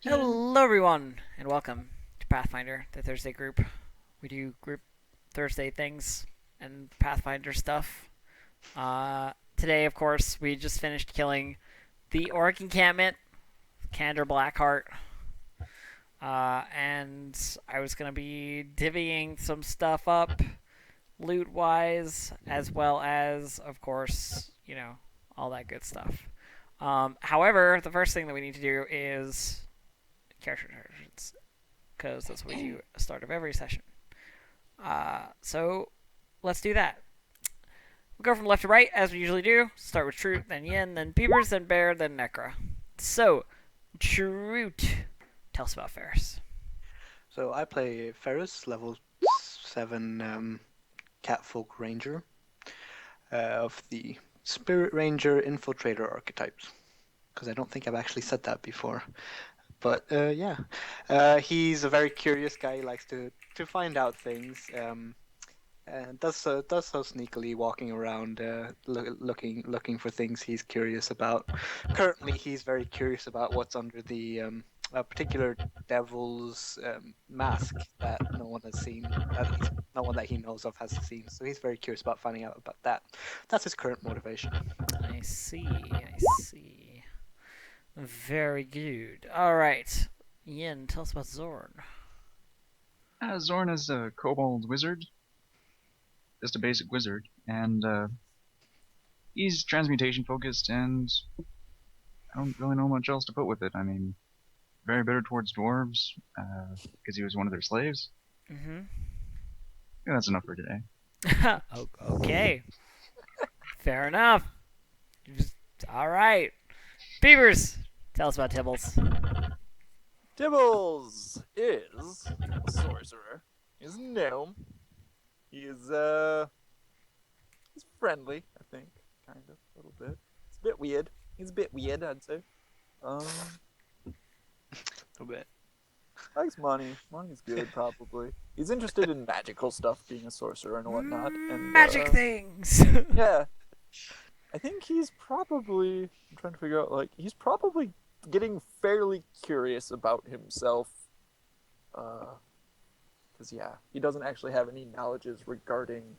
Hello, everyone, and welcome to Pathfinder, the Thursday group. We do group Thursday things and Pathfinder stuff. Today, of course, we just finished killing the Orc encampment, Candor Blackheart, and I was gonna be divvying some stuff up, loot-wise, as well as, of course, all that good stuff. However, the first thing that we need to do is character inheritance, because that's what we do at the start of every session. So let's do that. We'll go from left to right as we usually do. Start with Troot, then Yin, then Beavers, then Bear, then Necra. So, Troot, tell us about Ferris. So I play Ferris, level 7 Catfolk Ranger of the Spirit Ranger Infiltrator archetypes. Because I don't think I've actually said that before. But yeah, he's a very curious guy. He likes to find out things. And does so sneakily, walking around looking for things he's curious about. Currently, he's very curious about what's under the a particular devil's mask that no one has seen, no one that he knows of has seen. So he's very curious about finding out about that. That's his current motivation. I see, I see. Very good. Alright, Yin, tell us about Zorn. Zorn is a kobold wizard, just a basic wizard, and he's transmutation focused, and I don't really know much else to put with it. I mean, very bitter towards dwarves, because he was one of their slaves. Mm-hmm. Yeah, that's enough for today. Okay. Fair enough. Alright. Beavers, tell us about Tibbles. Tibbles is a sorcerer. He's a gnome. He's friendly, I think, kind of, a little bit. It's a bit weird. He's a bit weird, I'd say. A little bit. Likes money. Money's good, probably. He's interested in magical stuff, being a sorcerer and whatnot. And Magic things. yeah, I think he's probably. I'm trying to figure out. He's probably getting fairly curious about himself. Because he doesn't actually have any knowledges regarding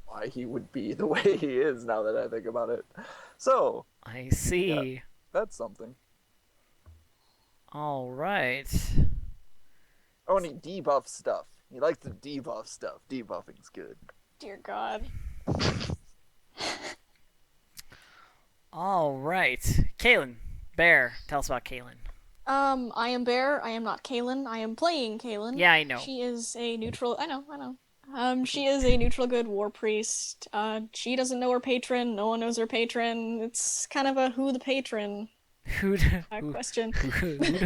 why he would be the way he is. Now that I think about it, so I see. Yeah, that's something. All right. Oh, and he debuffs stuff. He likes to debuff stuff. Debuffing's good. Dear God. All right. Kaylin, Bear, tell us about Kaylin. I am Bear. I am not Kaylin. I am playing Kaylin. Yeah, I know. She is a neutral. I know. She is a neutral good war priest. She doesn't know her patron. No one knows her patron. It's kind of a who the patron question.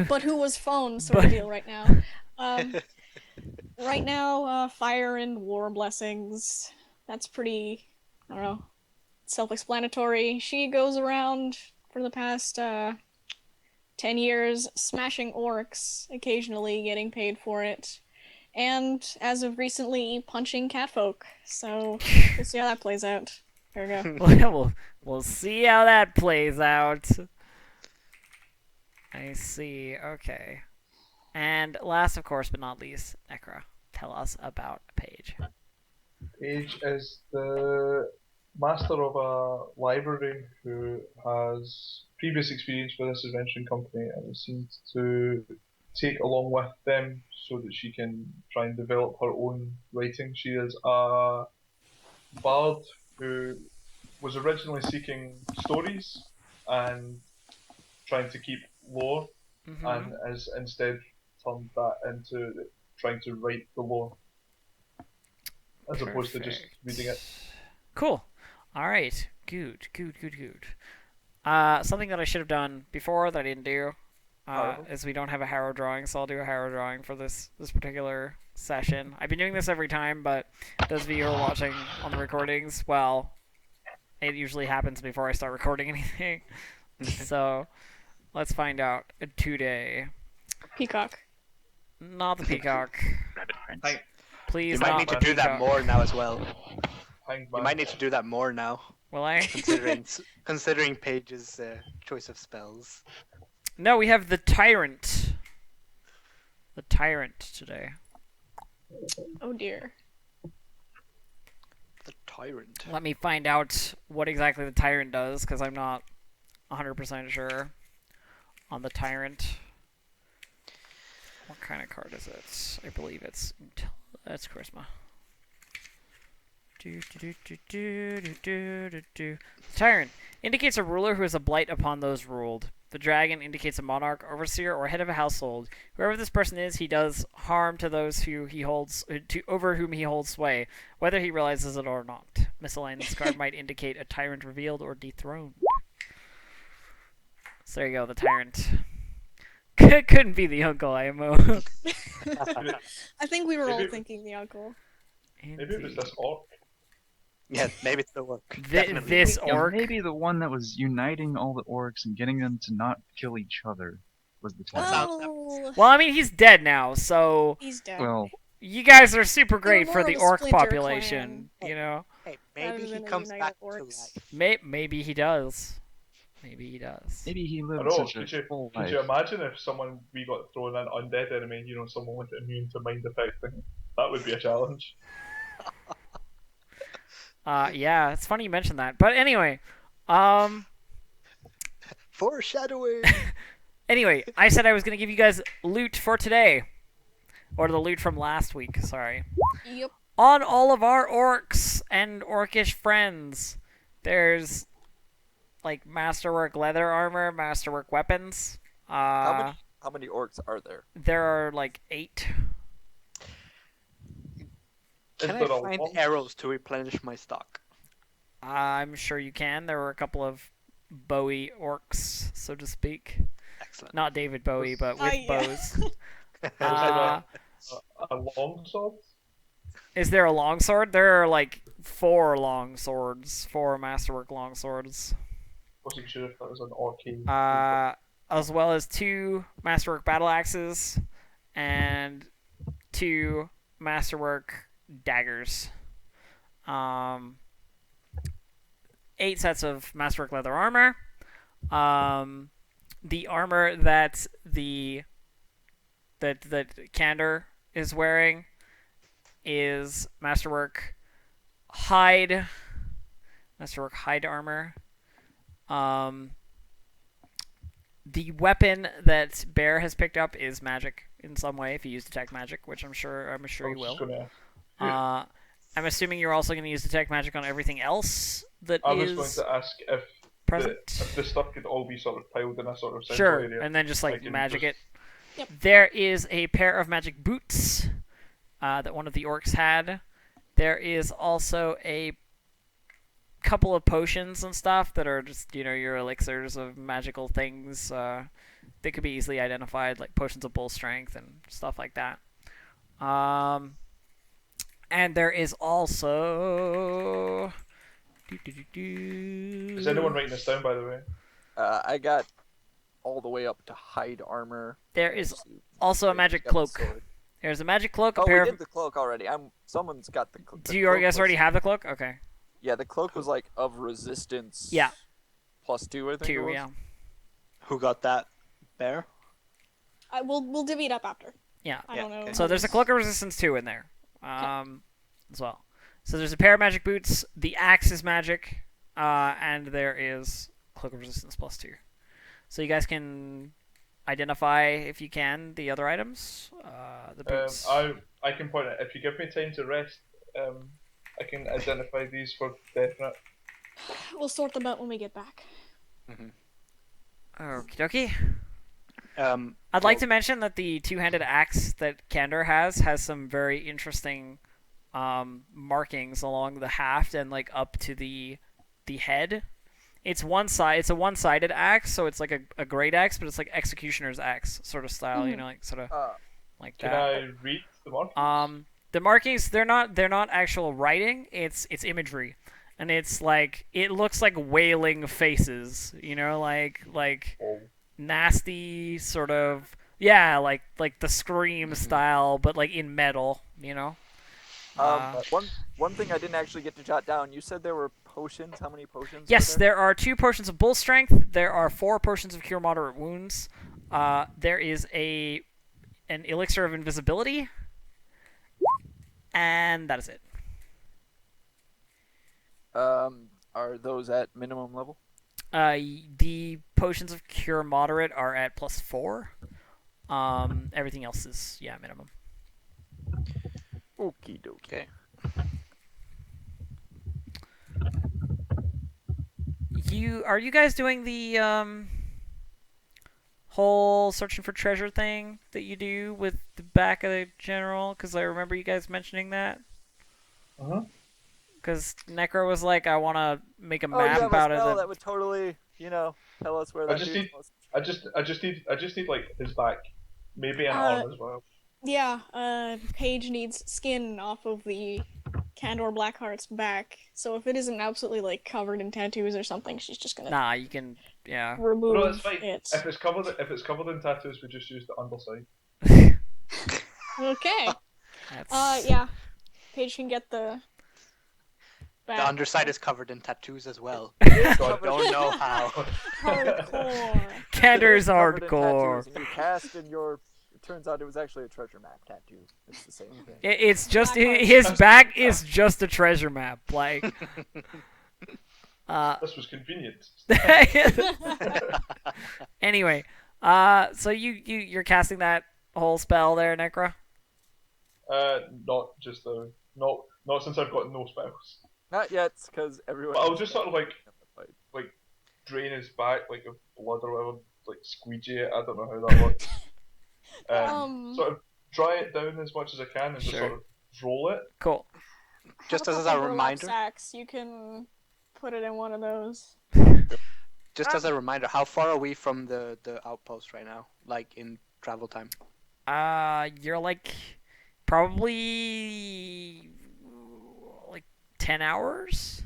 But who was phone sort of deal right now. Right now, fire and war blessings. That's pretty, I don't know, self-explanatory. She goes around for the past 10 years smashing orcs, occasionally getting paid for it, and as of recently, punching catfolk. So we'll see how that plays out. There we go. We'll see how that plays out. I see. Okay. And last, of course, but not least, Necra. Tell us about Paige. Paige is the master of a library who has previous experience with this adventuring company and seems to take along with them so that she can try and develop her own writing. She is a bard who was originally seeking stories and trying to keep lore, and has instead turned that into trying to write the lore as opposed to just reading it. Cool. All right. Good. Something that I should have done before that I didn't do is we don't have a Harrow drawing, so I'll do a Harrow drawing for this particular session. I've been doing this every time, but those of you who are watching on the recordings, well, it usually happens before I start recording anything. So let's find out today. Peacock. Not the peacock. Rabbit Prince. Please. You might need to do that more now as well. Hangman. You might need to do that more now, Will I? considering Paige's choice of spells. No, we have the Tyrant. The Tyrant today. Oh dear. The Tyrant. Let me find out what exactly the Tyrant does, because I'm not 100% sure on the Tyrant. What kind of card is it? I believe it's Charisma. Tyrant indicates a ruler who has a blight upon those ruled. The dragon indicates a monarch, overseer, or head of a household. Whoever this person is, he does harm to those over whom he holds sway, whether he realizes it or not. Miscellaneous card might indicate a tyrant revealed or dethroned. So there you go, the Tyrant. Couldn't be the Uncle IMO. I think we were all Maybe- thinking the uncle. Maybe it was this orc. Yeah, maybe it's the work. This Yeah, orc. maybe the one that was uniting all the orcs and getting them to not kill each other was the That Tyrant. sounds- Oh, Well, I mean, he's dead now, so he's dead. Well, you guys are super were great for more the of a orc splinter population. clan. You know, Hey, Rather maybe he than a comes united back to orcs. life. maybe he does. Maybe he does. maybe he I lived know. such Could a you full could life. you imagine if we got thrown an undead enemy? You know, someone with immune to mind affecting. That would be a challenge. Yeah, it's funny you mentioned that. But anyway, um, Foreshadowing. anyway, I said I was gonna give you guys loot for today, or the loot from last week. Sorry. Yep. On all of our orcs and orcish friends, there's like masterwork leather armor, masterwork weapons. How many orcs are there? There are like 8. Can Is I there a find long- arrows to replenish my stock? I'm sure you can. There were a couple of Bowie orcs, so to speak. Excellent. Not David Bowie, but with yeah. bows. Is Uh, there a long sword? is there a longsword? There are like 4 longswords, 4 masterwork longswords. Wasn't sure if that was an arcane. As well as 2 masterwork battle axes and 2 masterwork daggers. 8 sets of masterwork leather armor. The armor that Candor is wearing is masterwork hide armor. The weapon that Bear has picked up is magic in some way if you use detect magic, which I'm sure I you was just will. gonna. I'm assuming you're also going to use detect magic on everything else that I was is going to ask if present. the stuff could all be sort of piled in a sort of central Sure, area. and then just I like can magic just- it. Yep. There is a pair of magic boots that one of the orcs had. There is also a couple of potions and stuff that are just, your elixirs of magical things that could be easily identified, like potions of bull strength and stuff like that. And there is also... Is anyone writing this down, by the way? I got all the way up to hide armor. There is also a magic Got the cloak. sword. There's a magic cloak. A Oh, pair we of... did the cloak already. Someone's got the. Do you guys already have the cloak? Okay. Yeah, the cloak was like of resistance. Yeah. +2, I think. it 2, was. yeah. Who got that? Bear? We'll divvy it up after. Yeah. I don't know. okay. So there's a cloak of resistance 2 in there, as well. So there's a pair of magic boots. The axe is magic, and there is cloak of resistance +2. So you guys can identify, if you can, the other items. The boots. I can point out if you give me time to rest. I can identify these for definite. We'll sort them out when we get back. Okie dokie. Um, I'd like to mention that the two-handed axe that Candor has some very interesting markings along the haft and like up to the head. It's a one-sided axe, so it's like a great axe, but it's like executioner's axe sort of style, like sort of like Can that. I read the markings? The markings they're not actual writing. It's imagery, and it's like it looks like wailing faces. Like Oh. nasty sort of like the Scream style, but like in metal. One thing I didn't actually get to jot down. You said there were potions? How many potions? Yes, are there? there are 2 potions of bull strength. There are 4 potions of cure moderate wounds. There is an elixir of invisibility, and that is it. Are those at minimum level? The potions of cure moderate are at +4. Everything else is minimum. Okie dokie. Okay. Are you guys doing the whole searching for treasure thing that you do with the back of the general? Because I remember you guys mentioning that. Uh-huh. Because Necro was like, I want to make a Oh, you map have a out of spell the. that would totally, tell us where I that just dude's need, most. I just need like his back, maybe an Uh, arm as well. Yeah, Paige needs skin off of the Candor Blackheart's back, so if it isn't absolutely like covered in tattoos or something, she's just gonna Nah, you can. Yeah. remove No, that's fine. it. If it's covered in tattoos, we just use the underside. Okay. That's. Yeah. Paige can get the back. The underside is covered in tattoos as well. It's So I covered- don't know how. Hardcore. Cander's covered in hardcore. tattoos, and you cast in your. It turns out it was actually a treasure map tattoo. It's the same thing. It's just Blackheart. his back is just a treasure map. Like. This was convenient. Anyway, so you're casting that whole spell there, Necro? Not just the not since I've got no spells. Not yet, because everyone. But I'll just sort of in the fight. drain his back like of blood or whatever, like squeegee it. I don't know how that works. Sort of dry it down as much as I can and just Sure. sort of roll it. Cool. Just Have as a couple burlap reminder. sacks, you can put it in one of those. Just as a reminder, how far are we from the outpost right now? Like in travel time? You're like probably like 10 hours.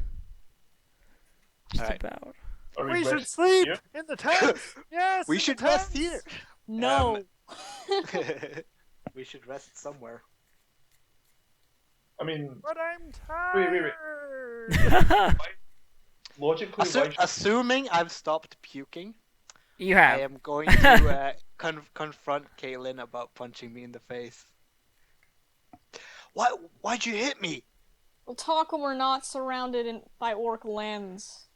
Just Alright. about. Are We should rest sleep here? in the tents. Yes. We in should the rest tents! here. No. We should rest somewhere. I mean, But I'm Wait, tired. logically, why should Assuming I've stopped puking, You I have. am going to confront Caitlin about punching me in the face. Why'd you hit me? We'll talk when we're not surrounded by orc lands.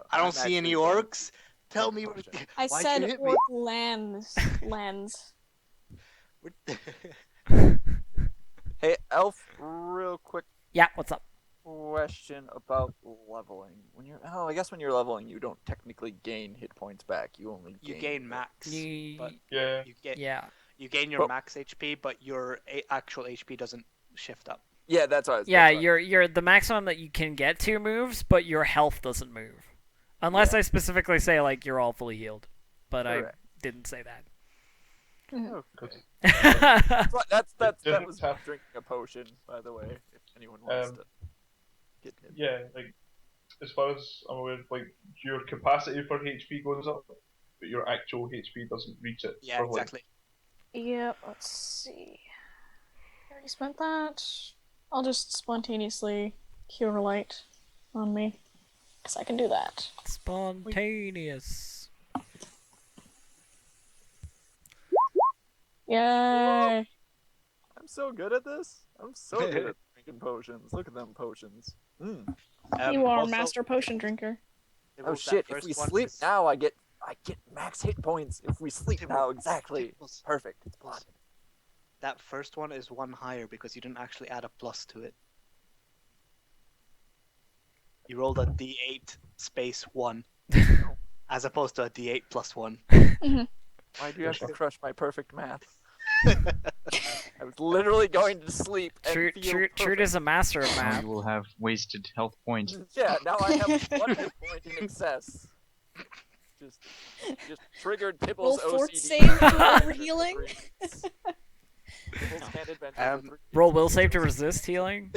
I don't I'm see any actually going orcs. Tell me, Question. I why'd said you hit orc lands. Lands. me? Hey, Elf, real quick Yeah, what's up? question about leveling. I guess when you're leveling, you don't technically gain hit points back. You only You gain max, but yeah? you gain your But- max HP, but your actual HP doesn't shift up. Yeah, that's what I was. Yeah, that's what you're the maximum that you can get to moves, but your health doesn't move. Unless Yeah. I specifically say like you're all fully healed. But Correct. I didn't say that. Because that didn't was have- drinking a potion, by the way. If anyone wants to get hit. yeah, like as far as I'm aware, like your capacity for HP goes up, but your actual HP doesn't reach it. Yeah, for, like, exactly. Yep, let's see. Already spent that. I'll just spontaneously cure light on me. Because I can do that. Spontaneous. Yay! I'm so good at this. I'm so good at drinking potions. Look at them potions. You are Also, master potion drinker. the Oh rules, that shit! If first we one sleep is- now, I get max hit points. If we sleep Tibbles, now, exactly. Tibbles, Perfect. It's plotted. That first one is one higher because you didn't actually add a plus to it. You rolled a D8 space 1 as opposed to a D8 plus 1. Why do you have to crush my perfect math? I was literally going to sleep and feel Trud perfect. is a master of Now math. you will have wasted health point. Yeah, now I have 1 hit point in excess. Just triggered Roll Tibble's fort OCD. save to over healing. Tibble's can't adventure with Roll will save to resist healing.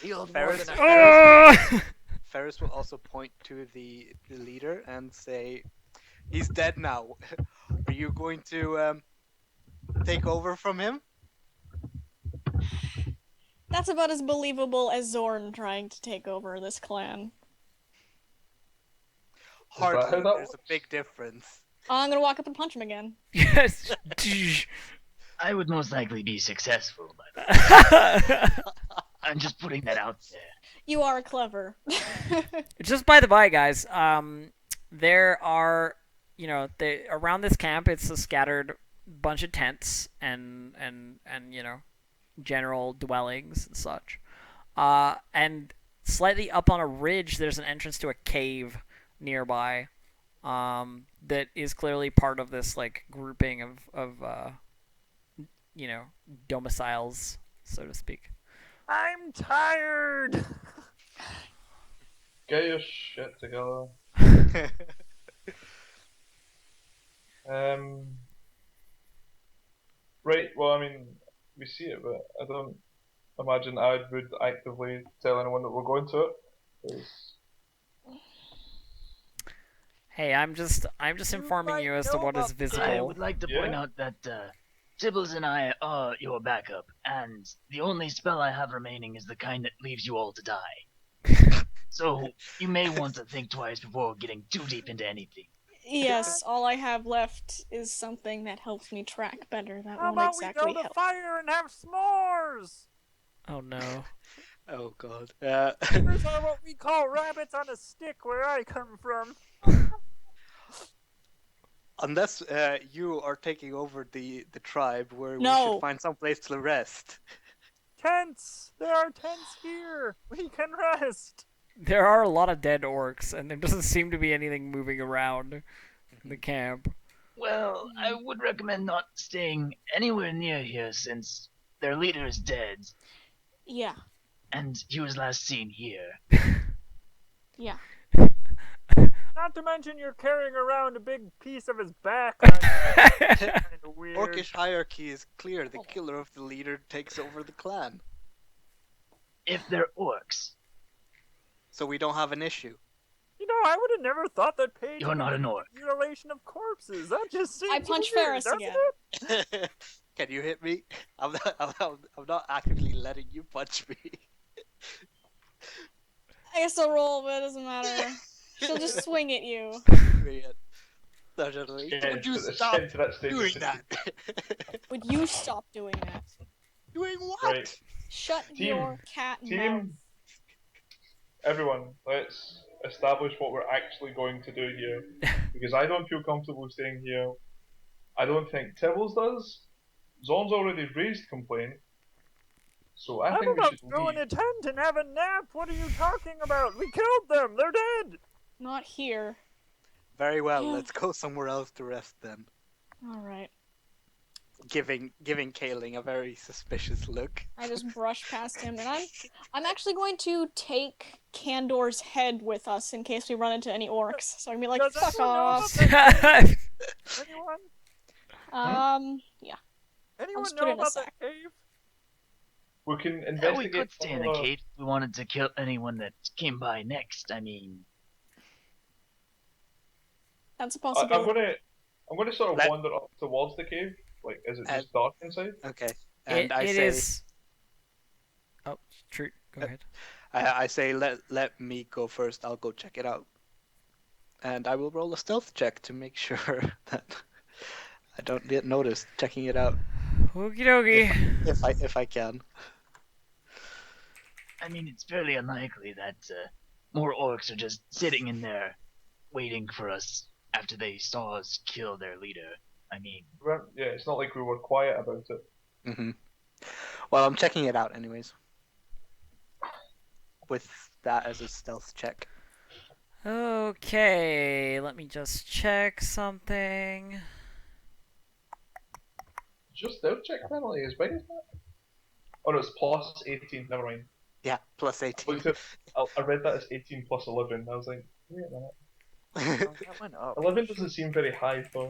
Heal Ferris, more than Oh! Ferris will also point to the leader and say, "He's dead now. Are you going to take over from him?" That's about as believable as Zorn trying to take over this clan. Is that how Hardly. that There's a works? big difference. I'm gonna walk up and punch him again. Yes. I would most likely be successful, by the way. I'm just putting that out there. You are clever. Just by the by, guys, there are, around this camp, it's a scattered bunch of tents and general dwellings and such. And slightly up on a ridge, there's an entrance to a cave nearby. That is clearly part of this like grouping of domiciles, so to speak. I'm tired. Get your shit together. Right, well, I mean, we see it, but I don't imagine I would actively tell anyone that we're going to it. 'Cause Hey, I'm just You informing might you as to know what is about I visible. would like to Yeah. point out that Tibbles and I are your backup, and the only spell I have remaining is the kind that leaves you all to die. So you may want to think twice before getting too deep into anything. Yes, all I have left is something that helps me track better. That How won't about exactly we go to help. fire and have s'mores? Oh no. Oh god. S'mores are what we call rabbits on a stick where I come from. Unless you are taking over the tribe where we No. should find some place to rest. Tents! There are tents here! We can rest! There are a lot of dead orcs, and there doesn't seem to be anything moving around in the camp. Well, I would recommend not staying anywhere near here since their leader is dead, Yeah, and he was last seen here. yeah. Not to mention you're carrying around a big piece of his back on you. Kind of weird. Orcish hierarchy is clear. The killer of the leader takes over the clan. If they're orcs, So we don't have an issue. You know, I would have never thought that page you're not an orc. mutilation of corpses. That just seems I punch weird, Ferris doesn't again. it? Can you hit me? I'm not actively letting you punch me. I guess I'll roll, but it doesn't matter. She'll just swing at you. Certainly. yeah, Don't you it's stop to that stage. doing that. Would you stop doing that? Doing what? Right. Shut Team. your cat mouth. Team, everyone, let's establish what we're actually going to do here. Because I don't feel comfortable staying here. I don't think Tibbles does. Zon's already raised complaint. So I I'm think we about should to go in leave. a tent and have a nap. What are you talking about? We killed them. They're dead. Not here. Very well. Yeah. Let's go somewhere else to rest then. Alright. Giving Kaling a very suspicious look. I just brush past him, and I'm actually going to take Candor's head with us in case we run into any orcs. So I can be like, Does fuck anyone know off. about that? Anyone? Yeah. Anyone just put it know in a about sack. that cave? We can Yeah, we investigate. could stay in some the other- cave if we wanted to kill anyone that came by next. I mean, That's a I'm possibility. gonna sort of Let- wander up towards the cave. Like, is it just And- dark inside? Okay. And I It say, is. Oh, true. Go ahead. I say, let me go first. I'll go check it out. And I will roll a stealth check to make sure that I don't get noticed checking it out Okie dokie. if I can. I mean, it's fairly unlikely that more orcs are just sitting in there waiting for us after they saw us kill their leader. I mean, Yeah, it's not like we were quiet about it. Hmm. Well, I'm checking it out anyways. With that as a stealth check. Okay, let me just check something. Just stealth check penalty as big as that? Oh no, it's plus 18. Never mind. Yeah, plus 18. Looked at, I read that as 18 plus 11. I was like, wait a minute. Oh, that went up. 11 doesn't seem very high for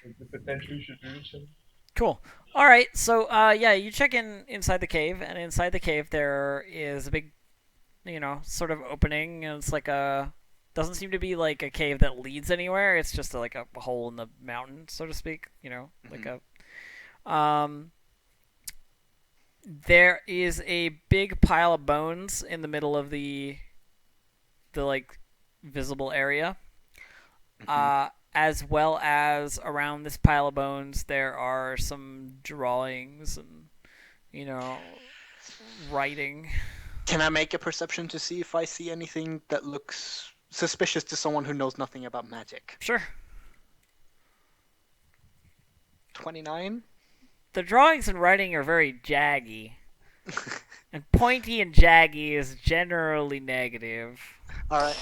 like, the potential you should reach. And Cool. All right. So, yeah, you check inside the cave, and inside the cave there is a big, sort of opening, and it's like doesn't seem to be like a cave that leads anywhere. It's just like a hole in the mountain, so to speak. Like a, There is a big pile of bones in the middle of the like visible area. As well as around this pile of bones, there are some drawings and writing. Can I make a perception to see if I see anything that looks suspicious to someone who knows nothing about magic? Sure. 29? The drawings and writing are very jaggy. And pointy and jaggy is generally negative. Alright.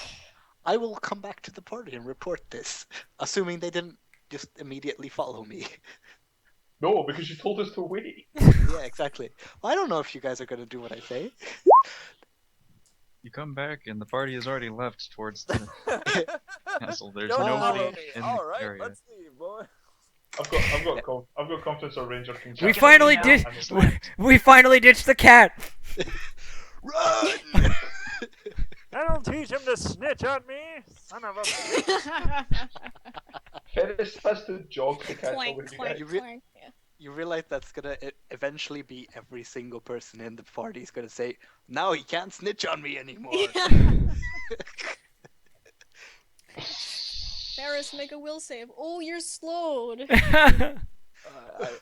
I will come back to the party and report this, assuming they didn't just immediately follow me. No, because you told us to wait. Yeah, exactly. Well, I don't know if you guys are going to do what I say. You come back and the party has already left towards the castle. There's Don't nobody follow me. in All the right, area. let's leave, boy. I've got confidence our ranger can. We catch finally me did. now, and We finally ditched the cat. Run! That'll teach him to snitch on me, son of a bitch. Ferris has to jog to catch up Clank, with you clank, guys. clank. Yeah. You realize that's gonna eventually be every single person in the party is gonna say, "Now he can't snitch on me anymore." Ferris, make a will save. Oh, you're slowed.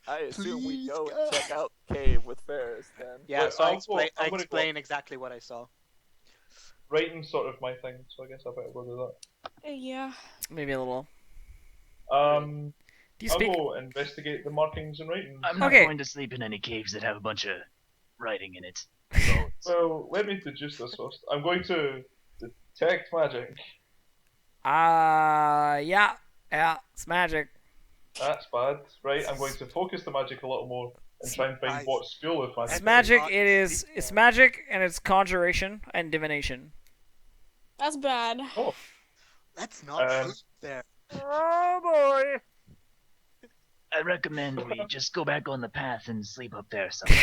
I assume we Please, go God. and check out the cave with Ferris then. Yeah, Wait, so I I'm gonna explain exactly what I saw. Writing's sort of my thing, so I guess I better go do Yeah. Maybe a little. that. Do you I'll speak? go investigate the markings and writings. I'm not Okay. going to sleep in any caves that have a bunch of writing in it. Well, let me deduce this first. I'm going to detect magic. Yeah, it's magic. That's bad, right? I'm going to focus the magic a little more and try and find Nice. what school of magic. It's That's magic. not It is. sleep It's there. magic, and it's conjuration and divination. That's bad. Oh, Let's not Um, sleep there. Oh boy! I recommend we just go back on the path and sleep up there somewhere.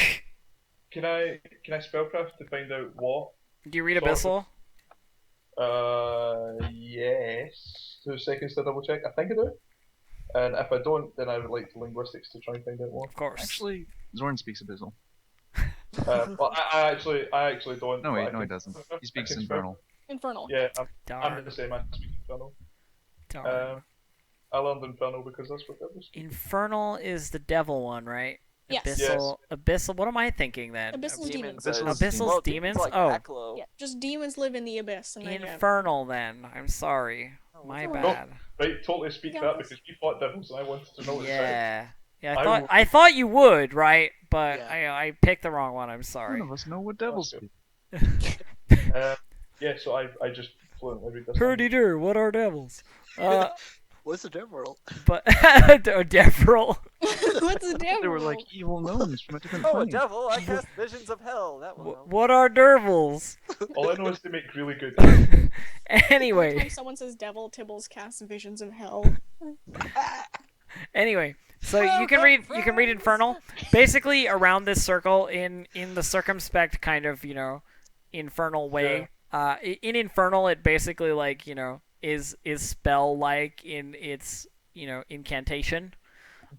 can I spellcraft to find out what? Do you read Sort of. Abyssal? Yes. 2 seconds to double check. I think I do. And if I don't, then I would like to linguistics to try and find out more. Of course. Actually, Zorn speaks Abyssal. Well, I actually don't. No, but wait, I no, he can- doesn't. I He speaks can spell- Infernal. Infernal. Yeah, I'm Darn. the same. I speak Infernal. Darn. I learned Infernal because that's what that was. Infernal is the devil one, right? Yes. Abyssal. Abyssal. What am I thinking then? Abyssal's demons. Abyssal's Abyssal's demons? Oh. Aklo. Yeah, just demons live in the abyss. And they get- Infernal then. I'm sorry. My Oh. bad. Right, totally speak Yeah, that that's- because we fought devils and I wanted to know what it said. Yeah. Yeah, I I will- thought you would, right? But Yeah. I picked the wrong one. I'm None sorry. of us know what devils Okay. speak. Yeah, so I just fluently read this. Hurdy dur, what are devils? What's the devil? But Devril. What's the devil? They were like evil gnomes from a different Oh, a plane. devil! I cast visions of hell. That will help. What are dervils? All I know is they make really good. Every Anyway, time someone says devil, Tibbles casts visions of hell. so you can read Infernal. Basically, around this circle in the circumspect kind of infernal way. In Infernal, it basically is spell like in its incantation.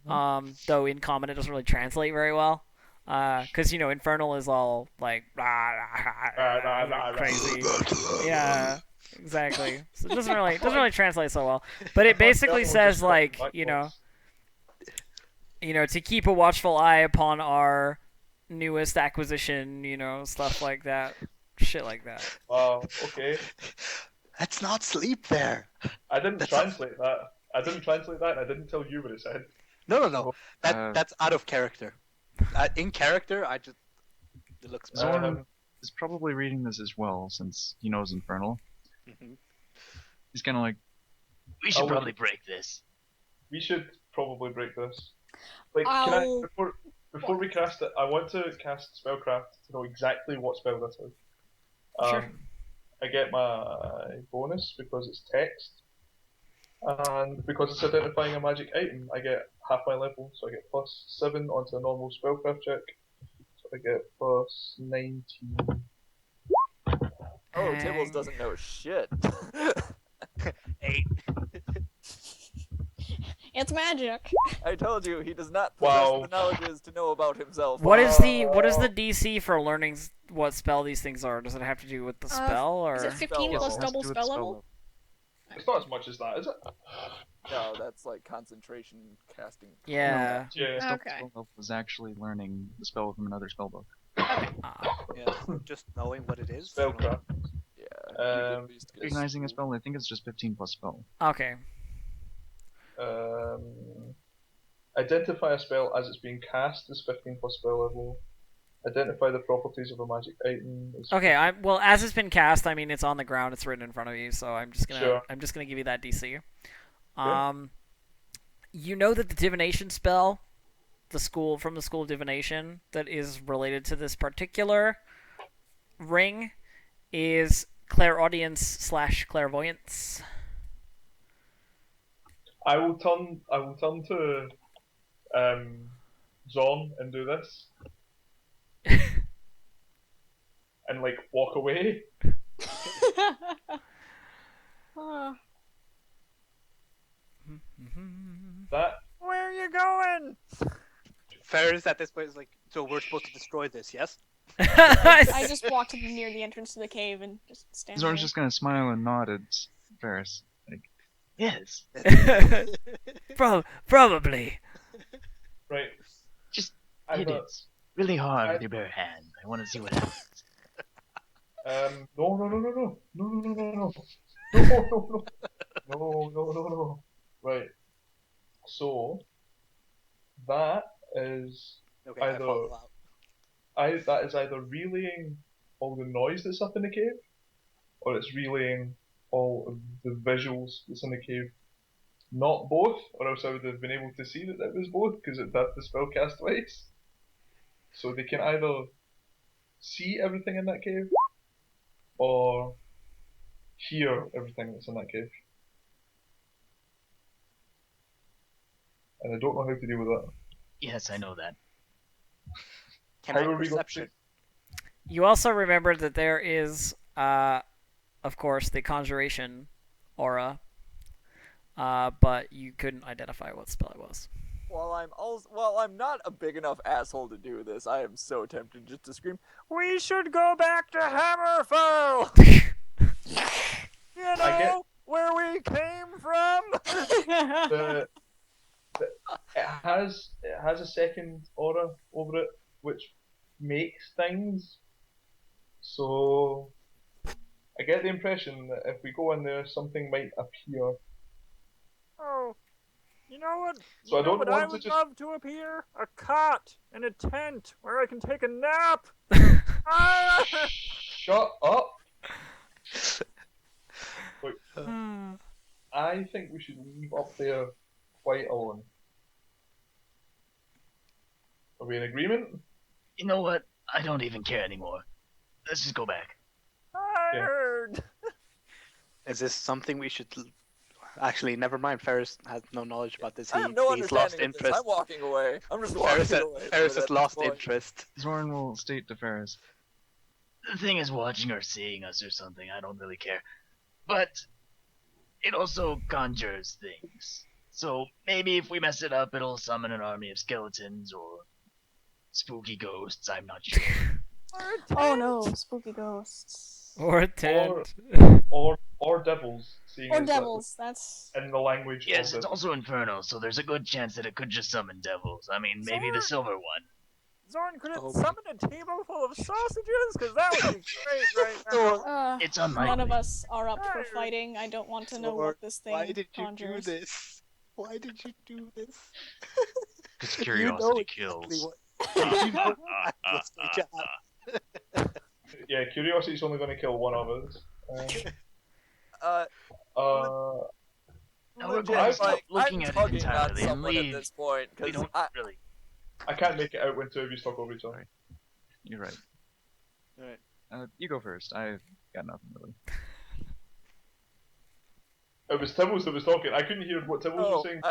Though in common it doesn't really translate very well. Because Infernal is all like crazy. Yeah, exactly. So it doesn't really translate so well. But it basically says like to keep a watchful eye upon our newest acquisition, stuff like that, shit like that. Wow, okay. Let's not sleep there. I didn't translate that. I didn't translate that and I didn't tell you what it said. No. Uh, That's out of character. In character, it looks bad. Zorn is probably reading this as well since he knows Infernal. Mhm. He's kind of like, We should Oh, probably break this. We should probably break this. Like, can I I'll- before we cast it, I want to cast spellcraft to know exactly what spell this is. Sure. I get my bonus because it's text, and because it's identifying a magic item, I get half my level, so I get +7 onto a normal spellcraft check. So I get +19. Oh, Tibbles doesn't know shit. 8. That's magic. I told you, he does not possess Wow. the knowledges to know about himself. What is the DC for learning what spell these things are? Does it have to do with the spell, or Is it 15 Spell plus Yes, it has to double do with spell spell level? It's not as much as that, is it? No, that's like concentration casting. yeah? Yeah. Spell Okay. level was actually learning the spell from another spellbook. Ah. Yeah, just knowing what it is. Spellcraft. Yeah, you'd at Um, least get Recognizing a school. spell, I think it's just 15 plus spell. Okay. Identify a spell as it's being cast is 15 plus spell level. Identify the properties of a magic item is Okay. Well, as it's been cast, I mean, it's on the ground. It's written in front of you, so I'm just gonna Sure. give you that DC. You know that the divination spell, the school of divination that is related to this particular ring, is clairaudience / clairvoyance. I will turn to Zorn and do this. And like walk away. That Where are you going? Ferris at this point is like, so we're supposed to destroy this, yes? I just walked near the entrance to the cave and just stand Zorn's there. just gonna smile and nod at Ferris. Yes. Probably. right. Just I'm hit not- it really hard with your bare hand. I want to see what happens. No. No. Right. So that is Okay, I Either- follow out. that is either relaying all the noise that's up in the cave, or it's relaying all of the visuals that's in the cave. Not both, or else I would have been able to see that it was both, because it had the spell cast twice. So they can either see everything in that cave, or hear everything that's in that cave. And I don't know how to deal with that. Yes, I know that. Can How I are we going perception? You also remember that there is, of course, the conjuration aura, but you couldn't identify what spell it was. While I'm not a big enough asshole to do this, I am so tempted just to scream, "We should go back to Hammerfell." You know, where we came from. It has a second aura over it, which makes things. So I get the impression that if we go in there, something might appear. Oh, you know what? So I don't what want I to would just- love to appear? A cot and a tent where I can take a nap. Ah! Shut up! Wait, I think we should leave up there quite alone. Are we in agreement? You know what? I don't even care anymore. Let's just go back. Tired. Is this something we should... Actually, never mind. Ferris has no knowledge about this. I have no He's lost understanding of this. interest. I'm walking away. I'm just Ferris, walking away. Ferris from it has at this lost point. interest. Zorn will state to Ferris. The thing is watching or seeing us or something. I don't really care. But it also conjures things. So maybe if we mess it up, it'll summon an army of skeletons or spooky ghosts. I'm not sure. Oh no, spooky ghosts. Or a tent. Or devils, seeing Or as that devils, that's... in the language Yes, of it's the... also infernal, so there's a good chance that it could just summon devils. I mean, maybe the silver one. Zorn, could it Oh. summon a table full of sausages? Because that would be great right now. It's unlikely. None of us are up for Tired. fighting. I don't want to know Or what this thing Why did you conjures. do this? Why did you do this? Because curiosity kills. You know exactly what Yeah, curiosity's only going to kill one of us. Uh, Now we're legit, going to stop like, looking I'm at it tugging on entirely and someone at leave. this point We because don't really. I can't make it out when two of you talk over each other. You're right. Alright. You go first. I've got nothing really. It was Tibbles that was talking. I couldn't hear what Tibbles was saying.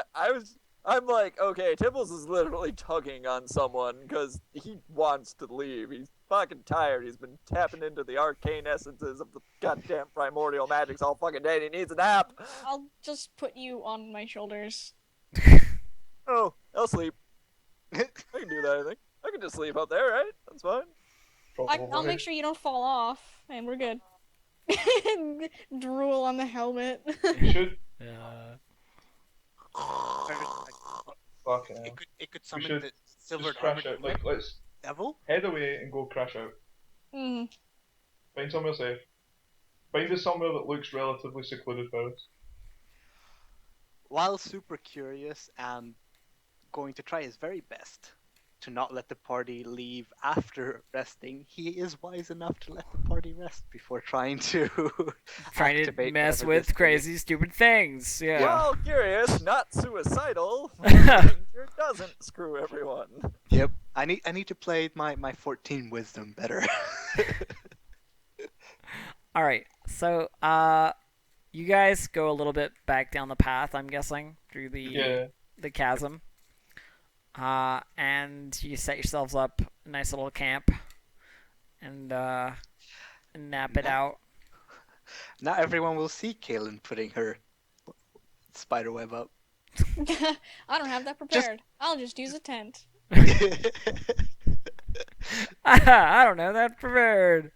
I'm like, okay, Tibbles is literally tugging on someone because he wants to leave. He's fucking tired. He's been tapping into the arcane essences of the goddamn primordial magics all fucking day, and he needs a nap. I'll just put you on my shoulders. Oh, I'll sleep. I can do that, I think. I can just sleep out there, right? That's fine. I'll make sure you don't fall off, and we're good. Drool on the helmet. You should. Fucking hell. It could We summon should the silver just crash out. Like, let's devil. head away and go crash out. Mm. Find somewhere safe. Find us somewhere that looks relatively secluded for us. While super curious and going to try his very best to not let the party leave after resting, he is wise enough to let the party rest before trying to Trying to activate mess whatever with this crazy, stupid things. Yeah. Well, curious, not suicidal. Danger doesn't screw everyone. Yep. I need to play my 14 wisdom better. All right. So, you guys go a little bit back down the path. I'm guessing through the chasm. And you set yourselves up a nice little camp, and nap it out. Not everyone will see Kaylin putting her spider web up. I don't have that prepared. I'll just use a tent. I don't know that prepared.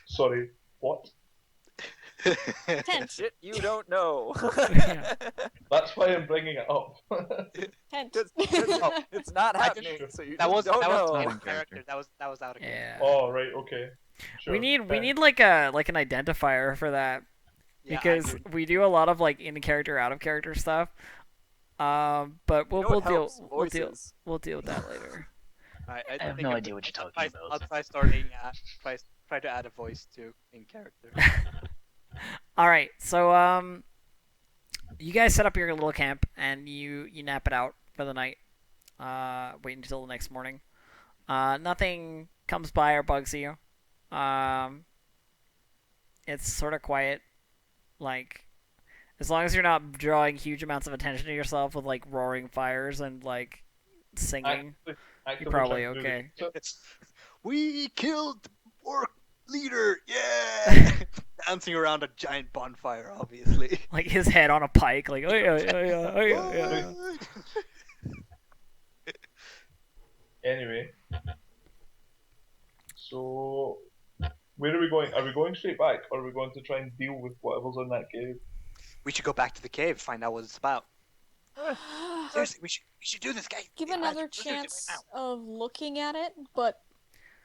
Sorry, what? Tent. Shit you don't know. Yeah. That's why I'm bringing it up. Tent. It's not happening, so you don't know. out of character. That was out of character. Yeah. Oh, right, okay. Sure. We need like an identifier for that, Yeah, because we do a lot of like in character, out of character stuff. But You know what helps? we'll deal Voices. with that later. I have no idea what you're talking I'll about. try starting try to add a voice to in character. All right, so you guys set up your little camp and you nap it out for the night. Wait until the next morning. Nothing comes by or bugs you. It's sort of quiet. Like, as long as you're not drawing huge amounts of attention to yourself with like roaring fires and like singing, you're probably okay. We killed the orc leader, yeah! Dancing around a giant bonfire, obviously. Like his head on a pike, like oh yeah, oh yeah, oh yeah, yeah. Anyway, so where are we going? Are we going straight back, or are we going to try and deal with whatever's in that cave? We should go back to the cave, find out what it's about. Seriously, we should do this, guys. Give another chance of looking at it, but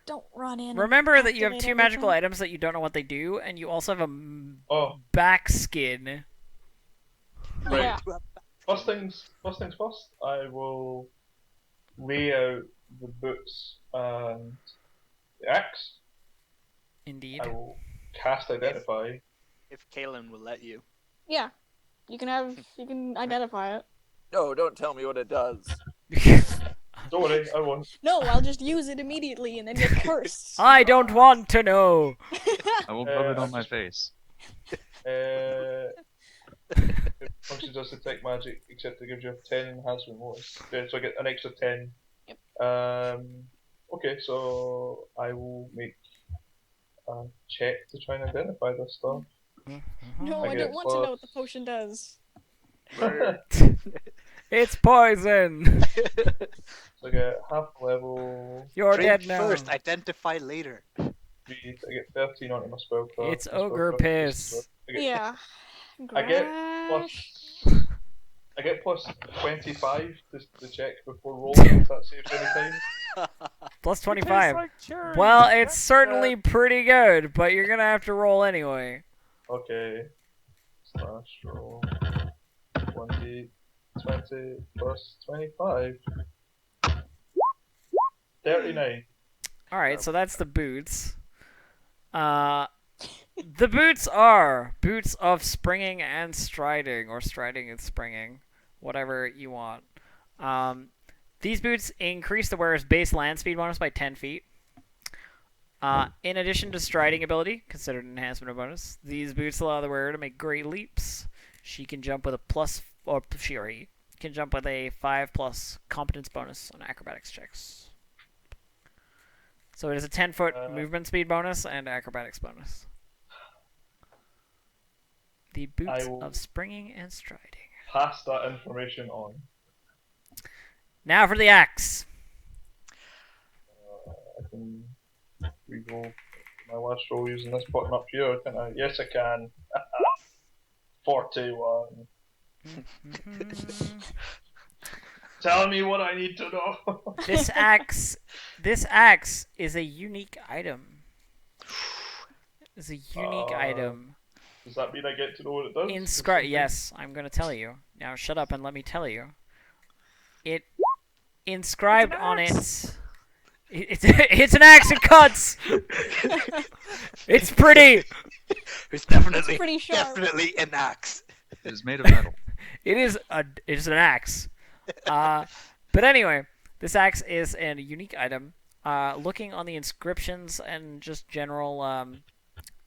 don't run in. Remember that you have activate two magical everything. items that you don't know what they do, and you also have a Oh, back skin. right. Yeah. First things first. I will lay out the boots and the axe. Indeed. I will cast Identify. If Kaylin will let you. Yeah. You can identify it. No, don't tell me what it does. Don't worry, I won't. No, I'll just use it immediately and then get cursed. I don't want to know. I will rub it on my face. It functions as detect magic, except it gives you a 10 enhancement bonus. Okay, so I get an extra 10. Yep. Okay, so I will make a check to try and identify this stuff. No, I I get don't want to know plus- what the potion does. It's poison. So I get half level You're Drink dead now. first, identify later. 3, I get 13 onto my spell card. It's My spell ogre card piss. is- I get, Yeah. I get Grash. I get plus 25 to check before rolling, if that saves any time. Plus Tastes 25. like cherry. Well, it's certainly pretty good, but you're gonna have to roll anyway. Okay. Slash roll. 20 plus 25. 39. Alright, so that's the boots. The boots are boots of springing and striding, or striding and springing, whatever you want. These boots increase the wearer's base land speed bonus by 10 feet. In addition to striding ability, considered an enhancement bonus, these boots allow the wearer to make great leaps. She can jump with a plus, or she or he can jump with a 5+ competence bonus on acrobatics checks. So it is a 10-foot movement speed bonus and acrobatics bonus. The boots will- of springing and striding. Pass that information on. Now for the axe. I can reroll my last roll using this button up here, can I? Yes, I can. 41. Tell me what I need to know. This axe is a unique item. It's a unique item. Does that mean I get to know what it does? Yes, I'm gonna tell you. Now shut up and let me tell you. It inscribed on it. It's an axe. It cuts. It's pretty. It's definitely, pretty sharp. definitely an axe. It is made of metal. It's an axe. But anyway, this axe is a unique item. Looking on the inscriptions and just general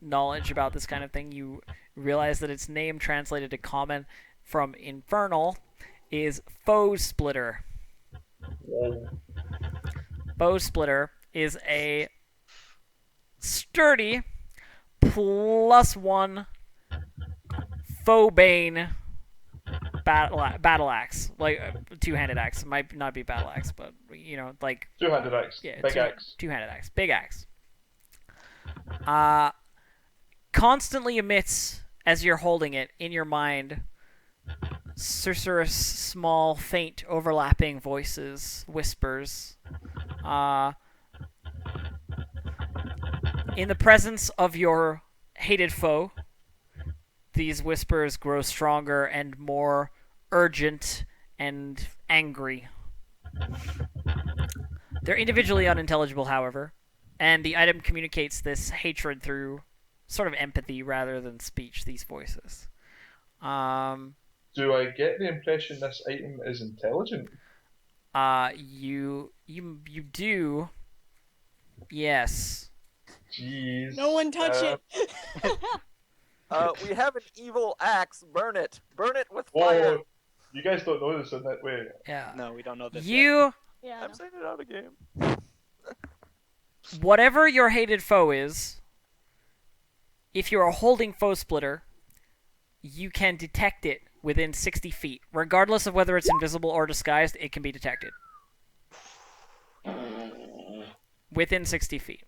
knowledge about this kind of thing, you realize that its name translated to common from Infernal is Foe Splitter. Whoa. Foe Splitter is a sturdy +1 Foe Bane battle axe, like two-handed axe. Might not be battle axe, but like Two-handed axe. yeah, Big axe. two-handed axe, big axe. Constantly emits as you're holding it in your mind. Sorcerous, small, faint, overlapping voices, whispers. In the presence of your hated foe, these whispers grow stronger and more urgent and angry. They're individually unintelligible, however, and the item communicates this hatred through sort of empathy rather than speech, these voices. Do I get the impression this item is intelligent? You do. Yes. Jeez. No one touch it. We have an evil axe. Burn it. Burn it with Whoa, fire. you guys don't know this in that way. Yeah. No, we don't know this yet. You, Yeah. I'm saying it out of game. whatever your hated foe is, if you are holding Foe Splitter, you can detect it within 60 feet. Regardless of whether it's invisible or disguised, it can be detected. Within 60 feet.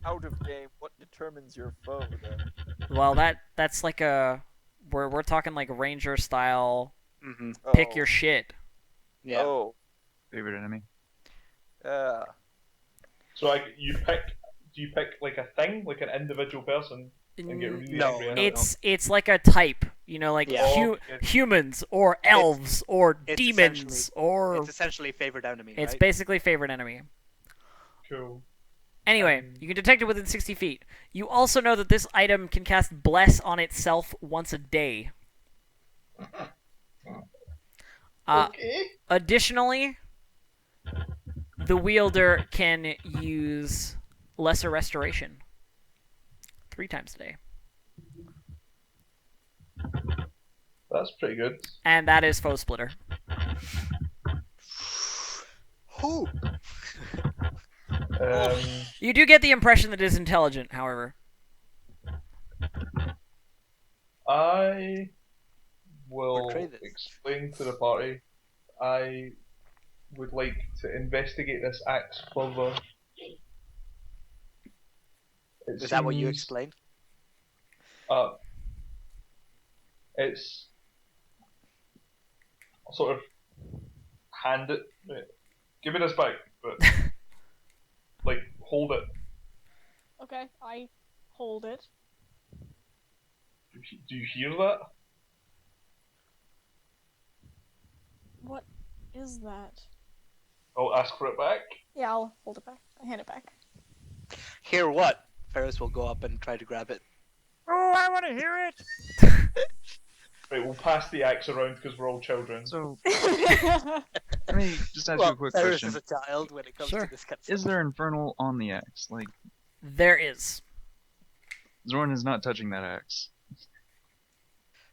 Out of game. What determines your foe then? Well, that's like a... We're talking like Ranger style, Mm-hmm. pick your shit. Yeah. Oh. Favorite enemy. Yeah. So do you pick like a thing, like an individual person, and get really No, angry at no, it? It's like a type, like Yeah. Okay. humans or elves or it's demons essentially- or It's essentially favorite enemy, it's right? basically favorite enemy. Cool. Anyway, you can detect it within 60 feet. You also know that this item can cast Bless on itself once a day. Okay. Additionally, the wielder can use Lesser Restoration 3 times a day. That's pretty good. And that is Foe Splitter. Who? You do get the impression that it is intelligent, however. I will Portray this. explain to the party. I would like to investigate this axe further. Is that what you seems- explained? It's I'll sort of hand it. Wait, give me this back, but like hold it. Okay, I hold it. Do you hear that? What is that? I'll ask for it back. Yeah, I'll hold it back. I hand it back. Hear what? Ferris will go up and try to grab it. Oh, I want to hear it. Right, we'll pass the axe around because we're all children. So, let me just ask you a quick Ferris question. is a child when it comes Sure. to this kind of stuff. Is there Infernal on the axe? Like, There is. Zorn is not touching that axe.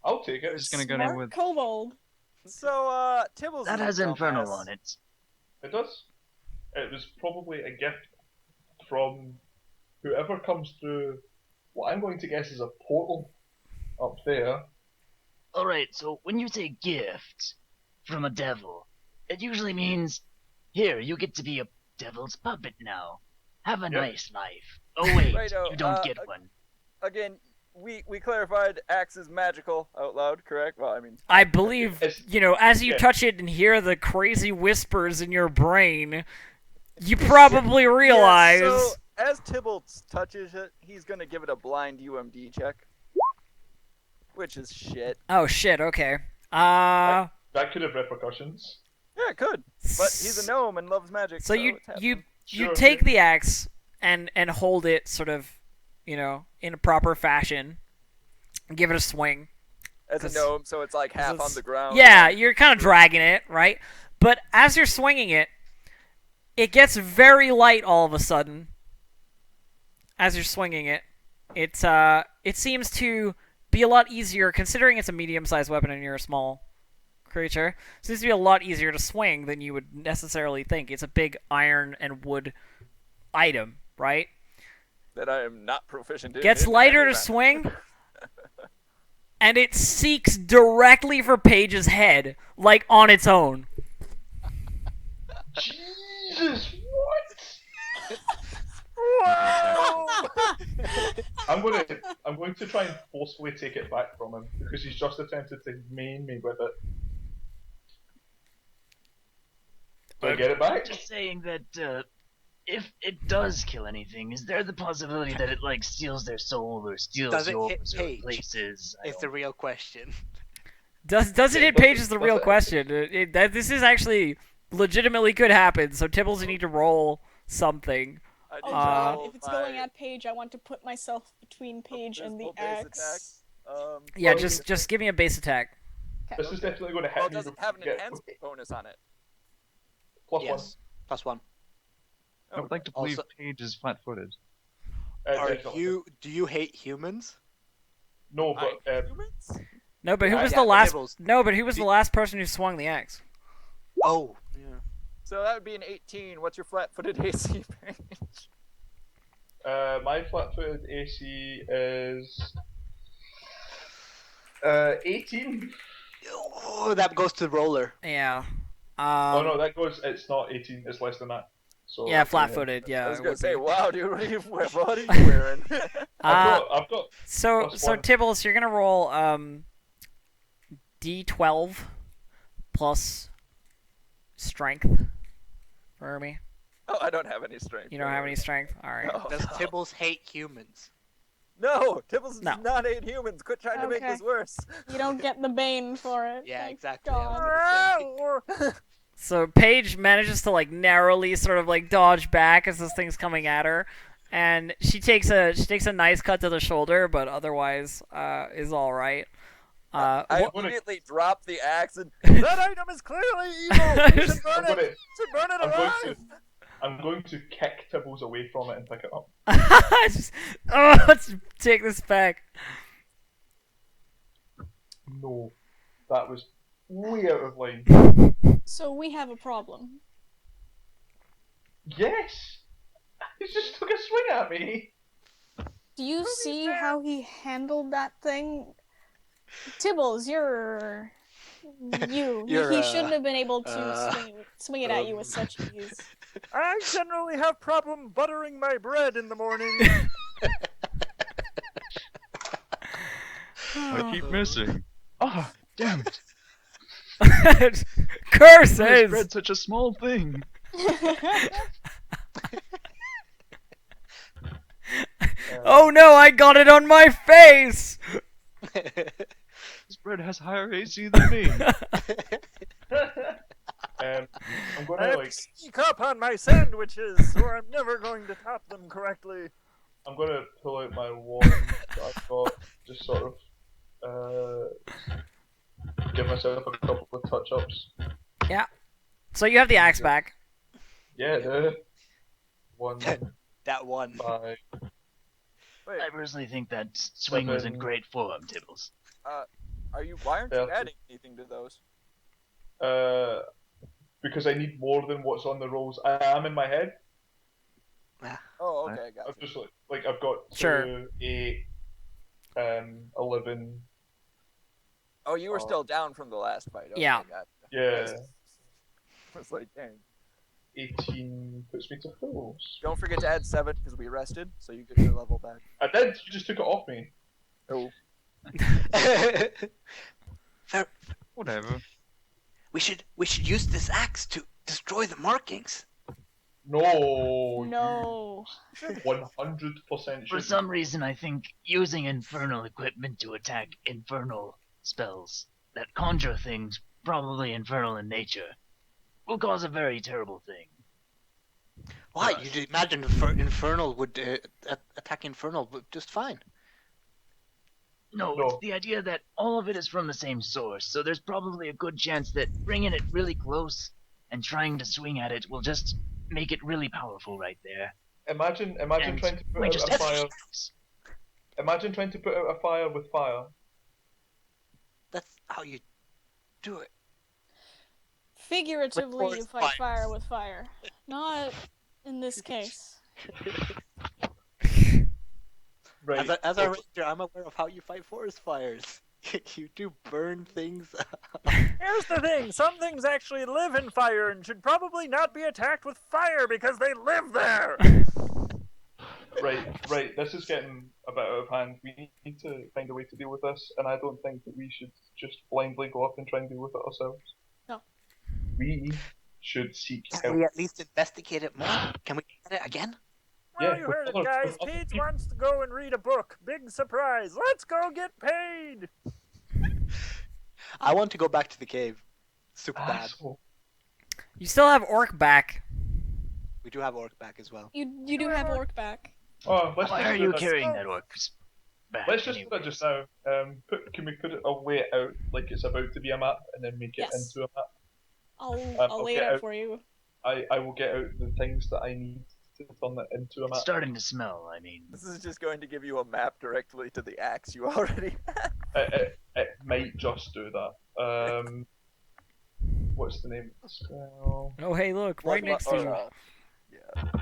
I'll take it. Just gonna go in Smart with... kobold. So, Tibbles. That is a has Infernal dumbass. on it. It does. It was probably a gift from whoever comes through what I'm going to guess is a portal up there. Alright, so when you say gift from a devil, it usually means Here, you get to be a devil's puppet now. Have a Yep. nice life. Oh wait, Righto, you don't get one. Again, we clarified axe is magical out loud, correct? Well, I mean, I believe, It's- as you yeah. touch it and hear the crazy whispers in your brain, you probably realize. Yeah, so as Tybalt touches it, he's gonna give it a blind UMD check, which is shit. Oh shit. Okay. That could have repercussions. Yeah, it could, but he's a gnome and loves magic. So you it's happening. you Sure, take yeah. the axe and hold it sort of, in a proper fashion. Give it a swing. as a 'cause- gnome, so it's like half on it's- the ground. Yeah, you're kind of dragging it, right? But as you're swinging it, it gets very light all of a sudden. As you're swinging it, it seems to be a lot easier, considering it's a medium-sized weapon and you're a small creature. It seems to be a lot easier to swing than you would necessarily think. It's a big iron and wood item, right? That I am not proficient in. Gets in lighter any to manner. swing, and it seeks directly for Paige's head, like on its own. Jesus, what? Whoa! I'm going to try and forcefully take it back from him because he's just attempted to maim me with it. Do I get it back? Just saying that if it does kill anything, is there the possibility that it like steals their soul or steals Does it hit yours or Paige? replaces? Is the real question. Does it hit Paige is the real question. This is actually legitimately could happen, so Tibbles, you need to roll something. I need Oh to god, roll if it's going my at Paige, I want to put myself between Paige and the invisible base axe. Yeah, Well, just give me a base attack. This is definitely going to hit Well, me. does it have an before we get- enhancement bonus on it? Plus Yes. +1. I would like to believe Also- Paige is flat-footed. one. Are Definitely. do you hate humans? No, I but humans? No, but who Yeah, was yeah, the the last? Tibbles. No, but who was the last person who swung the axe? Oh. Yeah. So that would be an 18. What's your flat-footed AC range? my flat-footed AC is 18. Oh, that goes to roller. Yeah. Oh no, that goes. It's not 18. It's less than that. So Yeah, flat-footed. Yeah. I was it gonna would say, be. wow, dude, what are you wearing? I've got. So +1. Tibbles, you're gonna roll D12 plus strength for me. Oh, I don't have any strength. You don't have any strength. All right. No. Does Tibbles hate humans? No, Tibbles No. does not hate humans. Quit trying to make Okay. this worse. You don't get the bane for it. Yeah, thank exactly. I was God. gonna say. So Paige manages to like narrowly sort of like dodge back as this thing's coming at her, and she takes a nice cut to the shoulder, but otherwise is all right. I Wha- immediately dropped the axe and that item is clearly evil. You should burn I'm it. gonna. Should burn it I'm going alive. I'm going to kick Tibbles away from it and pick it up. Just, let's take this back. No, that was way out of line. So we have a problem. Yes, he just took a swing at me. Do you see how he handled that thing? Tibbles, you're You're, he shouldn't have been able to uh, swing it at you with such ease. I generally have problem buttering my bread in the morning. I keep missing. Oh, damn it! Why Curses! is bread such a small thing? Oh no, I got it on my face! This bread has higher AC than me. I'm going I to have like. to sneak up on my sandwiches, or I'm never going to top them correctly. I'm going to pull out my wand that I've got. Just sort of. Give myself a couple of touch-ups. So you have the axe back. Yeah, the 1, That one. 5. Wait, I personally think that swing was in 7. great form, Tibbles. why aren't you 30. adding anything to those? Because I need more than what's on the rolls. I am in my head. Oh, okay, got I've you. just like I've got 2, Sure. 8, 11. Oh, you were Oh. still down from the last fight. Okay, Yeah. gotcha. Yeah. I was like, dang. 18 puts me to full. Don't forget to add 7 because we rested, so you get your level back. I did. You just took it off me. Oh, Fer- Whatever. we should use this axe to destroy the markings. No. No. 100% For should. some reason, I think using infernal equipment to attack infernal spells that conjure things, probably infernal in nature, will cause a very terrible thing. Why? Right. You'd imagine Infernal would attack Infernal just fine. No, No. it's the idea that all of it is from the same source, so there's probably a good chance that bringing it really close and trying to swing at it will just make it really powerful right there. Imagine And trying to we put just out a have fire. to- Imagine trying to put out a fire with fire. That's how you do it. Figuratively, forest you fight fires. fire with fire. Not in this case. Right. As a ranger, I'm aware of how you fight forest fires. You do burn things. here's the thing. Some things actually live in fire and should probably not be attacked with fire because they live there. Right. This is getting a bit out of hand. We need to find a way to deal with this, and I don't think that we should just blindly go up and try and deal with it ourselves. No. We should seek Can help. we at least investigate it more? Can we get it again? Well, Yeah, you with heard it, other- guys. with other Pete people. wants to go and read a book. Big surprise. Let's go get paid. I want to go back to the cave. Super bad. Asshole. You still have Orc back. We do have Orc back as well. You do have Orc back. Oh, let's Why just are do you this. carrying that orc back? Let's just do it anyways? just now. Can we put it a way out, like it's about to be a map, and then make it Yes. into a map? I'll lay it get out out. for you. I will get out the things that I need to turn it into a It's map. starting to smell, I mean. This is just going to give you a map directly to the axe you already have. It might just do that. What's the name of the spell? Oh, hey, look, right next to you.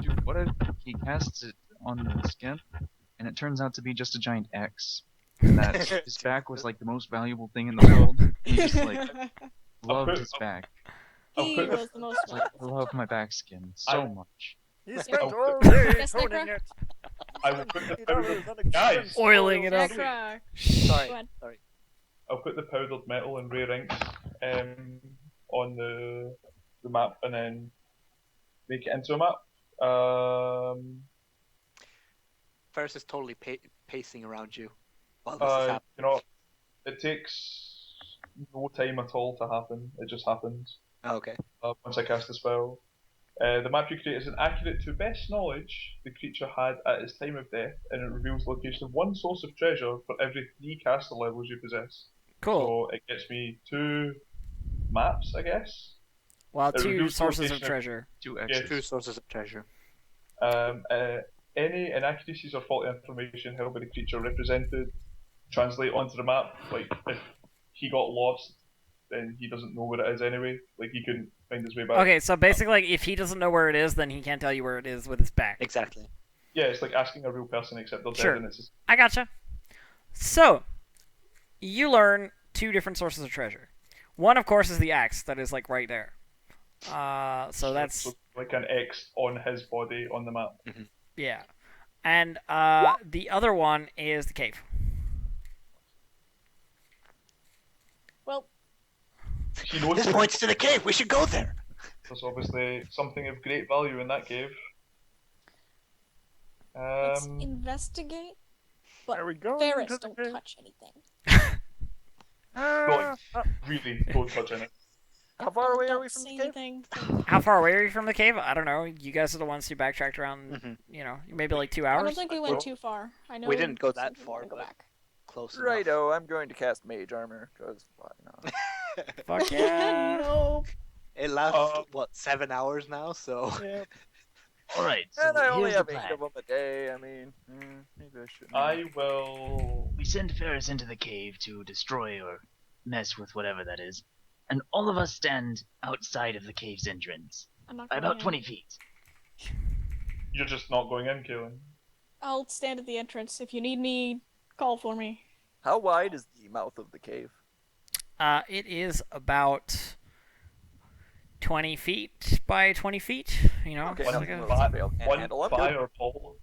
Dude, what if he casts it on the skin, and it turns out to be just a giant X? And that his back was like the most valuable thing in the world. He just like loved his back. he put the- was the most He's like, I love my back skin so much. He spent I'll all put- day Yes, toning Necra? it. I will put the $8 powdered on a Guys! clearance Oiling it oil. up. Necra. Sorry. Go ahead. I'll put the powdered metal and rare inks on the map, and then make it into a map. Ferris is totally pacing around you while this is happening. You know, it takes no time at all to happen. It just happens Oh, okay. once I cast the spell. The map you create is accurate to best knowledge the creature had at its time of death, and it reveals the location of one source of treasure for every 3 caster levels you possess. Cool. So it gets me 2 maps, I guess. Well, it 2 reveals sources of location. treasure. 2 Yeah, X's. 2 sources of treasure. Any inaccuracies or faulty information held by the creature represented translate onto the map. Like, if he got lost, then he doesn't know where it is anyway. Like, he couldn't find his way back. Okay, so basically, like, if he doesn't know where it is, then he can't tell you where it is with his back. Exactly. Yeah, it's like asking a real person, except they're Sure. dead, and it's just... I gotcha. So, you learn 2 different sources of treasure. One, of course, is the axe that is, like, right there. So that's... So, like an X on his body on the map. Yeah. And the other one is the cave. Well, He knows This points to the cave. We should go there. there's obviously something of great value in that cave. let's investigate. But Are we going ferrets to the don't cave? touch anything. Really, don't touch it. How far away are Don't we from say the cave? anything. How far away are you from the cave? I don't know. You guys are the ones who backtracked around, Mhm. you know, maybe like 2 I hours? don't think we went too far. I know We didn't go that some people far, wanna go but- back. Close enough. Righto, I'm going to cast Mage Armor, because why not? Fuck yeah. No. It lasts, what, 7 hours now, so... Yep. Alright, so And I only here's the have 8 plan. of them a day, I mean, maybe I shouldn't. I will... We send Ferris into the cave to destroy or mess with whatever that is, and all of us stand outside of the cave's entrance, I'm not by going about in. 20 feet. You're just not going in, Kaelin. I'll stand at the entrance. If you need me, call for me. How wide is the mouth of the cave? It is about 20 feet by 20 feet. You know, Okay, it's no, like a- well, Raphael can't One handle up. by or tall.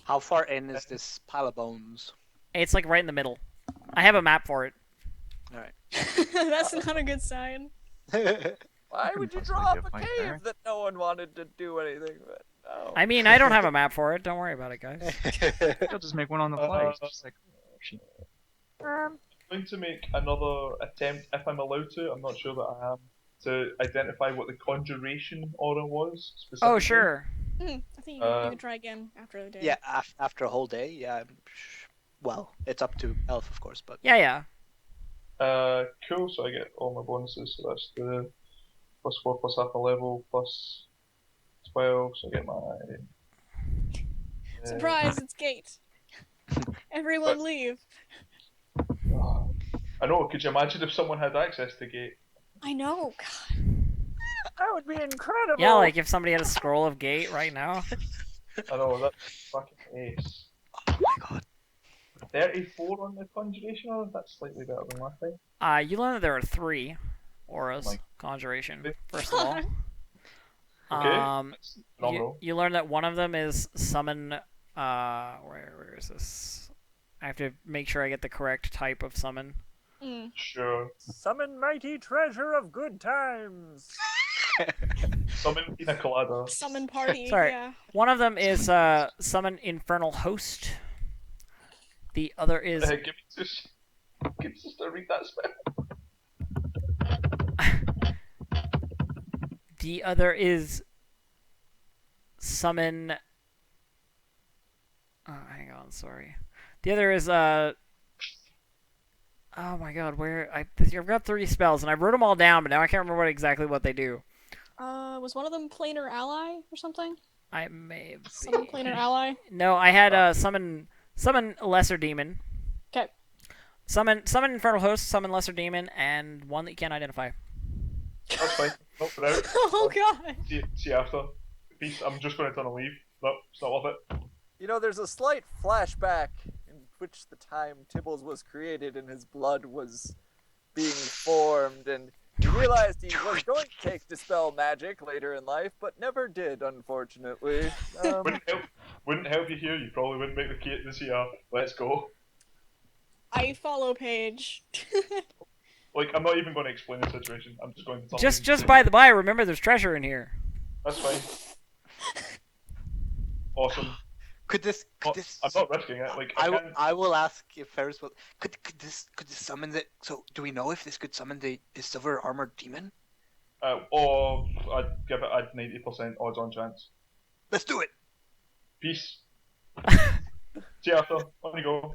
How far in is this pile of bones? it's like right in the middle. I have a map for it. All right. That's not a good sign. Why couldn't would you possibly draw get up a fight cave there. that no one wanted to do anything with? No. I mean, I don't have a map for it. Don't worry about it, guys. I'll just make one on the fly. It's just like, oh, shit. I'm going to make another attempt, if I'm allowed to. I'm not sure that I am, to identify what the conjuration aura was specifically. Oh, sure. I think you can try again after the day. Yeah, after a whole day. Yeah. Well, it's up to Elf, of course, but Yeah. Cool. So I get all my bonuses. So that's the +4 plus half a level plus 12. So I get my. Surprise! It's Gate. Everyone leave. I know. Could you imagine if someone had access to Gate? I know. God. That would be incredible. Yeah, like if somebody had a scroll of gate right now. I know that's fucking ace. oh my god. 34 on the conjuration aura. That's slightly better than last time. You learn that there are 3 auras. Like- Conjuration, first of all. Okay. Um, That's phenomenal. you learn that one of them is summon. Where is this? I have to make sure I get the correct type of summon. Sure. Summon mighty treasure of good times. Summon Pina Colada. Summon party. Sorry. Yeah. One of them is summon infernal host. The other is Give me just to read that spell. the other is summon. Oh, hang on, sorry. The other is Oh my god, I've got 3 spells and I wrote them all down, but now I can't remember exactly what they do. Was one of them planar ally or something? I may have Summon planar ally. No, I had summon lesser demon. Okay. Summon infernal host, summon lesser demon, and one that you can't identify. That's fine. Not for now. Oh god. See you after. Peace. I'm just going to turn and leave. No, it's not worth it. You know, there's a slight flashback in which the time Tibbles was created and his blood was being formed, and he realized he was going to take Dispel Magic later in life, but never did, unfortunately. Wouldn't help you here. You probably wouldn't make the key this year. Let's go. I follow Paige. Like, I'm not even going to explain the situation. I'm just going to tell Just by the by, remember there's treasure in here. That's fine. Awesome. Could this? I'm not risking it. Like, I will ask if Ferris will. Could this summon the? So do we know if this could summon the silver armored demon? Or I'd give it a 90% odds on chance. Let's do it. Peace. See you after. On you go.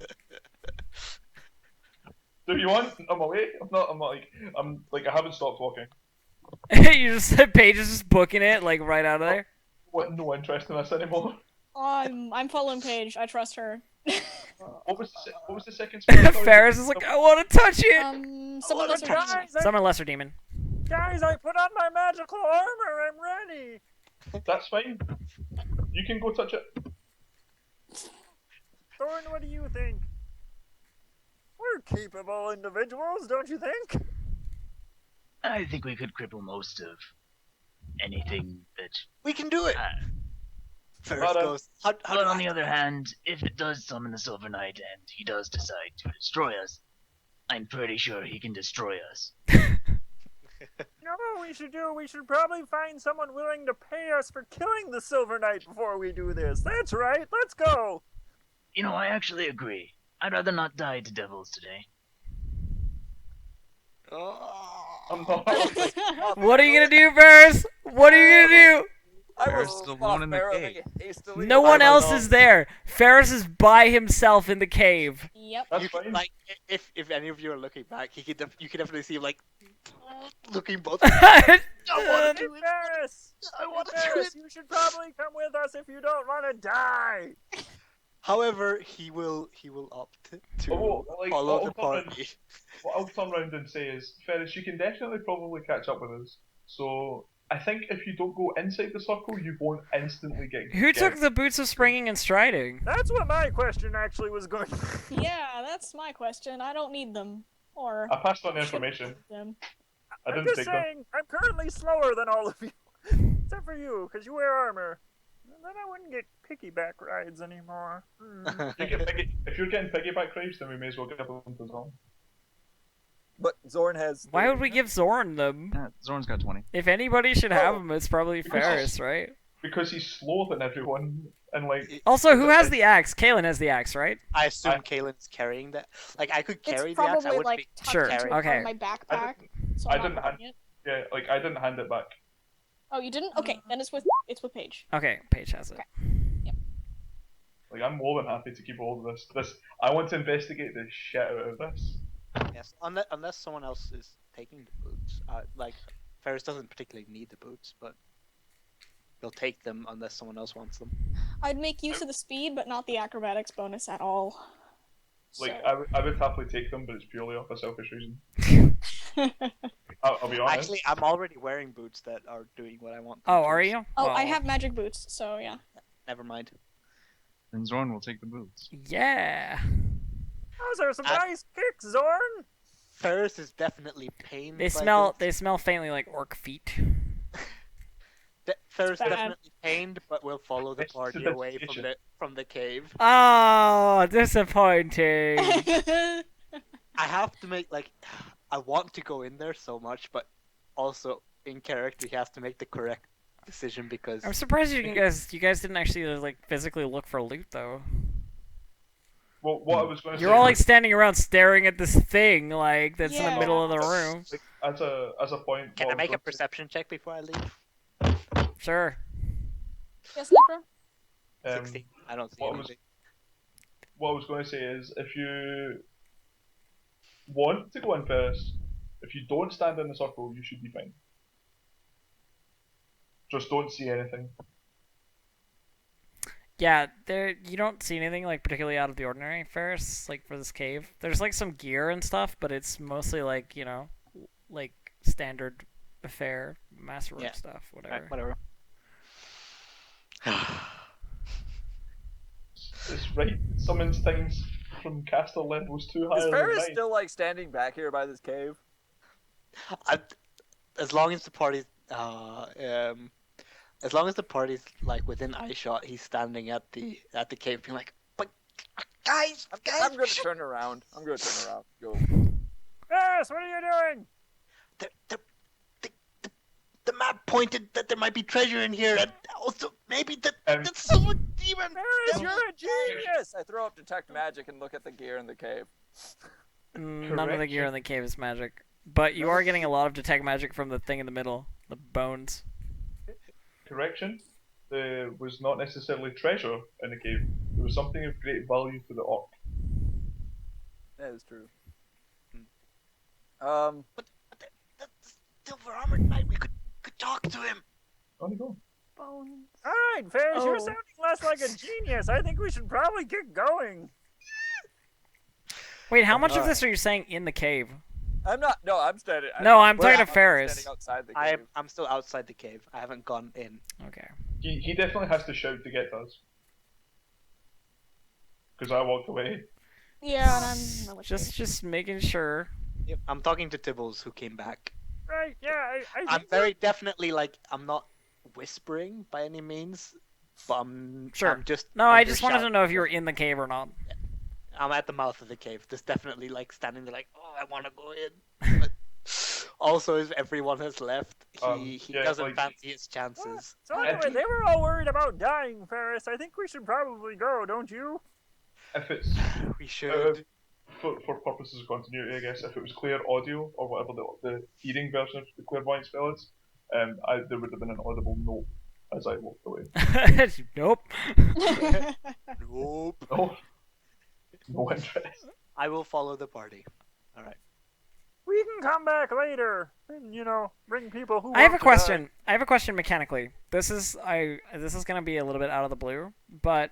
Do you want? I'm away. I'm like I haven't stopped walking. You just said Paige is just booking it like right out of there. What? No interest in this anymore. I'm following Paige. I trust her. What was the second spell? Ferris is like, I want to touch it. Summon lesser demon. Summon lesser demon. Guys, I put on my magical armor. I'm ready. That's fine. You can go touch it. Thorn, what do you think? We're capable individuals, don't you think? I think we could cripple most of anything that. We can do it. Ferris But, goes. How But on the other hand, if it does summon the Silver Knight and he does decide to destroy us, I'm pretty sure he can destroy us. You know what we should do? We should probably find someone willing to pay us for killing the Silver Knight before we do this. That's right. Let's go. You know, I actually agree. I'd rather not die to devils today. I'm not. What are you gonna do, Ferris? What are you gonna do? I Ferris was is alone in the fairly cave. hastily. No one else is there. Ferris is by himself in the cave. Yep. That's You could, fine. like, if any of you are looking back, you could definitely see him, like, looking both. Hey, I Ferris! want to Hey, do Ferris, it. you should probably come with us if you don't want to die. However, he will opt to follow the party. What I'll turn around and say is, Ferris, you can definitely probably catch up with us. So I think if you don't go inside the circle, you won't instantly get. Who took the boots of springing and striding? That's what my question actually was going to be. Yeah, that's my question. I don't need them. Or I passed on the information. them. I I'm didn't just take them. saying, I'm currently slower than all of you. Except for you, because you wear armor. Then I wouldn't get piggyback rides anymore. If you're getting piggyback rides, then we may as well give them to Zon. But Zorn has. Why would we give Zorn them? Yeah, Zorn's got 20. If anybody should have Oh. them, it's probably Because- Ferris, right? Because he's slower than everyone, and like. Also, who has the axe? Kaylin has the axe, right? I assume Kaelin's carrying that. Like, I could carry It's the axe. I probably wouldn't like be. tucked Sure, into okay. my backpack, so I I'm didn't not hand- holding it. Yeah, like I didn't hand it back. Oh, you didn't? Okay, then it's with Paige. Okay, Paige has it. Like I'm more than happy to keep hold of this. I want to investigate the shit out of this. Yes, unless someone else is taking the boots. Like, Ferris doesn't particularly need the boots, but he'll take them unless someone else wants them. I'd make use of the speed, but not the acrobatics bonus at all. Like So- I would happily take them, but it's purely off a selfish reason. I'll be honest. Actually, I'm already wearing boots that are doing what I want. them Oh, to, are so you? Oh, I Well, have magic boots, so yeah. Never mind. Then Zorn will take the boots. Yeah. Those are some I- nice kicks, Zorn. Ferris is definitely pained. They by smell. They this. smell faintly like orc feet. Ferris bad. definitely pained, but will follow the It's party the away dedication. from the cave. Oh, disappointing. I have to make like, I want to go in there so much, but also in character, he has to make the correct decision because I'm surprised you guys didn't actually like physically look for loot though. Well, what I was going to say. You're all like standing around staring at this thing like that's in Yeah. the middle of the room. like, as a point. can what I was make a going to say- perception check before I leave? Sure. Yes, Necro? 16. I don't see what was- anything. What I was going to say is, if you want to go in first, if you don't stand in the circle, you should be fine. Just don't see anything. Yeah, there you don't see anything like particularly out of the ordinary, Ferris, like for this cave. There's like some gear and stuff, but it's mostly like, you know, like standard affair, masterwork Yeah. stuff, whatever. Alright, whatever. It's right. Summons things from caster levels too high. Is than Ferris mine. still like standing back here by this cave? As long as the party's as long as the party's like within eye shot, he's standing at the cave, being like, "But guys, I'm gonna shit, turn around. Go. Ferris, what are you doing? the map pointed that there might be treasure in here, and also maybe that Um, that's someone demon." Ferris, you're a genius! I throw up detect magic and look at the gear in the cave. None of the gear in the cave is magic. But you are getting a lot of detect magic from the thing in the middle, the bones. Correction. There was not necessarily treasure in the cave. There was something of great value to the orc. That is true. But that's silver armored knight. We could talk to him. On you go. Bones. All right, Ferris, you're Oh. sounding less like a genius. I think we should probably get going. Wait, how much of this are you saying in the cave? I'm not. No, I'm standing. No, I'm talking to I'm Ferris. Standing outside the cave. I'm still outside the cave. I haven't gone in. Okay. He definitely has to shout to get to us. Because I walked away. Yeah, and I'm military. Just making sure. Yep, I'm talking to Tibbles, who came back. Right? Yeah. I I'm think very definitely like, I'm not whispering by any means, but Sure. I'm just. No, I just wanted to know if you were in the cave or not. I'm at the mouth of the cave. There's definitely like standing there, like, oh, I want to go in. But also, if everyone has left, he yeah, doesn't like- fancy his chances. So anyway, they were all worried about dying, Ferris. I think we should probably go, don't you? If it's We should. for purposes of continuity, I guess, if it was clear audio or whatever the hearing version of the clairvoyant spell is, there would have been an audible note as I walked away. Nope. Nope. No, no interest. I will follow the party. All right. We can come back later and bring people who. I have a want to question. I have a question mechanically. This is gonna be a little bit out of the blue, but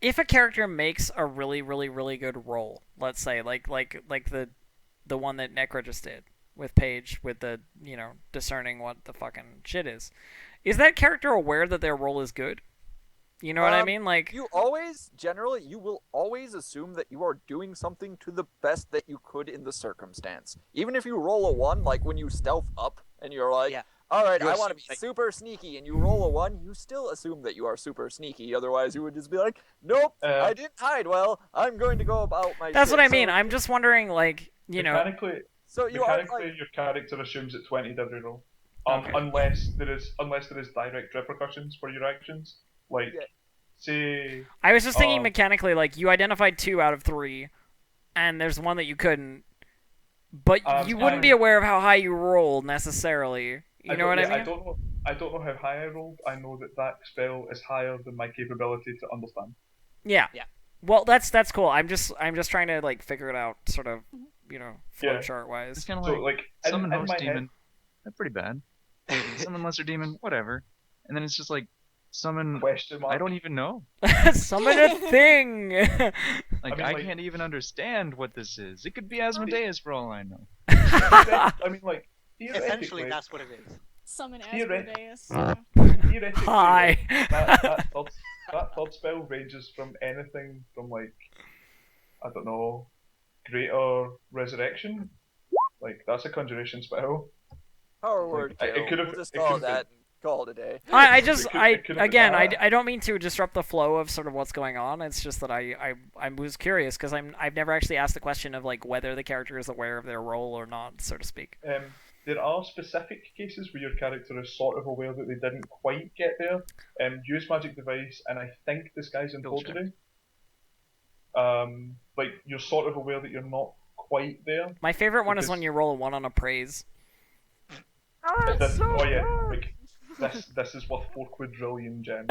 if a character makes a really, really, really good roll, let's say like the one that Necro just did with Paige with the discerning what the fucking shit is that character aware that their roll is good? You know what I mean? Like, you will always assume that you are doing something to the best that you could in the circumstance. Even if you roll a 1, like when you stealth up and you're like, Yeah. all right, You I want to assume be that- super sneaky, and you roll a 1, you still assume that you are super sneaky. Otherwise, you would just be like, nope, I didn't hide well. I'm going to go about my that's shit. what I mean. So, I'm just wondering, like, you know. Mechanically, so you are mechanically, like, your character assumes it's 20 every roll. Okay. Unless there is direct repercussions for your actions. Like, Yeah. say. I was just thinking mechanically, like, you identified 2 out of 3, and there's one that you couldn't, but you wouldn't be aware of how high you rolled necessarily. You know what I mean? I don't know how high I rolled. I know that spell is higher than my capability to understand. Yeah. Yeah. Well, that's cool. I'm just trying to like figure it out, sort of, you know, flowchart It's wise. kind of So, like, like, summon in host my demon. head, That's pretty bad. Summon lesser demon, whatever. And then it's just like summon. question mark. I don't even know. Summon a thing. Like, mean, I like- can't even understand what this is. It could be Asmodeus for all I know. I mean, like, Essentially, theoretically, that's what it is. Summon Theoret- Asmodeus. theoretically, Hi. that third spell ranges from anything from, like, I don't know, Greater Resurrection. Like, that's a conjuration spell. power word it kill. could've- We'll just it call could've that and call it a day. I just It could've been again that. I don't mean to disrupt the flow of sort of what's going on. It's just that I was curious because I've never actually asked the question of like whether the character is aware of their role or not, so to speak. There are specific cases where your character is sort of aware that they didn't quite get there. Use magic device, and I think disguise and Skill check. forgery. Like, you're sort of aware that you're not quite there. My favorite one is Because- when you roll a 1 on appraise. Oh, it's so oh yeah, good. like, this is worth 4 quadrillion gems.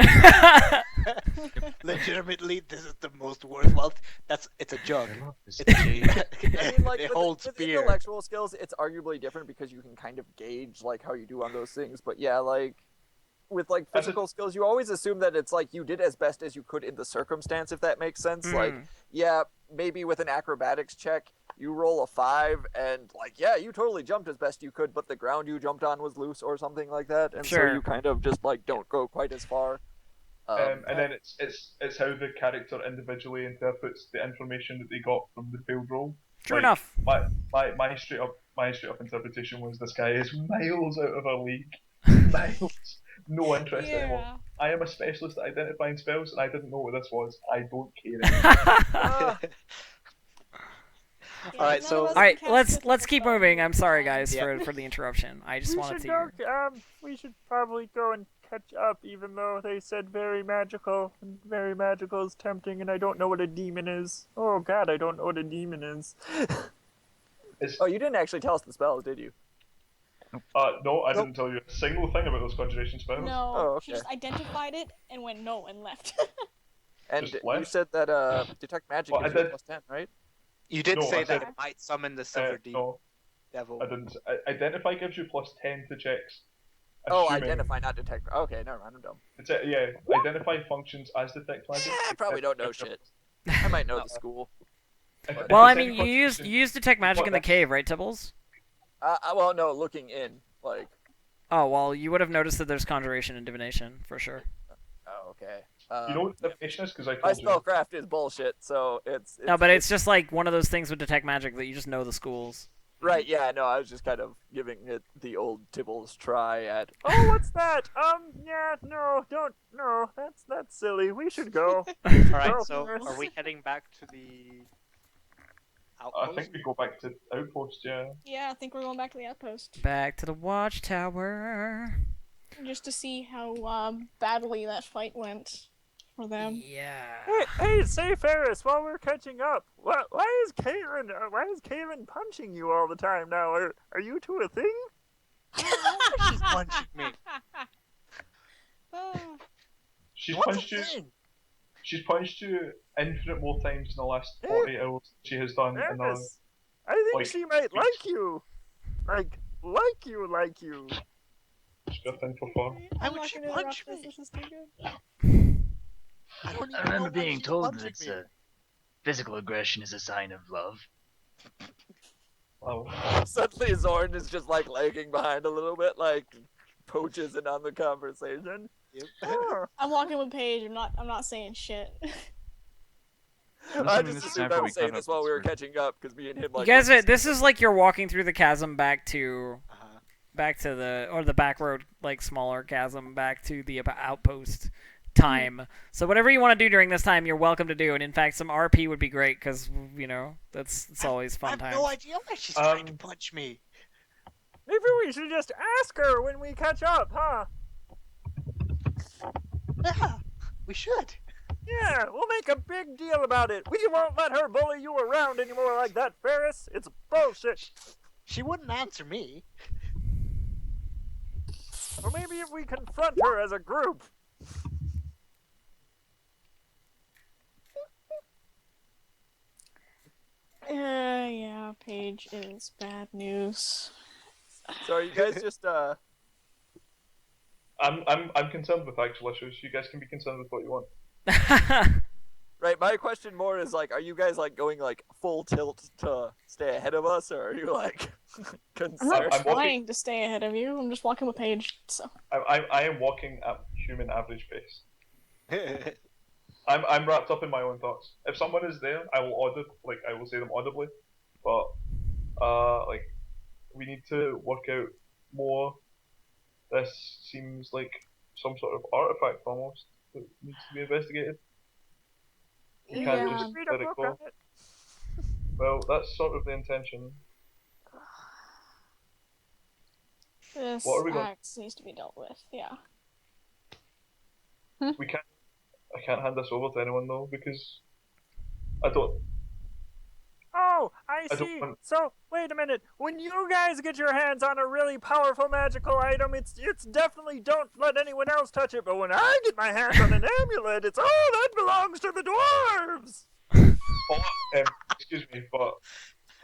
Legitimately, this is the most worthwhile. It's a jug. I love this It's game. I mean, like, it with, holds with beer. intellectual skills, it's arguably different because you can kind of gauge like how you do on those things. But yeah, like with like That's physical skills, you always assume that it's like you did as best as you could in the circumstance, if that makes sense. Like, yeah, maybe with an acrobatics check, you roll a 5, and like, yeah, you totally jumped as best you could, but the ground you jumped on was loose or something like that, and Sure. so you kind of just like don't go quite as far. And then it's how the character individually interprets the information that they got from the failed roll. True Like, enough. My straight up interpretation was this guy is miles out of our league. Miles. No interest anymore. Yeah. I am a specialist at identifying spells, and I didn't know what this was. I don't care. Ah, Yeah, Alright, none so- of us All right, can cast let's mythical keep spells. moving. I'm sorry guys Yeah. for the interruption. I just we wanted should to. go. We should probably go and catch up, even though they said very magical, and very magical is tempting, and I don't know what a demon is. Oh God, I don't know what a demon is. It's, Oh, you didn't actually tell us the spells, did you? no, I didn't tell you a single thing about those conjuration spells. No, Oh, she okay. just identified it and went no and left. And Just you left? said that detect magic Well, I gives you a did- plus 10, right? You did No, say I that said- it might summon the silver No, devil. I didn't. Identify gives you plus 10 to checks. Oh, assuming- identify, not detect. Okay, never mind, I'm dumb. Yeah, identify functions as detect magic. I probably don't know shit. I might know the school. If Well, I it's mean, any you constitution- used detect magic But in the that's- cave, right, Tibbles? Well, no, looking in, like. Oh well, you would have noticed that there's conjuration and divination for sure. Oh, okay. You know what divination is? Because I My told you. spellcraft is bullshit, so it's No, but it's just like one of those things with detect magic that you just know the schools. right. Yeah, no, I was just kind of giving it the old Tibbles try at. Oh, what's that? Yeah, no, don't, no, that's silly. We should go. Alright, Go so first. are we heading back to the I outpost? think we go back to Outpost, yeah. Yeah, I think we're going back to the outpost Back to the watchtower. just to see how badly that fight went for them. Yeah. Hey, say Ferris, while we're catching up, why is Kaylin punching you all the time now? Are you two a thing? She's punching me. Ah, She's What's punched a you. thing? She's punched you infinite more times in the last 40 hours than she has done in the. Ferris, I think like, she might like you. Like you. She's got a thing for fun. Why I'm would not she gonna punch interrupt this. me? This is too good. I don't even I remember know why being she's told punching that me. physical aggression is a sign of love. Wow. Suddenly Zorn is just like lagging behind a little bit, like poaches in on the conversation. I'm walking with Paige. I'm not saying shit. I'm I assuming just this is assumed after I we was saying caught this up while with we were Sword. catching up because me and him You like. guys, went to this sleep. is like you're walking through the chasm back to Uh-huh. the back road, like smaller chasm back to the outpost time. So whatever you want to do during this time, you're welcome to do. And in fact, some RP would be great because it's always I fun have times. no idea why she's trying to punch me. Maybe we should just ask her when we catch up, huh? Yeah, we should. Yeah, we'll make a big deal about it. We won't let her bully you around anymore like that, Ferris. It's bullshit. She wouldn't answer me. Or maybe if we confront her as a group. Yeah, Paige is bad news. So are you guys just I'm concerned with actual issues. You guys can be concerned with what you want. right? My question more is like, are you guys like going like full tilt to stay ahead of us, or are you like I'm not concerned? I'm walking- trying to stay ahead of you. I'm just walking with Paige. So I am walking at human average pace. I'm wrapped up in my own thoughts. If someone is there, I will say them audibly, but like we need to work out more. This seems like some sort of artifact almost that needs to be investigated. We can't yeah, just Read let a it book go. on it. Well, that's sort of the intention. this What are we going- axe needs to be dealt with. Yeah. We can't. I can't hand this over to anyone though because I don't. Oh, I I don't see. want- So wait a minute. When you guys get your hands on a really powerful magical item, it's definitely don't let anyone else touch it. But when I get my hands on an amulet, it's that belongs to the dwarves. Excuse me, but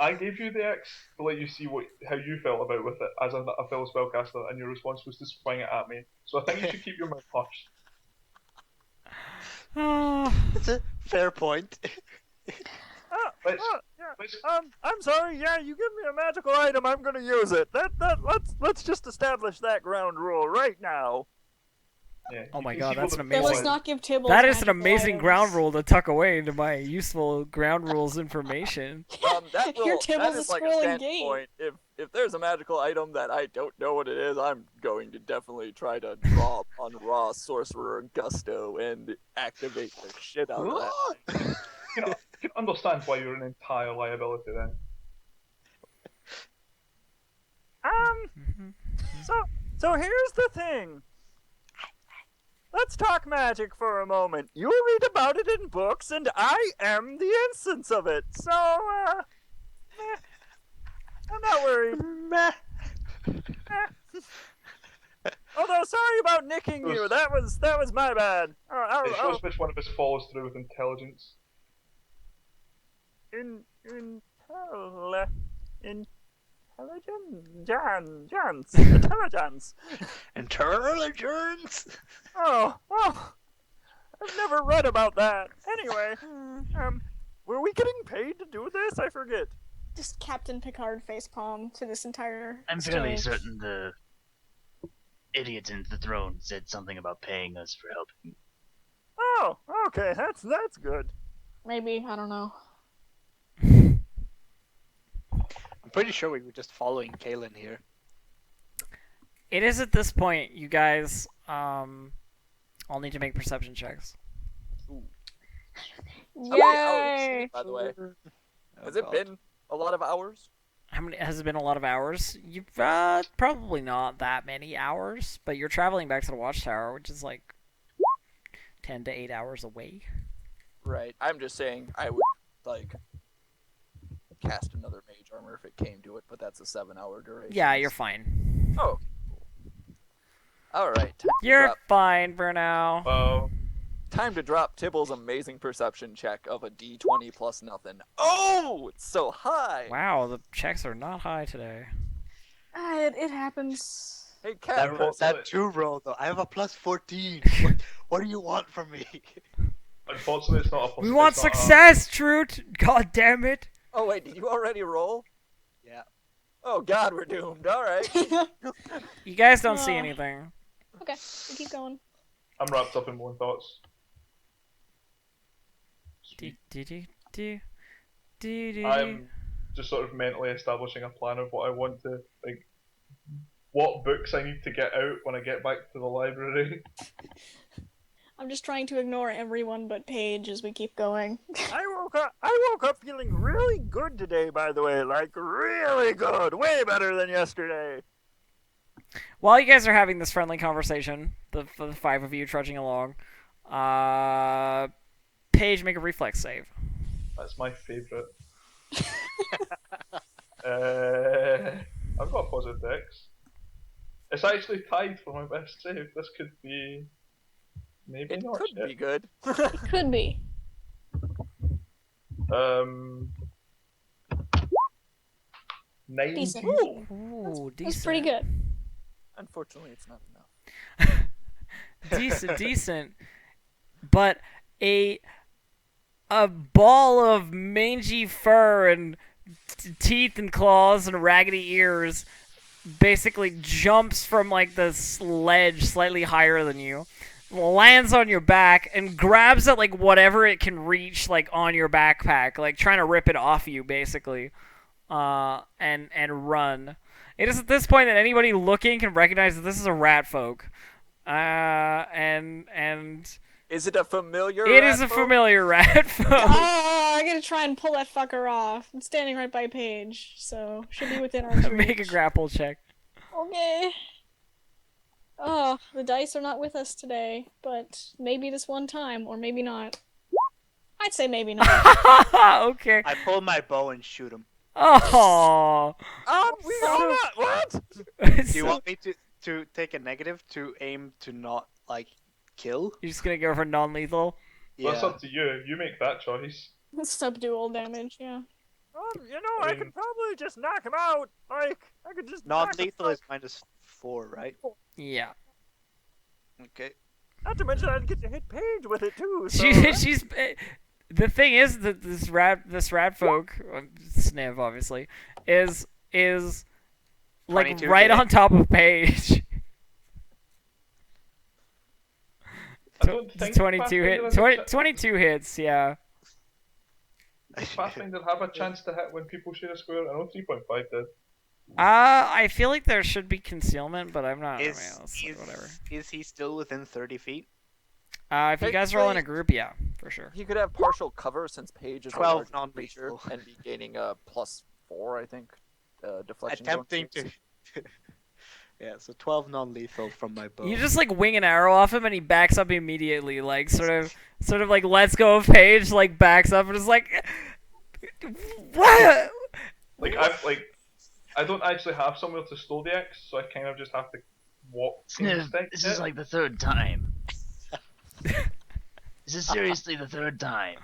I gave you the axe to let you see how you felt about with it as a fellow spellcaster, and your response was to swing it at me. So I think you should keep your mouth hushed. It's a fair point. Let's- Yeah. let's- I'm sorry. Yeah, you give me a magical item, I'm gonna use it. Let's just establish that ground rule right now. Yeah, Oh you my can God, see that's what an the Then let's amazing- not give Tibbles. That is an magical amazing items. ground rule to tuck away into my useful ground rules information. That Your rule, Tibbles that is is like a scrolling standing gate. point. If there's a magical item that I don't know what it is, I'm going to definitely try to draw on raw sorcerer gusto and activate the shit out of that. You can understand why you're an entire liability then. So here's the thing. Let's talk magic for a moment. You read about it in books, and I am the instance of it. So, I'm not worried. Although, sorry about nicking you. That was my bad. It shows which one of us follows through with intelligence. Intelligence. Intelligence. Oh, I've never read about that. Anyway, were we getting paid to do this? I forget. Just Captain Picard facepalm to this entire. I'm fairly exchange. certain the idiot in the throne said something about paying us for helping. Oh, okay, that's good. Maybe, I don't know. I'm pretty sure we were just following Kaylin here. It is at this point, you guys all need to make perception checks. How many hours, Yay! by the way? Has Oh, it been a lot of hours? How many has it been? A lot of hours? You've probably not that many hours, but you're traveling back to the watchtower, which is like 10 to 8 hours away. Right. I'm just saying I would like cast another mage armor if it came to it, but that's a 7-hour duration. Yeah, you're fine. Oh. All right. You're fine for now. Time to drop Tibble's amazing perception check of a D20 plus nothing. Oh, it's so high. Wow, the checks are not high today. It happens. Hey, Cat. That 2 roll though. I have a plus 14. What do you want from me? Unfortunately, it's not a. We want success, Trute! God damn it! Oh wait, did you already roll? Yeah. Oh God, we're doomed. All right. You guys don't see anything. Okay, we keep going. I'm wrapped up in my own thoughts. Do, Sweet. do, do, do, do, do. I'm just sort of mentally establishing a plan of what I want to, like, what books I need to get out when I get back to the library. I'm just trying to ignore everyone but Paige as we keep going. I woke up feeling really good today, by the way. Like, really good. Way better than yesterday. While you guys are having this friendly conversation, the 5 of you trudging along, Paige, make a reflex save. That's my favourite. I've got a positive dex. It's actually tied for my best save. This could be maybe It not could shit. be good. It could be. 19. Decent. Ooh, decent. That's pretty good. Unfortunately, it's not enough. decent. But a ball of mangy fur and teeth and claws and raggedy ears basically jumps from like the ledge slightly higher than you, lands on your back and grabs at like whatever it can reach like on your backpack, like trying to rip it off you basically, and run. It is at this point that anybody looking can recognize that this is a rat folk, and Is it a familiar? it is a rat folk? familiar rat folk. Oh, I'm gonna try and pull that fucker off. I'm standing right by Paige, so should be within arm's reach. Make a grapple check. Okay. Oh, the dice are not with us today, but maybe this one time, or maybe not. I'd say maybe not. Okay. I pull my bow and shoot him. Oh. We are not. What? Do you want me to take a negative to aim to not like kill? You're just gonna go for non-lethal? Well, it's up to you. You make that choice. Subdual damage, yeah. I could probably just knock him out. Like, I could just. Non-lethal is -4, right? Yeah. Okay. Not to mention, I'd get to hit Paige with it too. So, She's. The thing is that this rat folk, Sniv obviously, is like 22 right hit. on top of Paige. I don't think 22 hit. Pathfinder has a 22 hits. Yeah. Does Pathfinder have a chance to hit when people share a square? I know 3.5 did. I feel like there should be concealment, but I'm not. Whatever. Is he still within 30 feet? If you guys roll in a group, yeah, for sure. He could have partial cover since Paige is 12 a large non-lethal. creature and be gaining a +4, I think, deflection. Attempting to. Yeah, so 12 non-lethal from my bow. You just like wing an arrow off him, and he backs up immediately. Like sort of like lets go of Paige, like backs up, and is like, what? I don't actually have somewhere to store the axe, so I kind of just have to walk. Sniv, this is like the third time. This is seriously the third time.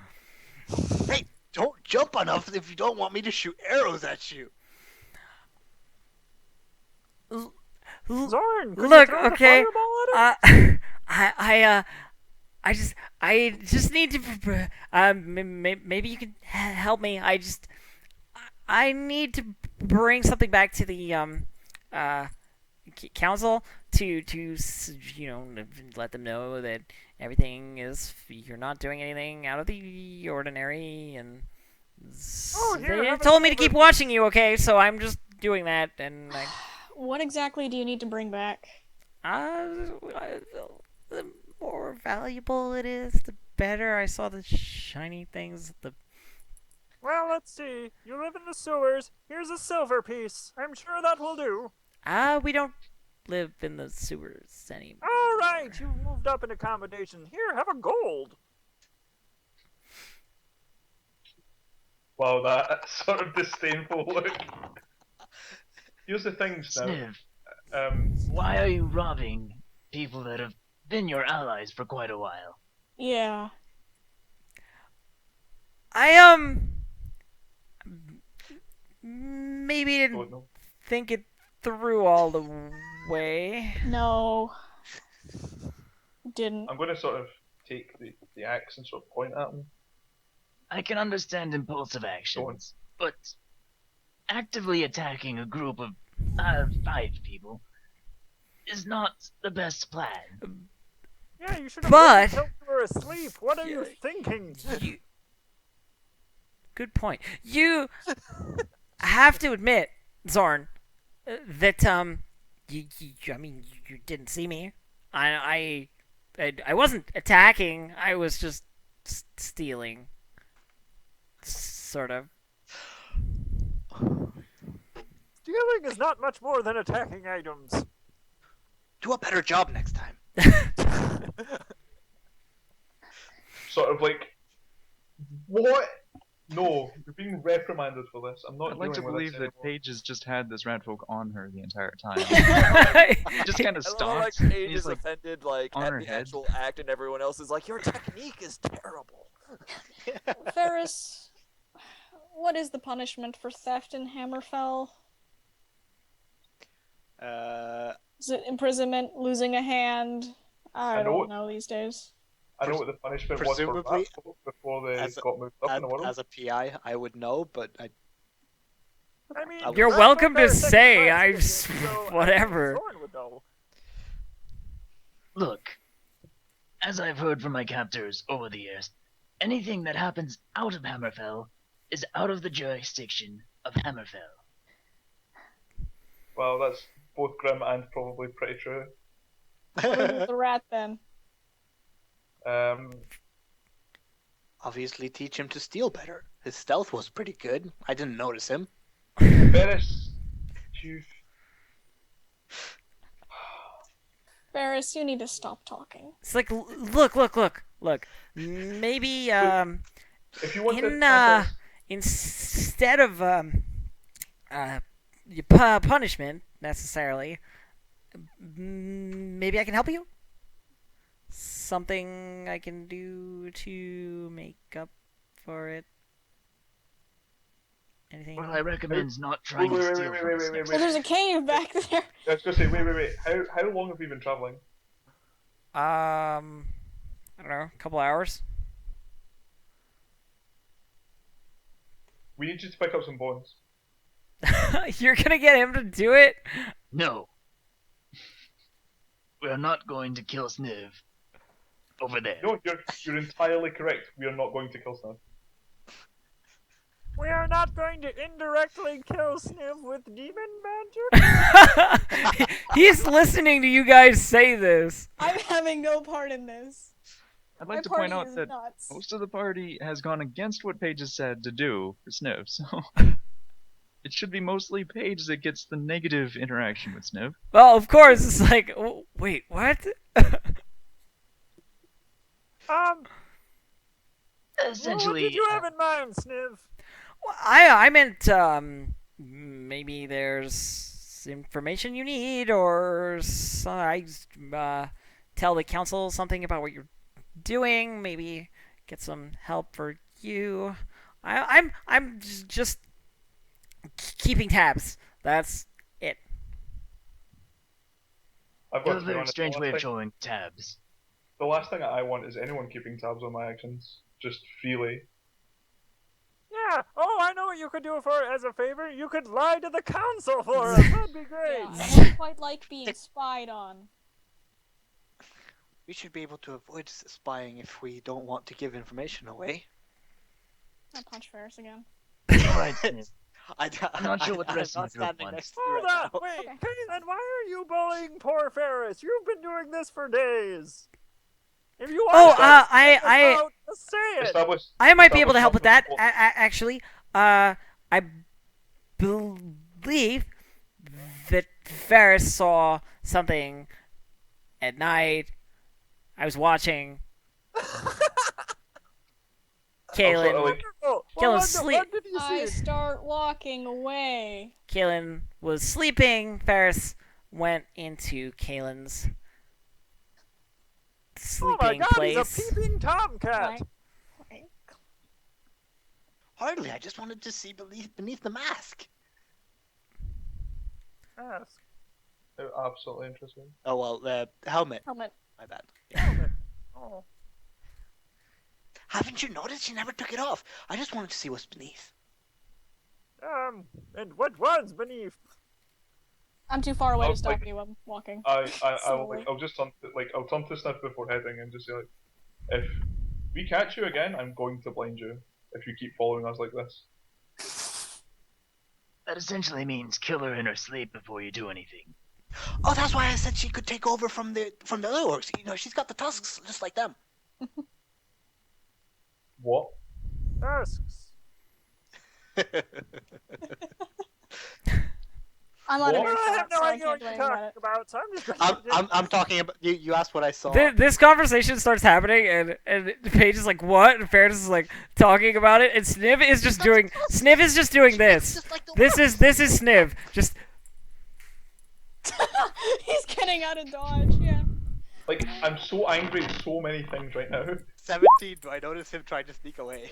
Hey, don't jump enough if you don't want me to shoot arrows at you. Zorn, could Look, you throw okay. a fireball at him? I just need to. Maybe you can help me. I need to bring something back to the council to let them know that everything is. You're not doing anything out of the ordinary, and they told me to keep watching you. Okay, so I'm just doing that, and What exactly do you need to bring back? the more valuable it is, the better. I saw the shiny things. Well, let's see. You live in the sewers. Here's a silver piece. I'm sure that will do. We don't live in the sewers anymore. All right, you've moved up in accommodation. Here, have a gold. Wow, that sort of disdainful look. Here's the thing, Sniv. Sniv, why are you robbing people that have been your allies for quite a while? Yeah. I maybe didn't think it through all the way. No. Didn't. I'm going to sort of take the axe and sort of point at him. I can understand impulsive actions, but actively attacking a group of 5 people is not the best plan. Yeah, you should have But- waited until you were asleep. What are you thinking? You... Good point. You have to admit, Zorn, that I mean, you didn't see me. I wasn't attacking. I was just stealing, sort of. Stealing is not much more than attacking items. Do a better job next time. Sort of like, what? No, you're being reprimanded for this. I'm not I'd like to dealing with believe this that anymore. Paige has just had this rat folk on her the entire time. Just kind of I love how, like, stopped. Paige He's is like, offended, like, on at her the head. actual act, and everyone else is like, your technique is terrible. Ferris, what is the punishment for theft in Hammerfell? Is it imprisonment, losing a hand? I don't know these days. I know what the punishment was for Presumably, rat folk before they as a- got moved up in the world. as a PI, I would know, but I mean, You're rat welcome folk are to second say. class citizens, so Whatever. Zorn would know. Look, as I've heard from my captors over the years, anything that happens out of Hammerfell is out of the jurisdiction of Hammerfell. Well, that's both grim and probably pretty true. What is with the rat then? obviously teach him to steal better. His stealth was pretty good. I didn't notice him. Ferris, you. Ferris, you need to stop talking. It's like, look. Maybe If you want in to instead of punishment necessarily, maybe I can help you. Something I can do to make up for it. Anything? Well, I recommend not trying to steal from us next Well, there's a cave back there. I was going to say, wait. How long have you been traveling? I don't know, a couple hours. We need you to pick up some bones. You're gonna get him to do it? No. We're not going to kill Sniv. Over there. No, you're entirely correct. We are not going to kill Sniv. We are not going to indirectly kill Sniv with demon magic? He's listening to you guys say this. I'm having no part in this. I'd My like to point party out is that nuts. most of the party has gone against what Paige has said to do for Sniv, so it should be mostly Paige that gets the negative interaction with Sniv. Well, of course, it's like, oh, wait, what? Essentially, what did you have in mind, Sniv? Well, I meant, maybe there's information you need, or I tell the council something about what you're doing, maybe get some help for you. I'm just keeping tabs. That's it. I've you got have to a be very honest, strange way of showing tabs. the last thing I want is anyone keeping tabs on my actions, just freely. Yeah. Oh, I know what you could do for as a favor. You could lie to the council for us. That'd be great. Yeah, I don't quite like being spied on. We should be able to avoid spying if we don't want to give information away. I punch Ferris again. Alright, Sniv. I'm not sure what the rest of my group standing wants. next to you Hold right on. now. Wait, Okay. Caitlin, why are you bullying poor Ferris? You've been doing this for days. If you want Oh, to say it. I might be able to establish help with that. something. Actually, I believe that Ferris saw something at night. I was watching. Kaylin, Wonderful. Kill him What sleep. did you I see? start walking away. Kaylin was sleeping. Ferris went into Kaylin's Oh my sleeping God, place. he's a peeping tomcat. Like, Hardly. I just wanted to see beneath the mask. Ask. Absolutely interesting. Oh well, helmet. helmet. My bad. Oh. Haven't you noticed? She never took it off. I just wanted to see what's beneath. And what was beneath? I'm too far away to I'll, stop like, you. I'm walking. I'll Slowly. I'll just I'll turn to Sniff before heading and just say like, if we catch you again, I'm going to blind you if you keep following us like this. That essentially means kill her in her sleep before you do anything. Oh, that's why I said she could take over from the other orcs. You know, she's got the tusks just like them. What? Tusks. I'm What? on a Well, good I have thought, no so I idea can't what do you're anything about talking it. about, so I'm just. I'm talking about you. Asked what I saw. This conversation starts happening, and Paige is like, "What?" And Ferris is like talking about it, and Sniv is just doing this. Just like the This is Sniv. Just He's getting out of dodge. Yeah. Like, I'm so angry at so many things right now. 17. Do I notice him trying to sneak away?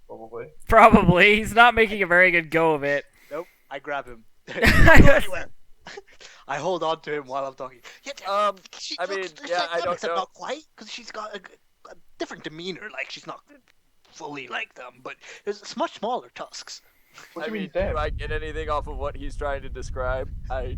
Probably. probably he's not making a very good go of it. Nope. I grab him. Don't go anywhere. I hold on to him while I'm talking. Yeah, she I looks mean, just yeah, like I them, don't except know. not quite, because she's got a different demeanor. Like she's not fully like them, but it's much smaller tusks. What I do you mean, mean, them? do I get anything off of what he's trying to describe? I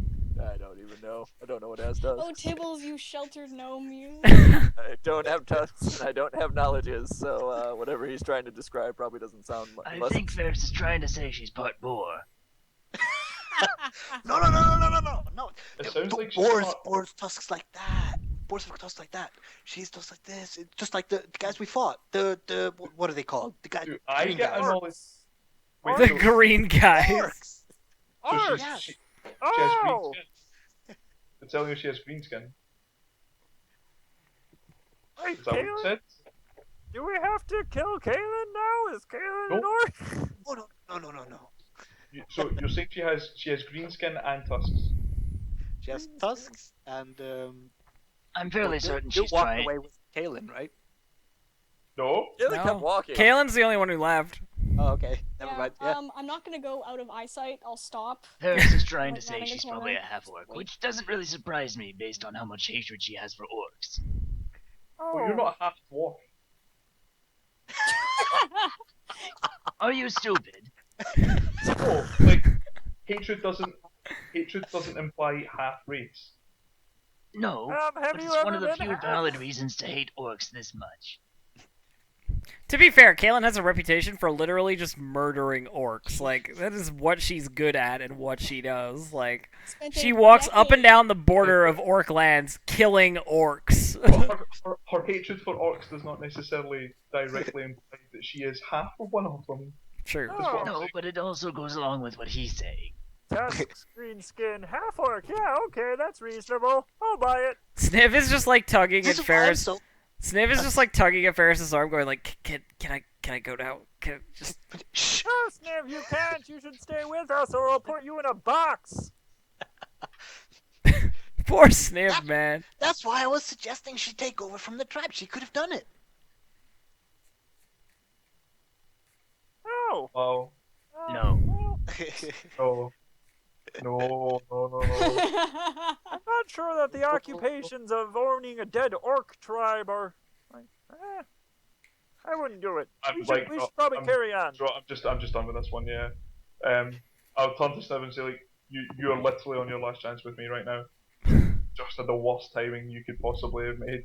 don't even know. I don't know what Az does. Oh, Tibbles, you sheltered gnome, you. I don't have tusks and I don't have knowledges, so whatever he's trying to describe probably doesn't sound much. I think Ferris is trying to say she's part boar. No. It sounds like she's boars, not- boars tusks like that. Boars have tusks like that. She's just like this. It's just like the guys we fought. The what are they called? The guys. Dude, I green get a guys. knowledge. Wait, The so- green guys. Orcs. so Orcs! Yeah. she has green Oh! skin. They're telling you she has green skin. Hey, Is that what you Kaylin, said? do we have to kill Kaylin now? Is Kaylin an Nope. orc? Oh no. So you're saying she has green skin and tusks? She has tusks and I'm fairly you certain you she's walked trying. away with Kaylin, right? No. Kaylin No. kept walking. Kalen's the only one who left. Oh, okay. Never Yeah, mind. Yeah. I'm not gonna go out of eyesight. I'll stop. Ferris is trying to Like, say rounding a she's corner. probably a half-orc, which doesn't really surprise me based on how much hatred she has for orcs. Well, you're not half dwarf. Are you stupid? Oh, like hatred doesn't imply half race. No, Have but you it's one ever of the been few half? valid reasons to hate orcs this much. To be fair, Kalen has a reputation for literally just murdering orcs. Like, that is what she's good at and what she does. Like, Spent she a walks up and decade- down the border of orc lands killing orcs. But her hatred for orcs does not necessarily directly imply that she is half of one of them. True. That's what I'm No, saying. but it also goes along with what he's saying. Tusks, green skin, half orc. Yeah, okay, that's reasonable. I'll buy it. Sniv is just like tugging This at is why I'm Ferris. so. Sniv is just like tugging at Ferris's arm, going like, "Can I go now? Can I just?" Shh. No, Sniv, you can't. You should stay with us, or I'll put you in a box. Poor Sniv, man. That's why I was suggesting she take over from the tribe. She could have done it. Oh. Wow. No. Well, No. No. I'm not sure that the occupations of owning a dead orc tribe are. Like, I wouldn't do it. I'm We should, like, we should probably I'm- carry on. So I'm just done with this one, yeah. I'll turn to Sniv and say like, you are literally on your last chance with me right now. Just at the worst timing you could possibly have made.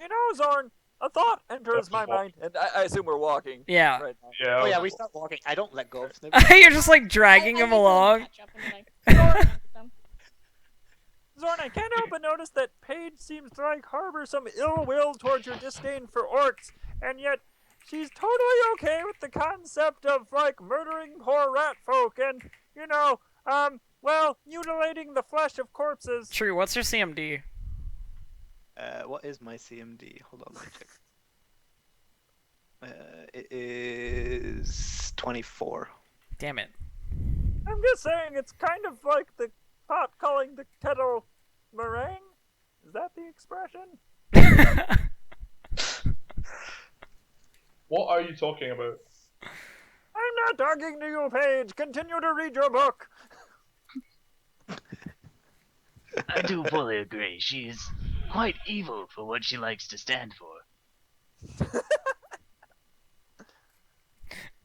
You know, Zorn, a thought enters Let's my walk. mind, and I assume we're walking. Yeah. Right now. Yeah. Oh yeah, I'll- we start walking. I don't let go of Snip. You're just like dragging I him leave them along. catch up and then I go with them. Zorn, I can't help but notice that Paige seems to like harbor some ill will towards your disdain for orcs, and yet she's totally okay with the concept of like murdering poor rat folk and, you know, mutilating the flesh of corpses. True. What's your CMD? What is my CMD? Hold on, let me check. It is 24. Damn it. I'm just saying, it's kind of like the pot calling the kettle meringue. Is that the expression? What are you talking about? I'm not talking to you, Paige. Continue to read your book. I do fully agree. She is quite evil for what she likes to stand for.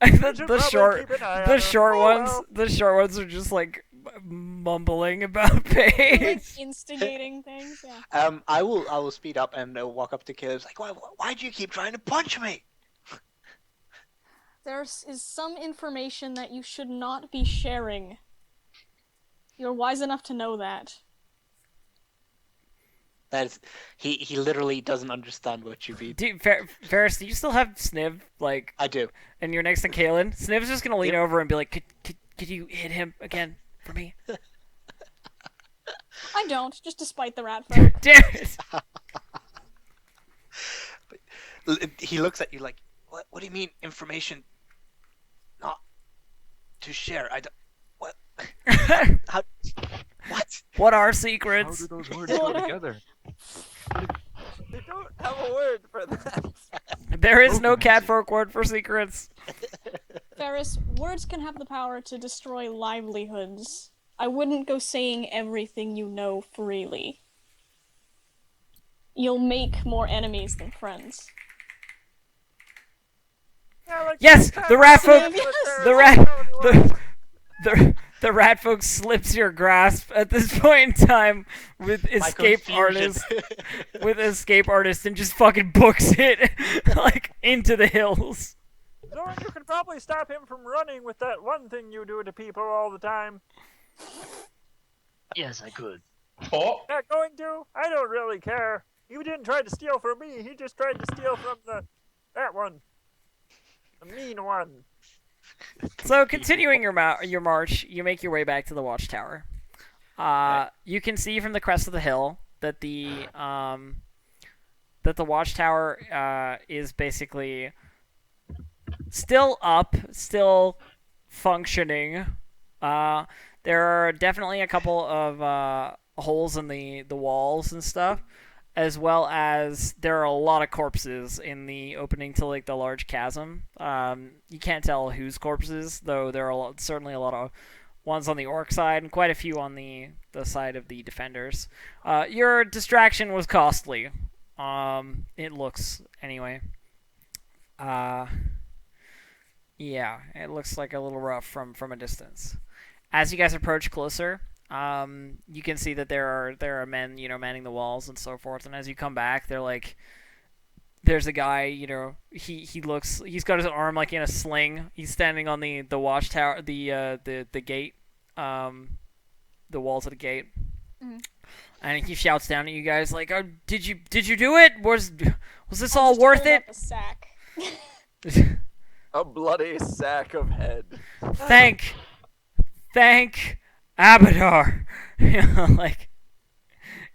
the, should the probably short keep an eye on the her. short Oh, ones well. the short ones are just like mumbling about Like Paige. instigating things. Yeah. I will speed up and walk up to Caleb. Like, why do you keep trying to punch me? There is some information that you should not be sharing. You're wise enough to know that. That's he literally doesn't understand what you mean. Dude, Ferris, do you still have Sniv, like, I do. and you're next to Kalen? Sniv's just gonna lean Yep. over and be like, could you hit him again for me? I don't, just despite the rat folk. Damn it! He looks at you like, what do you mean information not to share? I don't. What? How, what? What are How secrets? do those words go together? They don't have a word for that. There is no Broken catfolk word for secrets. Ferris, words can have the power to destroy livelihoods. I wouldn't go saying everything you know freely. You'll make more enemies than friends. Yeah, like Yes, that the time rat I folk, was with the her, rat, I don't know. the rat folk slips your grasp at this point in time with My escape confusion. artist, with escape artist, and just fucking books it like into the hills. Zoran, you could probably stop him from running with that one thing you do to people all the time. Yes, I could. Top. Not going to? I don't really care. You didn't try to steal from me. He just tried to steal from that one. The mean one. So continuing your march, you make your way back to the watchtower. You can see from the crest of the hill that the watchtower is basically still up, still functioning. There are definitely a couple of holes in the walls and stuff, as well as there are a lot of corpses in the opening to like the large chasm. You can't tell whose corpses, though there are certainly a lot of ones on the orc side and quite a few on the side of the defenders. Your distraction was costly. It looks anyway. Yeah, it looks like a little rough from a distance. As you guys approach closer, you can see that there are men, manning the walls and so forth. And as you come back, they're like, there's a guy, he's got his arm like in a sling. He's standing on the watchtower, the gate, the walls of the gate, and he shouts down at you guys like, "Oh, did you do it? Was this all worth it?" A sack. A bloody sack of head. Thank Abadar. Like,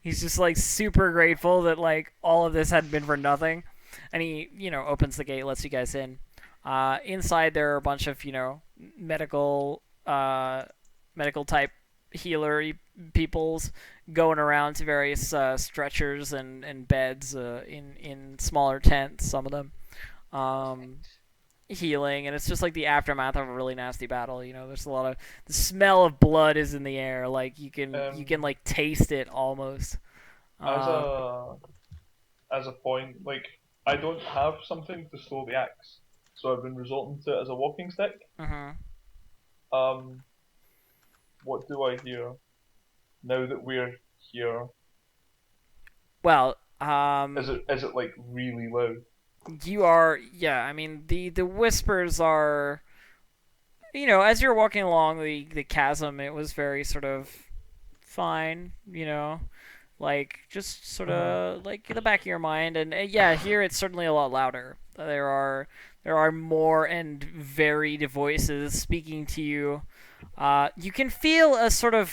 he's just like super grateful that like all of this had been for nothing, and he opens the gate, lets you guys in. Inside there are a bunch of medical type healer peoples going around to various stretchers and beds in smaller tents, some of them. Healing, and it's just like the aftermath of a really nasty battle. There's a lot of the smell of blood is in the air. Like you can like taste it almost. As a point, like I don't have something to throw the axe, so I've been resorting to it as a walking stick. What do I hear now that we're here? Well, Is it like really loud? you are, yeah. I mean, the whispers are, as you're walking along the chasm, it was very sort of fine, like just sort of like in the back of your mind, and yeah, here it's certainly a lot louder. There are more and varied voices speaking to you. You can feel a sort of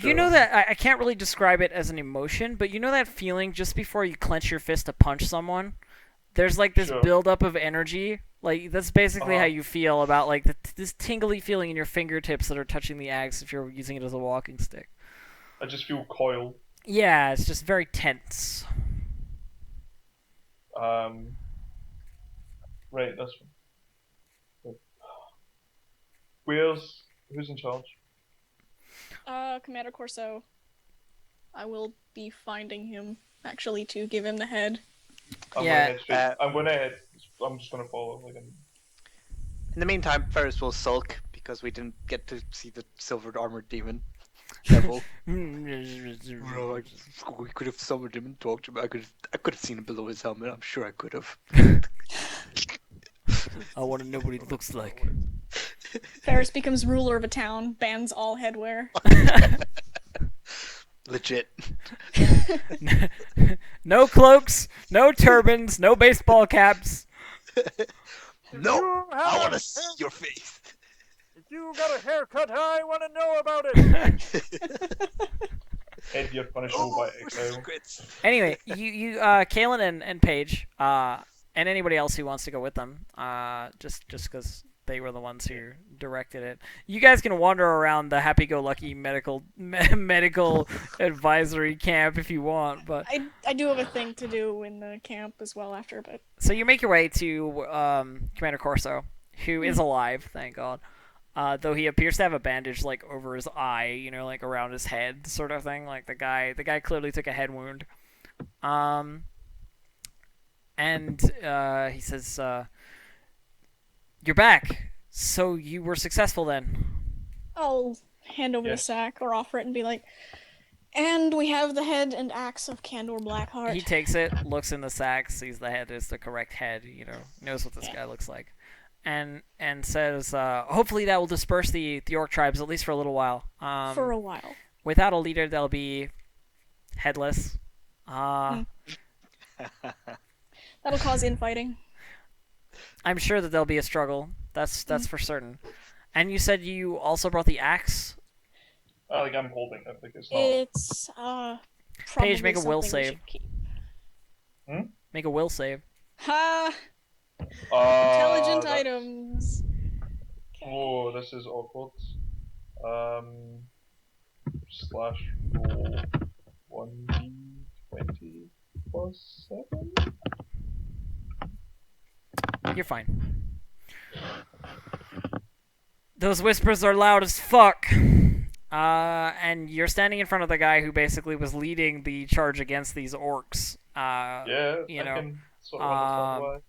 that I can't really describe it as an emotion, but that feeling just before you clench your fist to punch someone. There's like this buildup of energy. Like that's basically how you feel about like this tingly feeling in your fingertips that are touching the axe if you're using it as a walking stick. I just feel coiled. Yeah, it's just very tense. Right, that's one. Who's in charge? Commander Corso. I will be finding him, actually, to give him the head. I'm just gonna follow. In the meantime, Ferris will sulk because we didn't get to see the silvered armored demon devil. Bro, we could have summoned him and talked to him. I could have seen him below his helmet. I'm sure I could have. I want to know what he looks like. Ferris becomes ruler of a town, bans all headwear. Legit. No cloaks, no turbans, no baseball caps. No, I want to see your face. If you got a haircut, I want to know about it. Headgear punishable by exile. Secrets. Anyway, Kaelin and Paige, and anybody else who wants to go with them, just because they were the ones who directed it. You guys can wander around the happy-go-lucky medical advisory camp if you want, but I do have a thing to do in the camp as well after, but so you make your way to Commander Corso, who is alive, thank God. Though he appears to have a bandage like over his eye, you know, like around his head, sort of thing. Like the guy clearly took a head wound. And he says, "You're back. So you were successful then." I'll hand over the sack or offer it and be like, and we have the head and axe of Candor Blackheart. He takes it, looks in the sack, sees the head is the correct head. You know, knows what this guy looks like, and says, "Hopefully that will disperse the orc tribes at least for a little while. For a while. Without a leader, they'll be headless. That'll cause infighting. I'm sure that there'll be a struggle. That's for certain. And you said you also brought the axe? Like I'm holding it, like it's not. It's Paige, make a will something we save. should keep. Make a will save. Ha! Intelligent That's- items. Oh, this is awkward. Slash roll 1d20 plus 7. You're fine. Those whispers are loud as fuck. And you're standing in front of the guy who basically was leading the charge against these orcs. Yeah, you I know, can sort of understand why.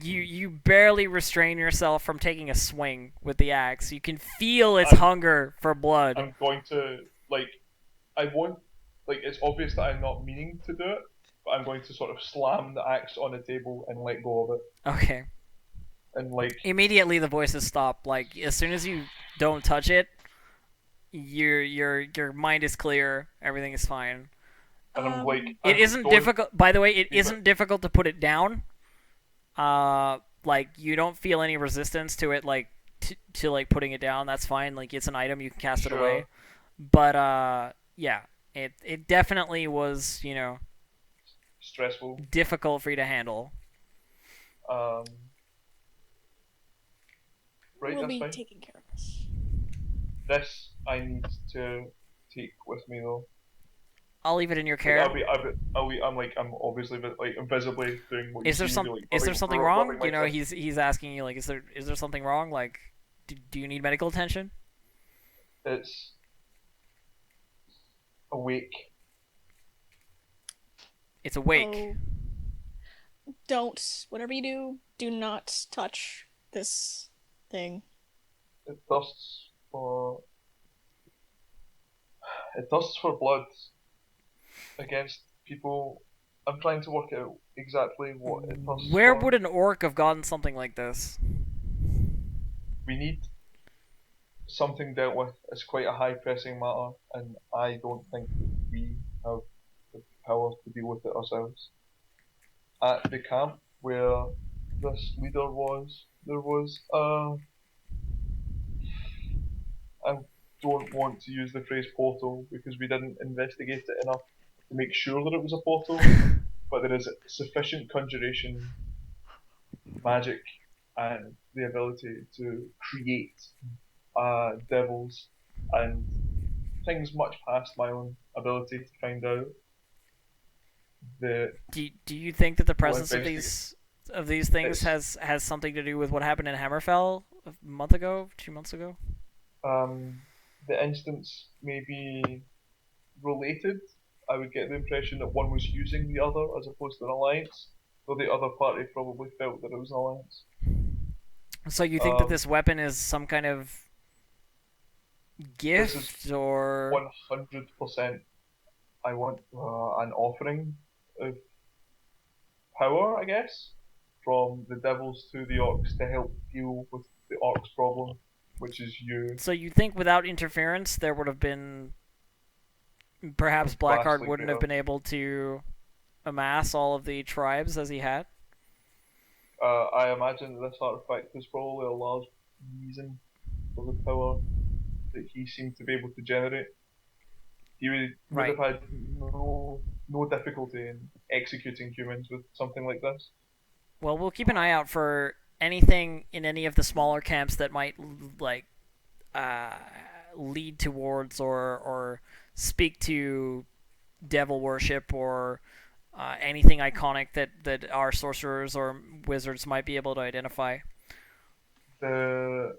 You barely restrain yourself from taking a swing with the axe. You can feel its hunger for blood. I'm going to, like, I won't, like, it's obvious that I'm not meaning to do it, but I'm going to sort of slam the axe on the table and let go of it. Okay. And, like, Immediately the voices stop. Like, as soon as you don't touch it, your mind is clear. Everything is fine. and I'm like, It isn't difficult. By the way, it isn't difficult to put it down. Like you don't feel any resistance to it, like to like putting it down. That's fine. Like it's an item, you can cast it away. But yeah, it definitely was, you know, stressful. difficult for you to handle. Right, We'll that's be fine. taking care of this. This I need to take with me though. I'll leave it in your Like, care. I'm obviously like visibly doing what Is you there see, some? like, Is there rubbing- something rubbing wrong? my You know, fist. he's asking you like, is there something wrong? Like, do you need medical attention? It's awake. It's awake. Oh, don't. Whatever you do, do not touch this thing. It thirsts for. It thirsts for blood against people. I'm trying to work out exactly what it thirsts Where for. would an orc have gotten something like this? We need something dealt with. It's quite a high pressing matter, and I don't think we have the power to deal with it ourselves. At the camp where this leader was, there was I don't want to use the phrase portal because we didn't investigate it enough to make sure that it was a portal, but there is sufficient conjuration, magic, and the ability to create devils and things much past my own ability to find out. Do you think that the presence of investigate. these things It's- has something to do with what happened in Hammerfell a month ago, 2 months ago? The instance may be related. I would get the impression that one was using the other as opposed to an alliance, though the other party probably felt that it was an alliance. So you think that this weapon is some kind of gift or 100%. I want an offering of power, I guess, from the devils to the orcs to help deal with the orcs' problem, which is you. so you think without interference there would have been perhaps Blackheart Vastly wouldn't have better. been able to amass all of the tribes as he had? I imagine that this artifact is probably a large reason for the power that he seemed to be able to generate. He would Right. have had no difficulty in executing humans with something like this. Well, we'll keep an eye out for anything in any of the smaller camps that might like uh, lead towards or speak to devil worship or anything iconic that our sorcerers or wizards might be able to identify. The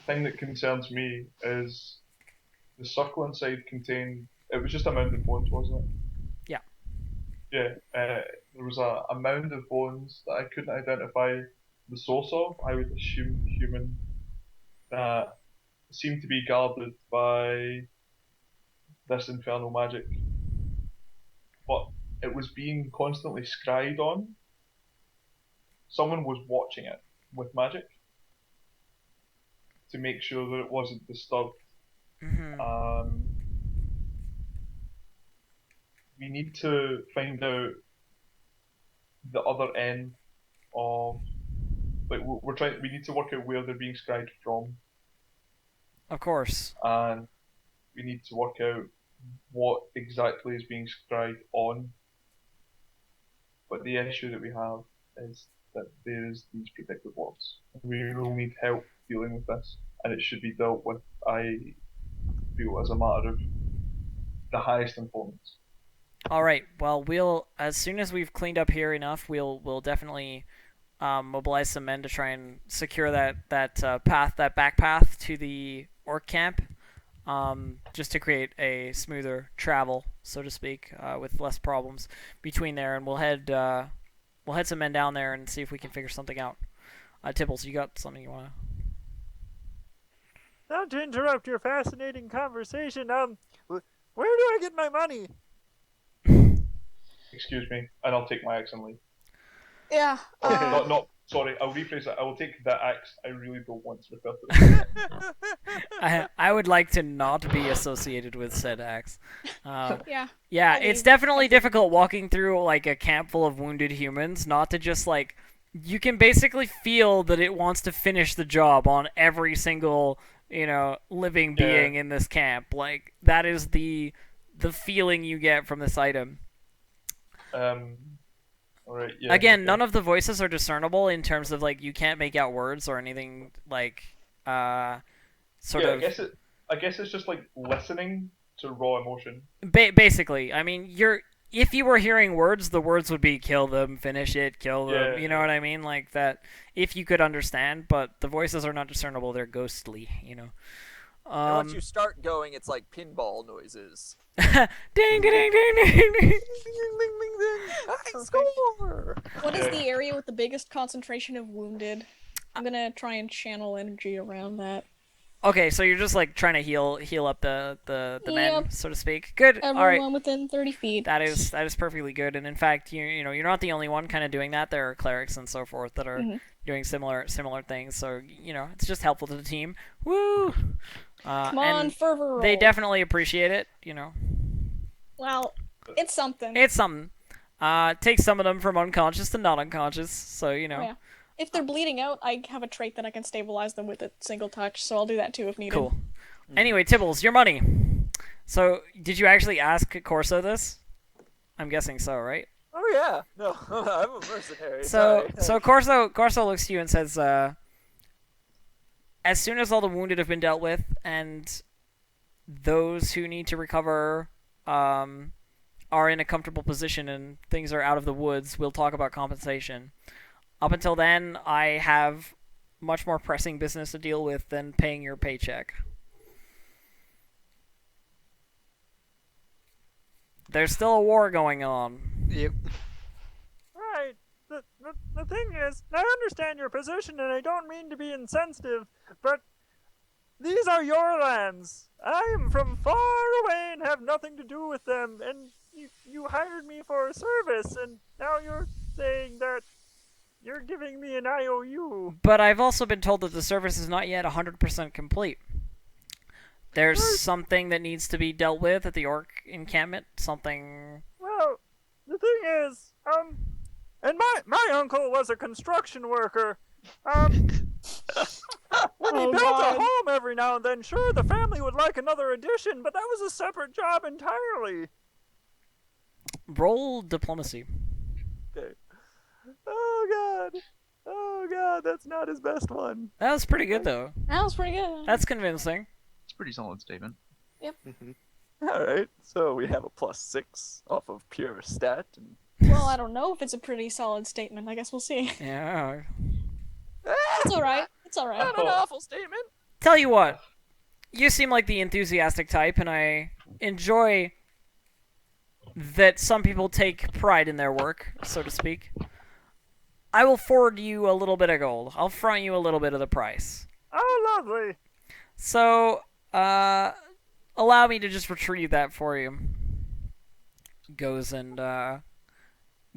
thing that concerns me is the circle inside contained. It was just a mound of bones, wasn't it? Yeah. Yeah. There was a mound of bones that I couldn't identify the source of. I would assume human. That seemed to be guarded by this infernal magic, but it was being constantly scried on. Someone was watching it with magic to make sure that it wasn't disturbed. Mm-hmm. We need to find out the other end of like we're trying. We need to work out where they're being scribed from, Of course. and we need to work out what exactly is being scribed on. But the issue that we have is that there is these predictive words. We will need help dealing with this, and it should be dealt with. I feel as a matter of the highest importance. All right. Well, we'll as soon as we've cleaned up here enough, we'll definitely mobilize some men to try and secure that back path to the orc camp, just to create a smoother travel, so to speak, with less problems between there. And we'll head some men down there and see if we can figure something out. Tibbles, you got something you wanna? Not to interrupt your fascinating conversation, where do I get my money? Excuse me, and I'll take my axe and leave. Yeah. Sorry, I'll rephrase that. I will take the axe. I really don't want to refer to it. I would like to not be associated with said axe. Yeah. Yeah, I it's mean, definitely difficult walking through like a camp full of wounded humans, not to just like you can basically feel that it wants to finish the job on every single, living being in this camp. Like that is the feeling you get from this item. Alright, yeah. Again, Okay. none of the voices are discernible in terms of like you can't make out words or anything like sort Yeah, of I guess it's just like listening to raw emotion. basically. I mean, if you were hearing words, the words would be kill them, finish it, kill them. Yeah, You know what I mean? Like that if you could understand, but the voices are not discernible. They're ghostly. And once you start going, it's like pinball noises. Ding ding ding ding ding ding. I score! What is the area with the biggest concentration of wounded? I'm gonna try and channel energy around that. Okay, so you're just like trying to heal up the men, Yep. so to speak. Good. Everyone All right. within 30 feet. That is perfectly good, and in fact, you're not the only one kind of doing that. There are clerics and so forth that are doing similar things. So it's just helpful to the team. Woo! Come on, and fervor roll. they definitely appreciate it. Well, it's something. It's something. Take some of them from unconscious to not unconscious. So Oh, yeah. If they're bleeding out, I have a trait that I can stabilize them with a single touch, so I'll do that too if needed. Cool. Anyway, Tibbles, your money. So, did you actually ask Corso this? I'm guessing so, right? Oh yeah, no, I'm a mercenary. So sorry. Corso looks to you and says, as soon as all the wounded have been dealt with and those who need to recover are in a comfortable position and things are out of the woods, we'll talk about compensation. Up until then, I have much more pressing business to deal with than paying your paycheck. There's still a war going on. Yep. Right. The thing is, I understand your position, and I don't mean to be insensitive, but these are your lands. I am from far away and have nothing to do with them. And you hired me for a service, and now you're saying that you're giving me an IOU. But I've also been told that the service is not yet 100% complete. There's something that needs to be dealt with at the orc encampment. Something. Well, the thing is, and my uncle was a construction worker. When he Oh, built God. a home every now and then, sure, the family would like another addition, but that was a separate job entirely. Roll diplomacy. Okay. Oh God, that's not his best one. That was pretty good, though. That was pretty good. That's convincing. It's a pretty solid statement. All right, so we have a +6 off of pure stat. And... Well, I don't know if it's a pretty solid statement. I guess we'll see. Yeah. It's alright. It's alright. Not an awful statement. Tell you what, you seem like the enthusiastic type, and I enjoy that some people take pride in their work, so to speak. I will forward you a little bit of gold. I'll front you a little bit of the price. Oh, lovely. So, allow me to just retrieve that for you. Goes and,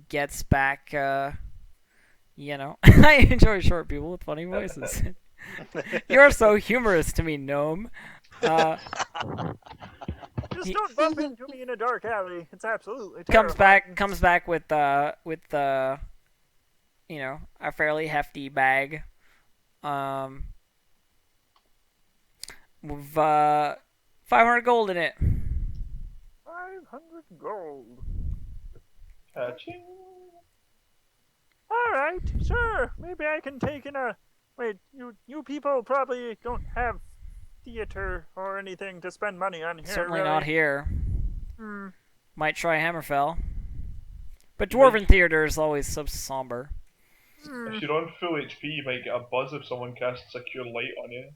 gets back, you know. I enjoy short people with funny voices. You're so humorous to me, gnome. Just He- don't bump into me in a dark alley. It's absolutely terrifying. comes back with you know, a fairly hefty bag. With 500 gold in it. 500 gold. Catching. All right, sure. Maybe I can take in a. Wait, you people probably don't have theater or anything to spend money on here. Certainly really. not here. Hmm. Might try Hammerfell. But Dwarven Theater is always so somber. If you're on full HP, you might get a buzz if someone casts a cure light on you.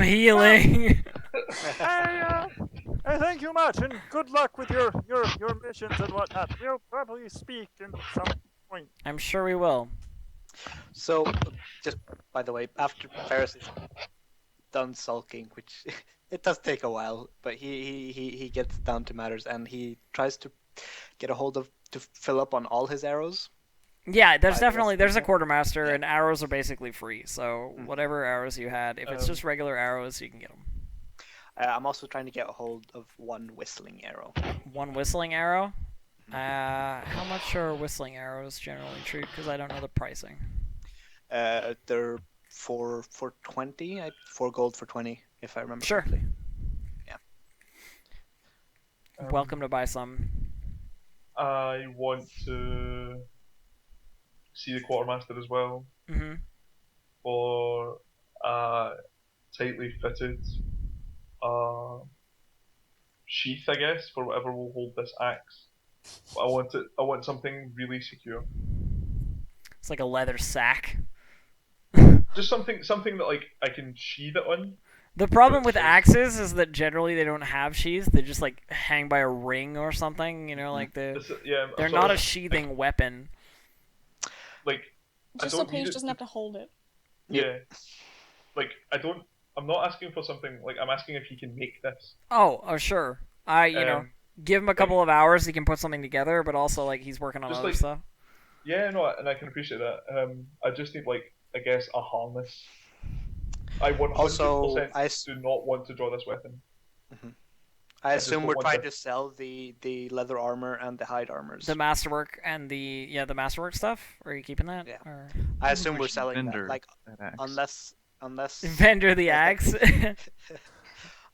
Healing. I thank you much, and good luck with your missions and whatnot. We'll probably speak in some point. I'm sure we will. So, just by the way, after Ferris is done sulking, which it does take a while, but he gets down to matters and he tries to get a hold of to fill up on all his arrows. Yeah, there's Five definitely there's a wrestling. quartermaster, Yeah. and arrows are basically free. So whatever arrows you had, if it's just regular arrows, you can get them. I'm also trying to get a hold of one whistling arrow. One whistling arrow. How much are whistling arrows generally treat? Because I don't know the pricing. They're for 20, 4 gold for 20, if I remember Sure. correctly. Welcome to buy some. I want to see the quartermaster as well Mm-hmm. for tightly fitted sheath, I guess, for whatever will hold this axe. But I want something really secure. It's like a leather sack. Just something that like I can sheath it on. The problem with That's axes is that generally they don't have sheaths. They just like hang by a ring or something. You know, like they're Yeah, not sort a of, sheathing weapon. like I Just so don't need Paige it doesn't have to hold it. Yeah. Like I'm not asking for something like I'm asking if he can make this. Oh, sure. You know, give him a couple of hours, he can put something together. But also, like he's working on Just other like- stuff. Yeah, no, and I can appreciate that. I just need like I guess a harness. I 100% Also, do not want to draw this weapon. I just assume don't we're want trying to- to sell the leather armor and the hide armors. The masterwork and the masterwork stuff. Are you keeping that? Yeah. Or... I assume we're We should selling that. vendor Like, that axe. unless Vendor the axe.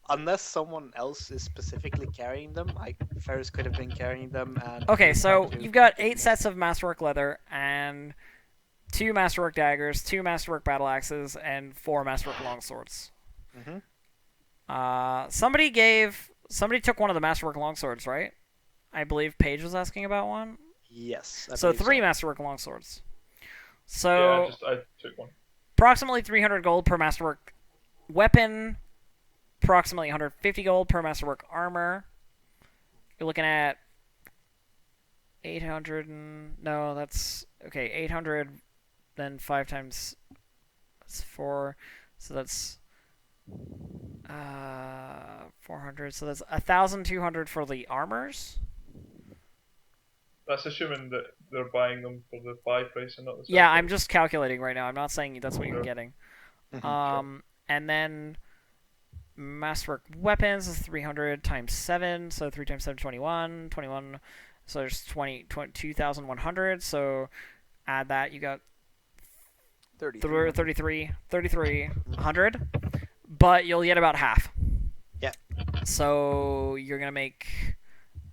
unless someone else is specifically carrying them, like Ferris could have been carrying them. And Okay, we so tried to- you've got 8 sets of masterwork leather and 2 masterwork daggers, 2 masterwork battle axes, and 4 masterwork longswords. Mhm. Somebody took one of the masterwork longswords, right? I believe Paige was asking about one. Yes. I So believe 3 masterwork longswords. So Yeah, I took one. approximately 300 gold per masterwork weapon, approximately 150 gold per masterwork armor. You're looking at 800 and no, that's okay. 800, then 5 times It's 4, so that's 400. So that's 1,200 for the armors. That's assuming that they're buying them for the buy price and not the sell Yeah, price. I'm just calculating right now. I'm not saying that's what you're Sure. getting. Mhm. And then masterwork weapons is 300 times 7, so 3 times 7, 21. 21, so there's 2,100. So add that, you got 3,300. But you'll get about half. Yeah. So you're gonna make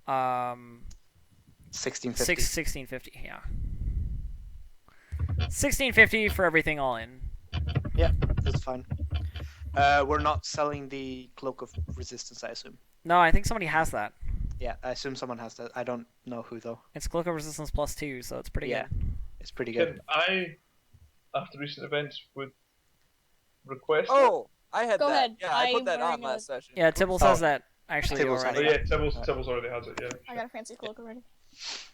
1650. 1650. Yeah. 1650 for everything all in. Yeah, that's fine. We're not selling the Cloak of Resistance, I assume. No, I think somebody has that. Yeah, I assume someone has that. I don't know who though. It's Cloak of Resistance +2, so it's pretty Yeah. good. It's pretty good. Can I, after recent events, would request Oh, I had Go that. ahead. Yeah, I put I'm that on wearing last session. Yeah, Tibbles has that actually Tibbles has it? Oh already. yeah, Tibbles already has it, yeah. I got a fancy cloak already.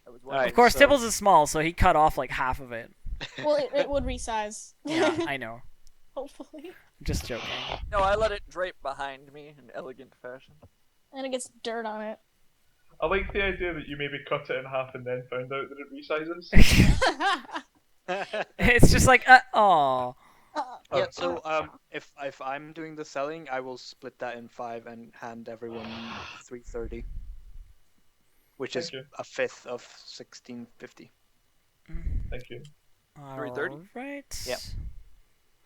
That was Alright, Of course, so- Tibbles is small, so he cut off like half of it. Well, it would resize. Yeah, I know. Hopefully. I'm just joking. No, I let it drape behind me in elegant fashion. And it gets dirt on it. I like the idea that you maybe cut it in half and then found out that it resizes. It's just like, oh. Yeah, so if I'm doing the selling, I will split that in 5 and hand everyone 330, which is Thank you. a fifth of 1650. Thank you. 330? Right. Yep.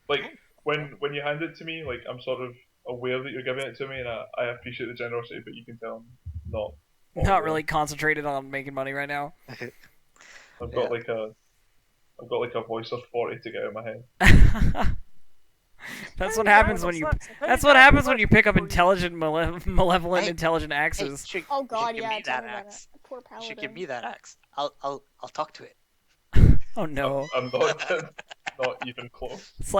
Like when you hand it to me, like I'm sort of aware that you're giving it to me, and I appreciate the generosity, but you can tell I'm not. Not really concentrated on making money right now. I've got like a voice of 40 to get out of my head. That's what happens when you. That's what happens when you pick up intelligent, malevolent, Hey, intelligent Hey, axes. Oh god, give yeah, me tell that me about axe. it. Poor You paladin. should give me that axe. I'll talk to it. Oh no. I'm not even close. It's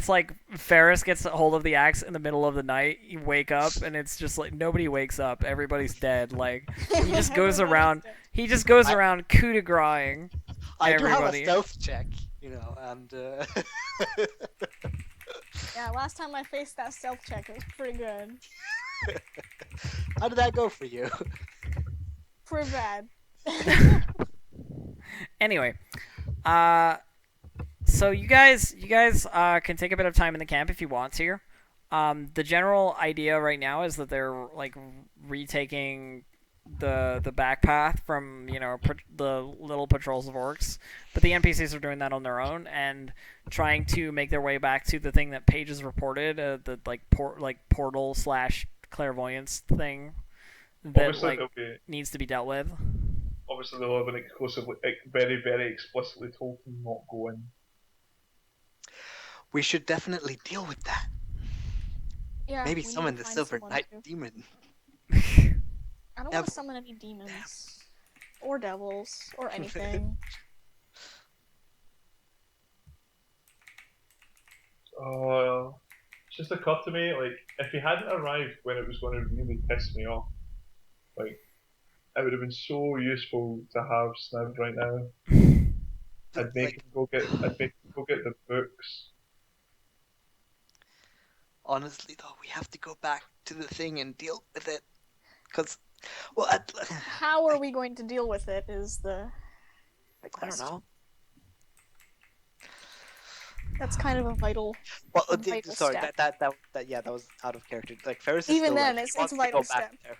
like Ferris gets a hold of the axe in the middle of the night. You wake up and it's just like nobody wakes up. Everybody's dead. Like he just goes around. He just goes around coup de grace-ing I do have a everybody. stealth check, and Yeah, last time I faced that stealth check, it was pretty good. how did that go for you? Pretty bad. Anyway, so you guys can take a bit of time in the camp if you want to. The general idea right now is that they're like retaking the back path from the little patrols of orcs, but the NPCs are doing that on their own and trying to make their way back to the thing that Paige has reported, the portal / clairvoyance thing that Obviously, they'll be. needs to be dealt with. Obviously, they'll have been very, very explicitly told to not go in. We should definitely deal with that. Yeah, Maybe we need summon to the find Silver someone Knight to. Demon. I don't want to summon any demons. Or devils. Or anything. Just occurred to me, like, if he hadn't arrived when it was going to really piss me off, like, it would have been so useful to have Sniv right now. I'd make him go get the books. Honestly, though, we have to go back to the thing and deal with it. Because, well, How are we going to deal with it is the I question. don't know. That's kind of a vital. Well, vital sorry, step. that was out of character. Like Ferris is Even still then, like, it's he wants a to go vital back step. there.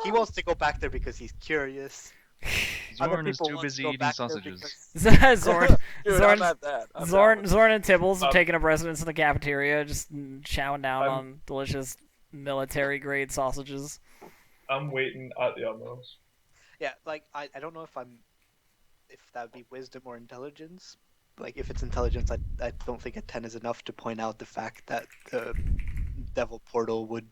He wants to go back there because he's curious. Other Zorn is people too want to busy go eating back there sausages. Zorn, Dude, Zorn, I'm at that. I'm Zorn, down. Zorn and Tibbles have taken up residence in the cafeteria, just chowing down I'm- on delicious military-grade sausages. I'm waiting at the Admirals. Yeah, like I don't know if that would be wisdom or intelligence. Like if it's intelligence, I don't think a 10 is enough to point out the fact that the Devil Portal would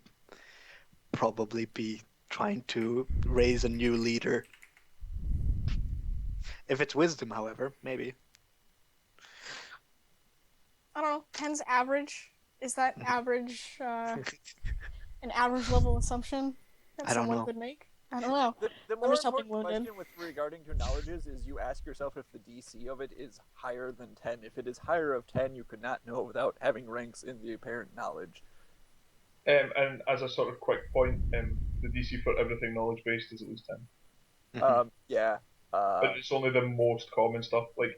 probably be trying to raise a new leader. If it's wisdom, however, maybe. I don't know. 10's average. Is that average? An average level assumption that I don't someone know. could make? I don't know. The I'm more just helping important wounded. question with regarding to knowledges is you ask yourself if the DC of it is higher than 10. If it is higher of 10, you could not know without having ranks in the apparent knowledge. And as a sort of quick point, the DC for everything knowledge based is at least 10. Yeah. But it's only the most common stuff. Like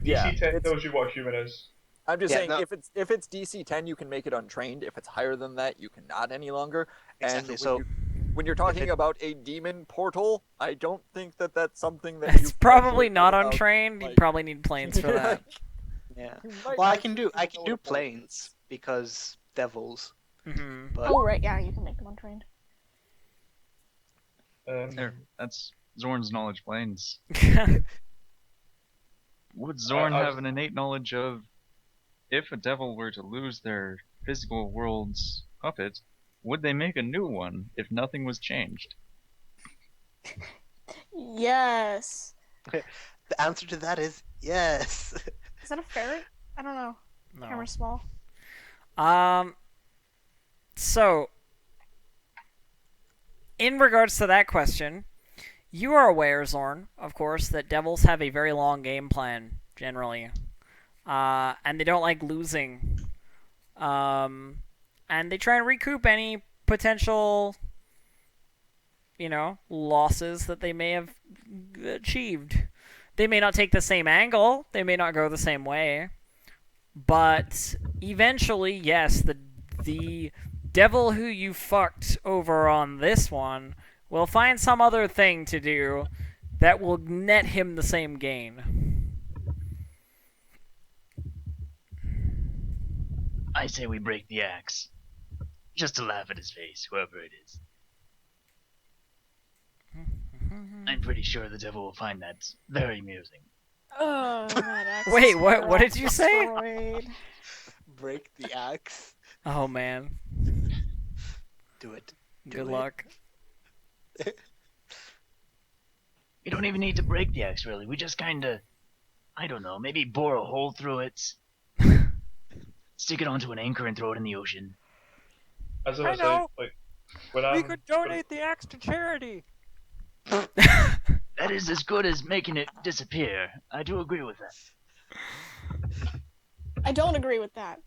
Yeah, DC 10 it's- tells you what a human is. I'm just Yeah, saying, no. if it's DC 10, you can make it untrained. If it's higher than that, you cannot any longer. Exactly. And So when you're talking it- about a demon portal, I don't think that that's something that It's you can probably actually not live without, untrained. You like- probably need planes for that. yeah. You might Well, I actually can do need to know what planes a portal is. because devils. Hmm. But Oh right, yeah, you can make them untrained. There, that's Zorn's knowledge planes. Would Zorn I- have an innate knowledge of if a devil were to lose their physical world's puppet, would they make a new one if nothing was changed? Yes. the answer to that is yes. Is that a ferret? I don't know. No. Camera's small. So, in regards to that question, you are aware, Zorn, of course, that devils have a very long game plan, generally. And they don't like losing. And they try and recoup any potential, losses that they may have achieved. They may not take the same angle, they may not go the same way, but eventually, yes, the devil who you fucked over on this one will find some other thing to do that will net him the same gain. I say we break the axe. Just to laugh at his face, whoever it is. I'm pretty sure the devil will find that very amusing. Oh, that axe Wait, is what did you say? destroyed. Break the axe. Oh man, Do it. good it. luck. We don't even need to break the axe, really. We just kinda, I don't know, maybe bore a hole through it, stick it onto an anchor and throw it in the ocean. As I I said, know. like when We I'm could donate the axe to charity. That is as good as making it disappear. I do agree with that. I don't agree with that.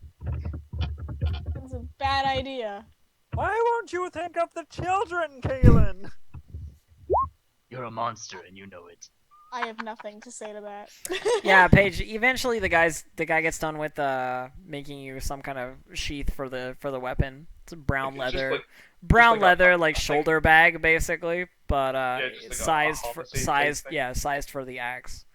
It's a bad idea. Why won't you think of the children, Kaylin? You're a monster and you know it. I have nothing to say to that. Yeah, Paige. Eventually, the guy gets done with making you some kind of sheath for the weapon. It's a brown It's just leather, like- brown just like leather, a like thing. shoulder bag, basically. But just like a sized homicide type thing. sized for the axe.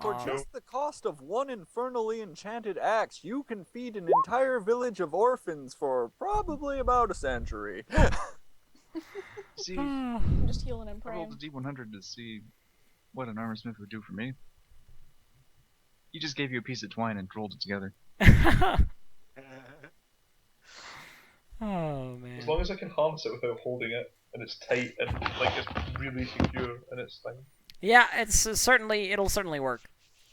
For Um, just the cost of one infernally enchanted axe, you can feed an entire village of orphans for probably about a century. See, I'm just healing and I rolled a praying. D100 to see what an armor smith would do for me. He just gave you a piece of twine and rolled it together. Oh man. As long as I can harness it without holding it, and it's tight and like it's really secure and it's thing. Yeah, it'll certainly work.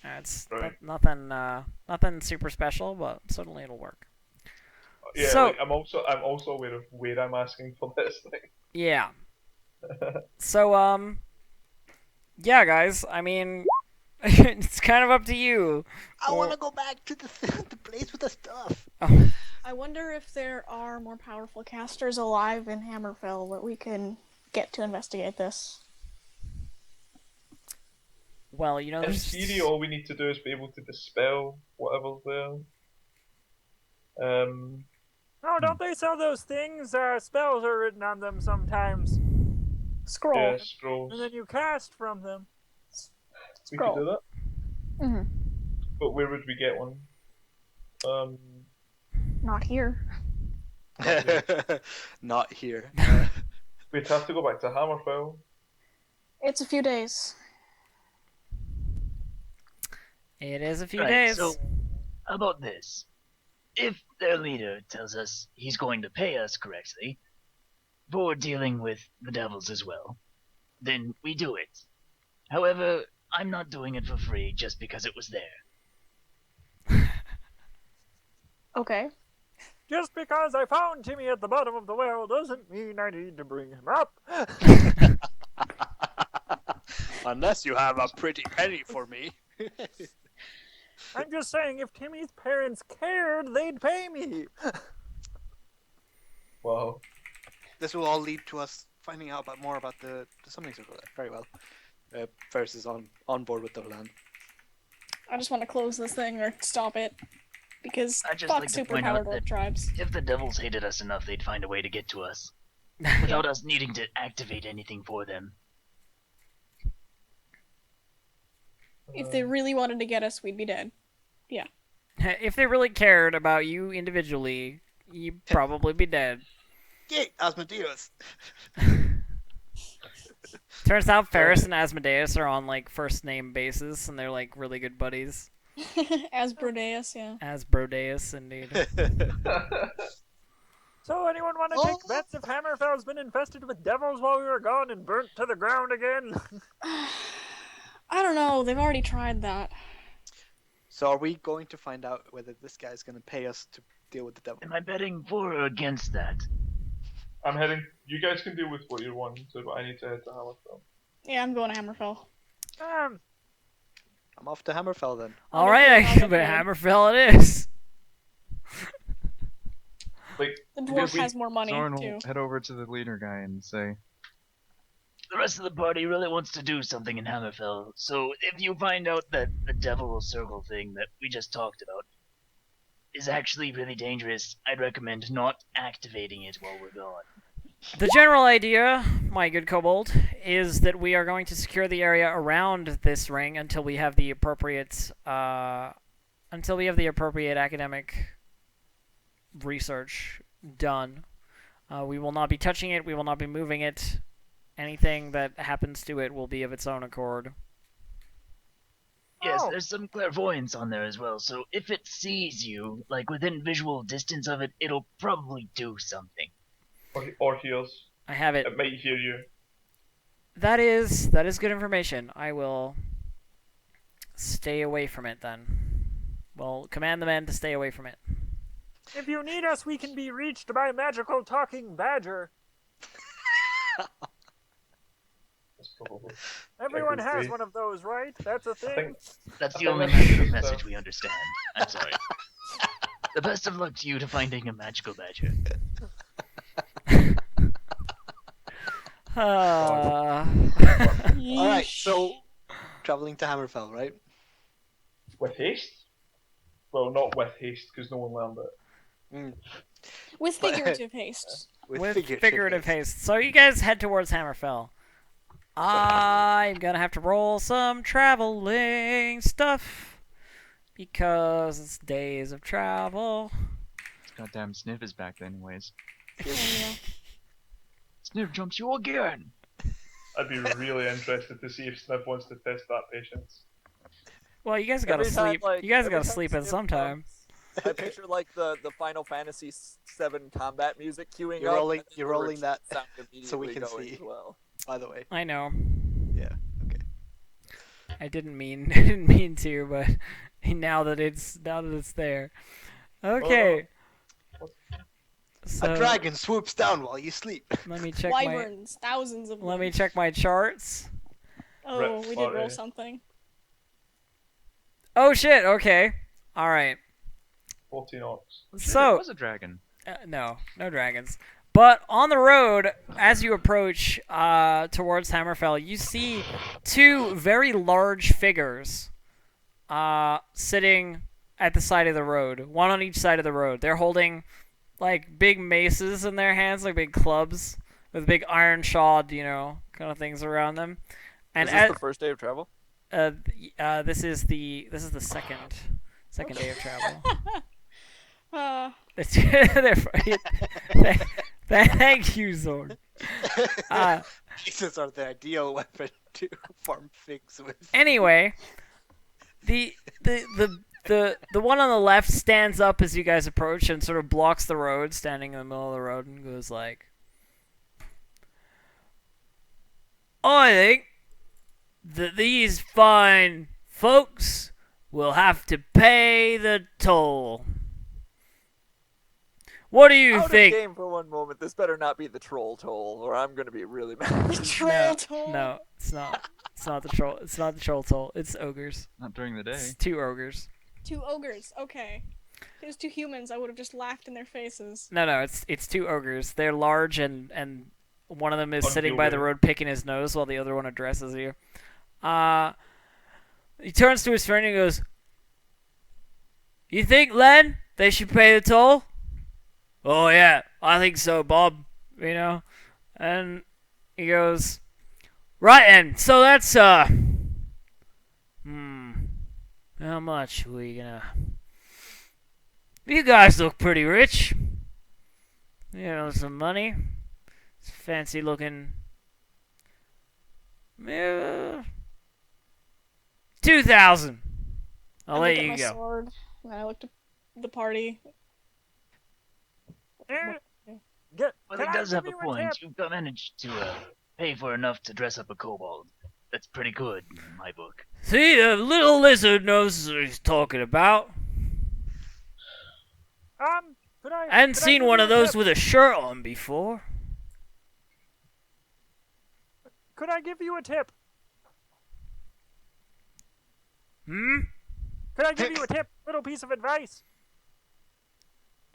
It's Right. nothing super special, but certainly it'll work. Yeah, So- like I'm also aware of where I'm asking for this thing. Yeah. So yeah, guys. I mean, it's kind of up to you. I want to go back to the the place with the stuff. Oh, I wonder if there are more powerful casters alive in Hammerfell that we can get to investigate this. well, In there's theory, all we need to do is be able to dispel whatever's there. Oh, don't they sell those things? Spells are written on them sometimes. Scroll. Yeah, scrolls. And then you cast from them. We could do that. Mm-hmm. But where would we get one? Not here. Not here. We'd have to go back to Hammerfell. It's a few days. it is a few Right, days. so how about this? If their leader tells us he's going to pay us correctly for dealing with the devils as well, then we do it. However, I'm not doing it for free just because it was there. Okay. Just because I found Timmy at the bottom of the well doesn't mean I need to bring him up. Unless you have a pretty penny for me. I'm just saying, if Timmy's parents cared, they'd pay me. Wow. This will all lead to us finding out more about the summoning circle. Very well. Ferris is on board with the plan. I just want to close this thing or stop it. Because I'd just fuck like to point out superpowered orc that tribes. if the devils hated us enough, they'd find a way to get to us without us needing to activate anything for them. If they really wanted to get us, we'd be dead. Yeah. If they really cared about you individually, you'd probably be dead. Yay, Asmodeus! Turns out Ferris and Asmodeus are on like first name basis, and they're like really good buddies. Asmodeus, yeah. Asmodeus, indeed. So, anyone want to take bets if Hammerfell's been infested with devils while we were gone and burnt to the ground again? I don't know. They've already tried that. So are we going to find out whether this guy's going to pay us to deal with the devil? Am I betting for or against that? I'm heading. You guys can deal with what you're wanting to, but I need to head to Hammerfell. Yeah, I'm going to Hammerfell. I'm off to Hammerfell then. All right, but Hammerfell it is. Like, The dwarf has more money, Zorn too. will head over to the leader guy and say, The rest of the party really wants to do something in Hammerfell, so if you find out that the devil circle thing that we just talked about is actually really dangerous, I'd recommend not activating it while we're gone. The general idea, my good kobold, is that we are going to secure the area around this ring until we have the appropriate academic research done. We will not be touching it. We will not be moving it. Anything that happens to it will be of its own accord. Yes, there's some clairvoyance on there as well, so if it sees you, like within visual distance of it, it'll probably do something. or hears. I have it. It might hear you. That is good information. I will stay away from it then. Well, command the men to stay away from it. If you need us, we can be reached by magical talking badger. That's probably. Everyone could has be. one of those, right? That's a I thing. think That's I the think only that's magical just, message we understand. I'm sorry. The best of luck to you to finding a magical badger. Alright, so traveling to Hammerfell, right? with haste. Well, not with haste because no one learned it. With But- figurative haste. With figurative haste. So you guys head towards Hammerfell. I'm gonna have to roll some traveling stuff because it's days of travel. goddamn Sniff is back anyways. Yeah. Sniff jumps you again! I'd be really interested to see if Sniv wants to test that patience. Well, you guys gotta Every time, sleep. like, You guys every gotta time sleep in Sniv sometime. I picture like the Final Fantasy VII combat music queuing You're up. rolling- and then you're the rolling retreat that sound so we immediately can going see. as well. By the way. I know. Yeah, okay. I didn't mean to, but now that it's there. Okay. So A dragon swoops down while you sleep. let me check my Wyverns, thousands of them. let me check my charts. Oh, Rip we did Flurry. roll something. Oh shit. Okay. All right. 14 orcs. Shit, So it was a dragon. no dragons. But on the road, as you approach towards Hammerfell, you see two very large figures sitting at the side of the road, one on each side of the road. They're holding like big maces in their hands, like big clubs with big iron shod, kind of things around them. And Is this the first day of travel? this is the second day of travel. Thank you, Zorn. Pieces are the ideal weapon to farm figs with. Anyway, the one on the left stands up as you guys approach and sort of blocks the road, standing in the middle of the road, and goes like, "I think that these fine folks will have to pay the toll. What do you Out of think?" game for one moment. This better not be the troll toll, or I'm gonna be really mad. The troll toll. No, it's not. It's not the troll. It's not the troll toll. It's ogres. Not during the day. It's 2 ogres. 2 ogres. Okay. If it was 2 humans, I would have just laughed in their faces. No. It's 2 ogres. They're large and one of them is sitting by the Unwieldy. road picking his nose while the other one addresses you. He turns to his friend and goes, "You think, Len, they should pay the toll?" "Oh yeah, I think so, Bob." You know, and he goes, "Right then, so that's how much we gonna? You guys look pretty rich. You know, some money. It's fancy looking. 2,000. I'll I let look at you my go." sword, and I looked at the party. Well, Can he I does have give a you point. tip? You've managed to pay for enough to dress up a kobold. That's pretty good in my book. See, the little lizard knows what he's talking about. Could I? I hadn't could I seen give one you of a those tip? with a shirt on before. Could I give you a tip? Could I give you a tip? Little piece of advice.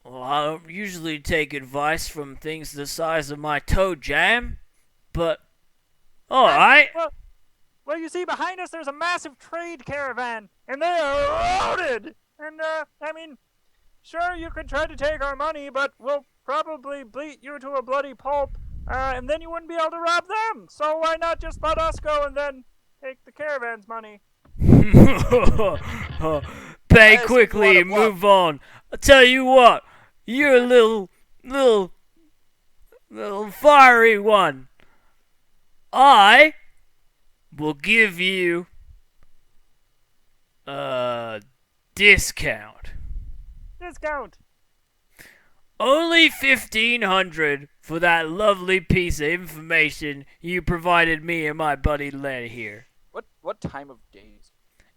Well, I don't usually take advice from things the size of my toe jam, but alright. Well, you see, behind us there's a massive trade caravan, and they are loaded. And I mean, sure, you could try to take our money, but we'll probably bleat you to a bloody pulp, and then you wouldn't be able to rob them. So why not just let us go and then take the caravan's money? Pay I assume quickly you and wanna move on. I'll tell you what, you're a little fiery one. I will give you a discount. Discount. Only 1,500 for that lovely piece of information you provided me and my buddy Len here. What time of day is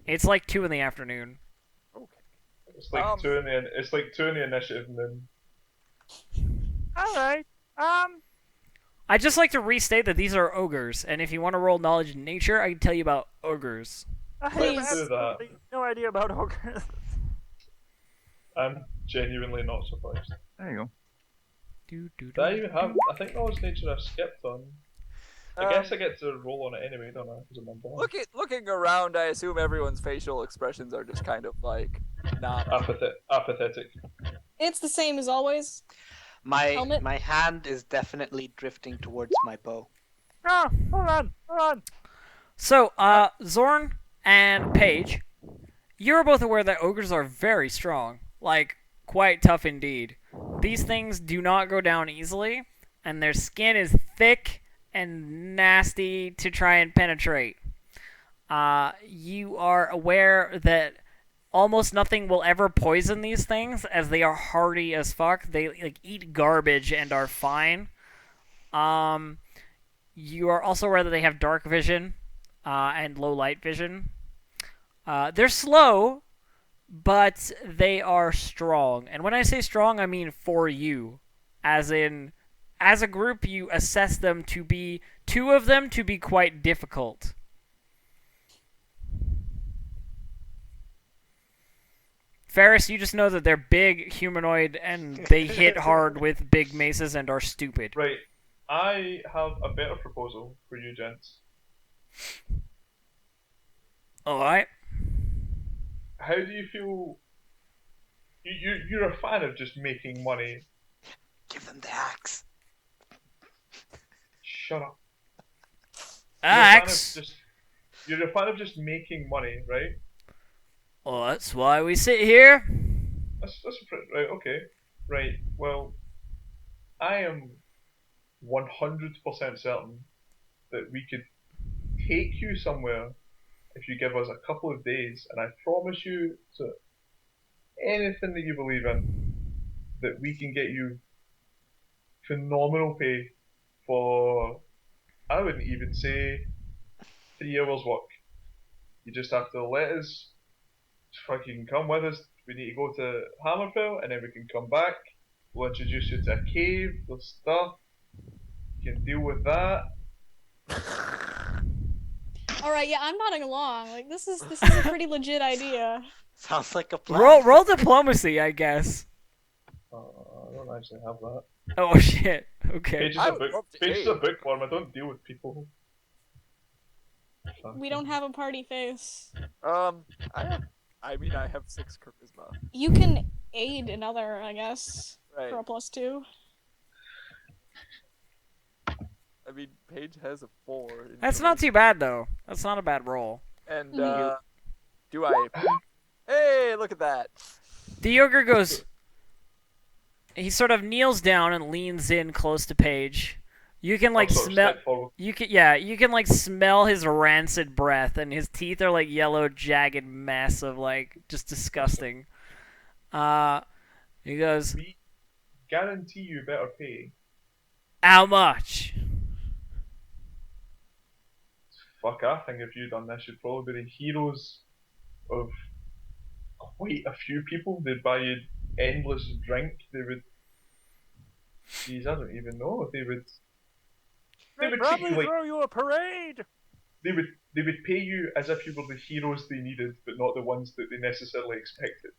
It's like 2 in the afternoon. it? Okay. It's like Um, two in the it's like 2 in the initiative, and then All right. I'd just like to restate that these are ogres, and if you want to roll knowledge in nature, I can tell you about ogres. I have Please. do that. absolutely no idea about ogres. I'm genuinely not surprised. There you go. Do I even have? I think knowledge nature I've skipped on. I guess I get to roll on it anyway, don't I? Because I'm on board. Looking around, I assume everyone's facial expressions are just kind of like not. Apathetic. It's the same as always. My Helmet? my hand is definitely drifting towards my bow. Ah, hold on. So, Zorn and Paige, you're both aware that ogres are very strong. Like, quite tough indeed. These things do not go down easily, and their skin is thick and nasty to try and penetrate. You are aware that almost nothing will ever poison these things, as they are hardy as fuck. They like eat garbage and are fine. You are also aware that they have dark vision and low light vision. They're slow, but they are strong. And when I say strong, I mean for you. As in, as a group, you assess them to be, 2 of them to be quite difficult. Ferris, you just know that they're big, humanoid, and they hit hard with big maces and are stupid. Right. I have a better proposal for you, gents. Alright. How do you feel? You're a fan of just making money. Give them the axe. Shut up. Axe? You're a fan of just making money, right? Well, that's why we sit here. Right. Okay. Right. Well, I am 100% certain that we could take you somewhere if you give us a couple of days, and I promise you to anything that you believe in, that we can get you phenomenal pay for, I wouldn't even say 3 hours work. You just have to let us, fucking come with us. We need to go to Hammerfell, and then we can come back. We'll introduce you to a cave with stuff. You can deal with that. All right, yeah, I'm nodding along. Like this is a pretty legit idea. Sounds like a plan. Roll diplomacy, I guess. I don't actually have that. Oh shit. Okay. Paige is I a would book. love to Paige is a aid. bookworm. I don't deal with people. We don't have a party face. I have 6 charisma. You can aid another, I guess, Right. for a +2. I mean, Paige has a 4. in That's not charisma. too bad though. That's not a bad roll. And Mhm. do I? Hey, look at that. The ogre goes. He sort of kneels down and leans in close to Paige. You can like I'll sort of smell. step forward. You can like smell his rancid breath, and his teeth are like yellow, jagged mess of like just disgusting. He goes, We guarantee you better pay. "How much?" Fuck, I think if you'd done this, you'd probably be the heroes of quite a few people. They'd buy you endless drink. They would. Jeez, I don't even know. They would treat Probably you like throw you a parade. they would pay you as if you were the heroes they needed, but not the ones that they necessarily expected.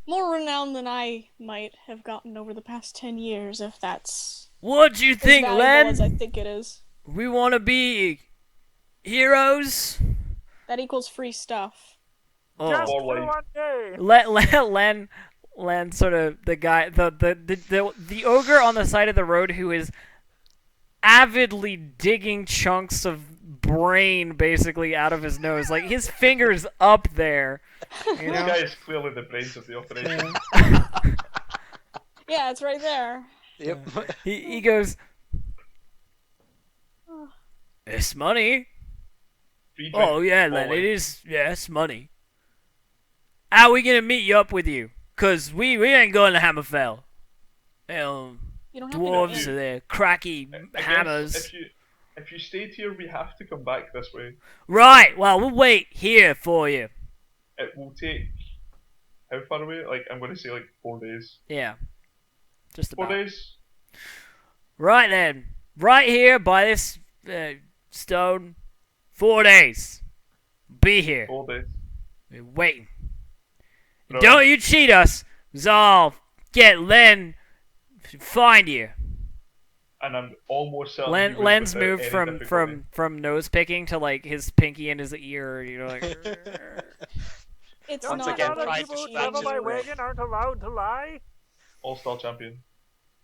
More renown than I might have gotten over the past 10 years, if that's What do you as think, valuable as I Len? think it is. We want to be heroes. That equals free stuff. Oh. Just More for like- one day. Len, sort of the guy, the ogre on the side of the road who is avidly digging chunks of brain basically out of his nose, like his fingers up there. You This know? guy is clearly the brains of the operation. Yeah, it's right there. Yep. He goes, "It's money." Free drink. Oh yeah, Len, Always. it is. Yeah, it's money. How we gonna meet you up with you? 'Cause we ain't going to Hammerfell. You don't have to go Dwarves in. are there, cracky I guess hammers. if you stayed here, we have to come back this way. Right. Well, we'll wait here for you. It will take how far away? Like I'm going to say like 4 days. Yeah. Just 4 about. days. Right then. Right here by this stone. 4 days. Be here. 4 days. We're waiting. Bro. Don't you cheat us, 'cause I'll get Len to find you. And I'm almost certain. he would Len's without moved any from, difficulty. from nose picking to like his pinky in his ear, you know, like It's Once not again, about pride people who just travel by vanishes away. wagon aren't allowed to lie. All-star champion.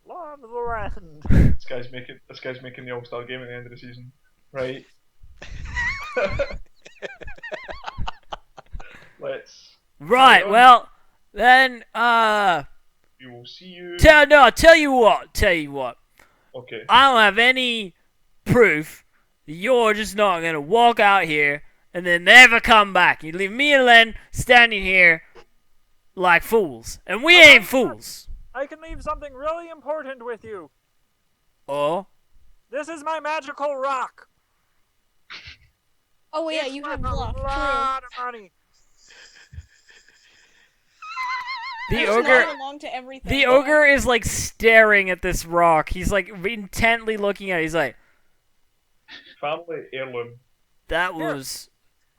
Lord of the land. This guy's making the All-Star game at the end of the season. Right. Let's. right. on. Well, then We will see you. tell you what. Okay. I don't have any proof that you're just not gonna walk out here and then never come back. You leave me and Len standing here like fools, and we ain't fools. I can leave something really important with you. Oh, This is my magical rock. Oh yeah, It's you worth have a bluff. True. lot of money. the I just ogre. nod along to everything. The ogre is like staring at this rock. He's like intently looking at it. He's like, Family heirloom. that Here. was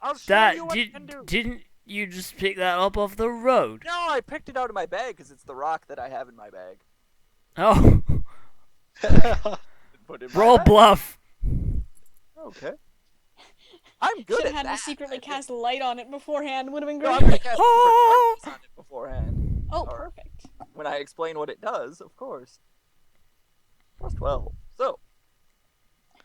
I'll show that. you what it can do. Didn't you just pick that up off the road? No, I picked it out of my bag because it's the rock that I have in my bag. Oh, Put it in my roll bag. bluff. Okay. I'm good Should at have had that. to secretly I think. cast light on it beforehand. Would have been No, I'm great. gonna cast Oh! super darkness on it beforehand. Oh, Or- perfect. When I explain what it does, of course. Plus 12. So,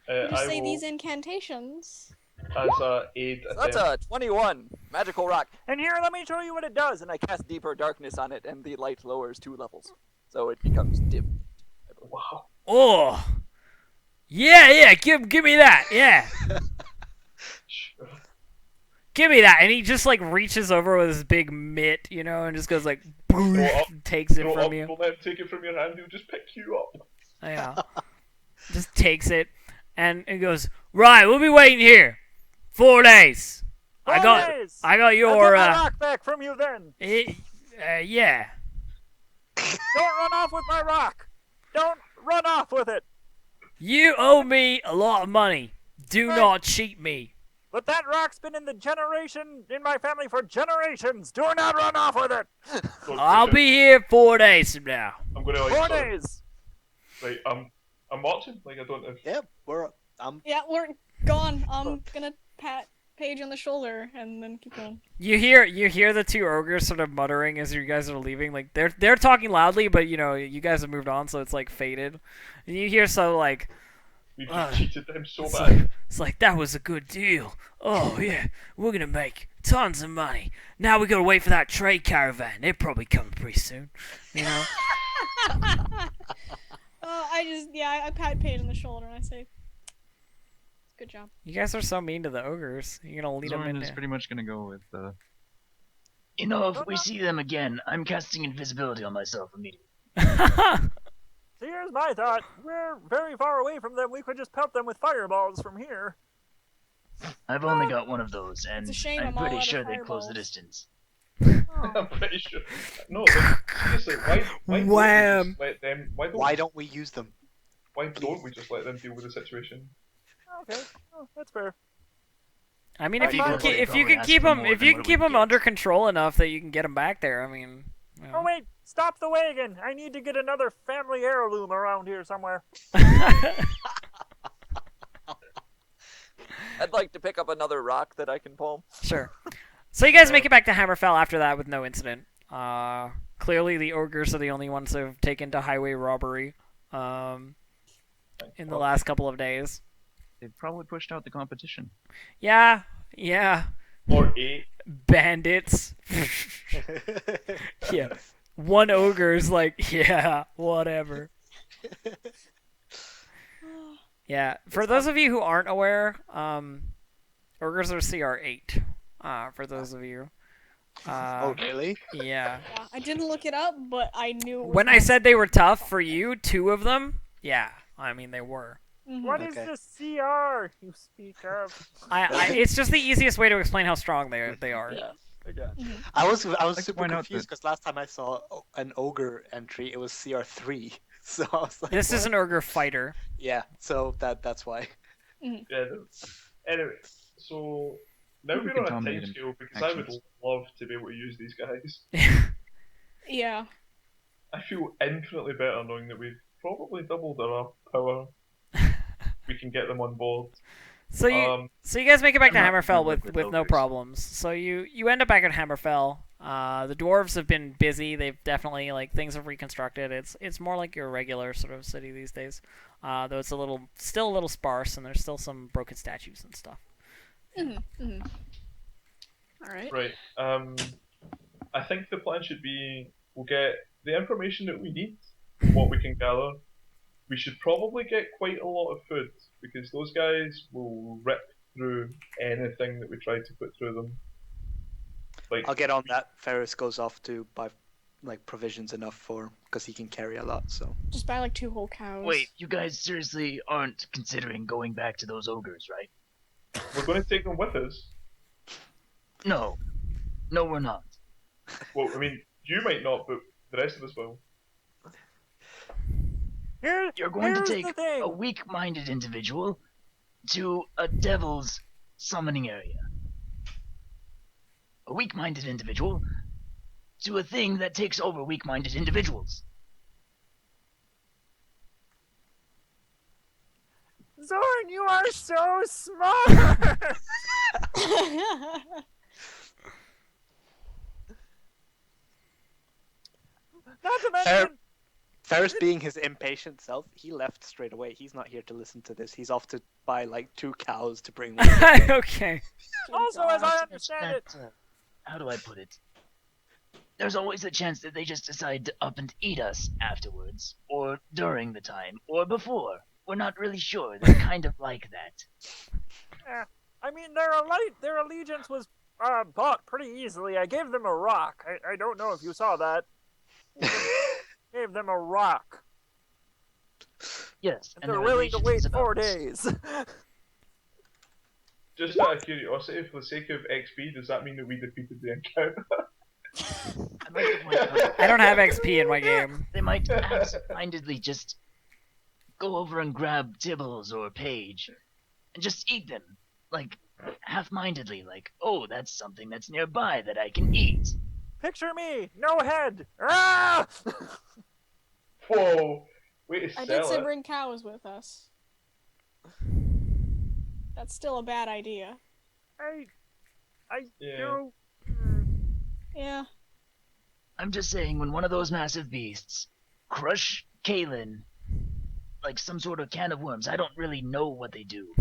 You just I say will, these incantations. as a aid that's attempt. a 21 magical rock. And here, let me show you what it does. And I cast deeper darkness on it, and the light lowers 2 levels. So it becomes dim. Wow. Oh, yeah. Give me that. Yeah, Sure. give me that. And he just like reaches over with his big mitt, you know, and just goes like, Go up. takes it Go from up, you. don't let him take it from your hand, he'll just pick you up. Yeah. Just takes it and it goes, right, we'll be waiting here. 4 days. I got I'll your get my rock back from you then. yeah. Don't run off with my rock. Don't run off with it. You owe me a lot of money. Do Right. not cheat me. But that rock's been in my family for generations. Do not run off with it. Don't I'll push it. be here 4 days from now. I'm gonna like 4 sort of- days. Right, I'm watching. Like I don't know. Yeah, I'm Yeah, we're gone. I'm gonna pat Paige on the shoulder and then keep going. You hear the two ogres sort of muttering as you guys are leaving. Like they're talking loudly, but you guys have moved on, so it's like faded. And you hear so like We've just cheated them so it's bad. like, it's like that was a good deal. Oh yeah, we're gonna make tons of money. Now we gotta wait for that trade caravan. They're probably coming pretty soon. You know. I pat Paige on the shoulder and I say, good job. You guys are so mean to the ogres. You're gonna lead them Zorn is into. pretty much gonna go with You know, if we see them again, I'm casting invisibility on myself immediately. So here's my thought. We're very far away from them. We could just pelt them with fireballs from here. I've only got one of those, and a shame I'm I'm all pretty out of sure they close the fireballs. distance. I'm pretty sure. No, like, seriously, why Wham! don't we just let them? why don't we use them? Why don't we just let them deal with the situation? Okay, that's fair. I mean, Alright, if you can fine. keep, if you Probably can ask keep for them, more if than you what can we keep them get. under control enough that you can get them back there. I mean. You know. Oh wait, stop the wagon! I need to get another family heirloom around here somewhere. I'd like to pick up another rock that I can pull. Sure. So you guys make it back to Hammerfell after that with no incident. Clearly the ogres are the only ones who have taken to highway robbery in the last couple of days. they've probably pushed out the competition. Yeah. Or 8. Bandits. Yeah. One ogre's like, yeah, whatever. Yeah. For those of you who aren't aware, ogres are CR8. For those of you. Oh really? Yeah. Yeah, I didn't look it up, but I knew. It was When I said they were tough for you, 2 of them, yeah. I mean, they were. What is Okay. the CR you speak of? It's just the easiest way to explain how strong they are. Yeah, I got it. I was like to super point out confused that- because last time I saw an ogre entry, it was CR3. So I was like, This is what? an ogre fighter. Yeah, so that's why. Yeah. No. Anyway, so now We we're can on a dominate time him. scale because I would Actions. love to be able to use these guys. Yeah. I feel infinitely better knowing that we've probably doubled our power. We can get them on board. So you Um, guys make it back to I'm not Hammerfell good with with no ogres. problems. So you end up back at Hammerfell. The dwarves have been busy. They've definitely things have reconstructed. It's more like your regular sort of city these days. Though it's still a little sparse, and there's still some broken statues and stuff. All right. Right. I think the plan should be we'll get the information that we need, what we can gather. We should probably get quite a lot of food because those guys will rip through anything that we try to put through them. Like, I'll get on that. Ferris goes off to buy provisions enough for because he can carry a lot. So Just buy like 2 whole cows. Wait, you guys seriously aren't considering going back to those ogres, right? we're going to take them with us. No. No, we're not. Well, I mean, you might not, but the rest of us will. You're going to Here's take the thing. a weak-minded individual to a devil's summoning area. A weak-minded individual to a thing that takes over weak-minded individuals. Zorn, you are so smart! Not to mention, Ferris, being his impatient self, he left straight away. He's not here to listen to this. He's off to buy 2 cows to bring with him. Okay. also as I understand it, How do I put it? There's always a chance that they just decide to up and eat us afterwards, or during the time, or before. We're not really sure. They're kind of like that. I mean, their allegiance was bought pretty easily. I gave them a rock. I don't know if you saw that. Gave them a rock. Yes, And and they're their willing to allegiance wait is about 4 us. days. Just out of curiosity, for the sake of XP, does that mean that we defeated the encounter? I'd like to point out I don't have XP in my game. they might absent-mindedly just go over and grab Tibbles or Paige and just eat them. Like, half-mindedly, like, oh, that's something that's nearby that I can eat. Picture me, no head. Ah! Whoa! Way to I did sell say it. bring cows with us. That's still a bad idea. I Yeah. do. Yeah. I'm just saying, when one of those massive beasts crush Kaylin like some sort of can of worms, I don't really know what they do,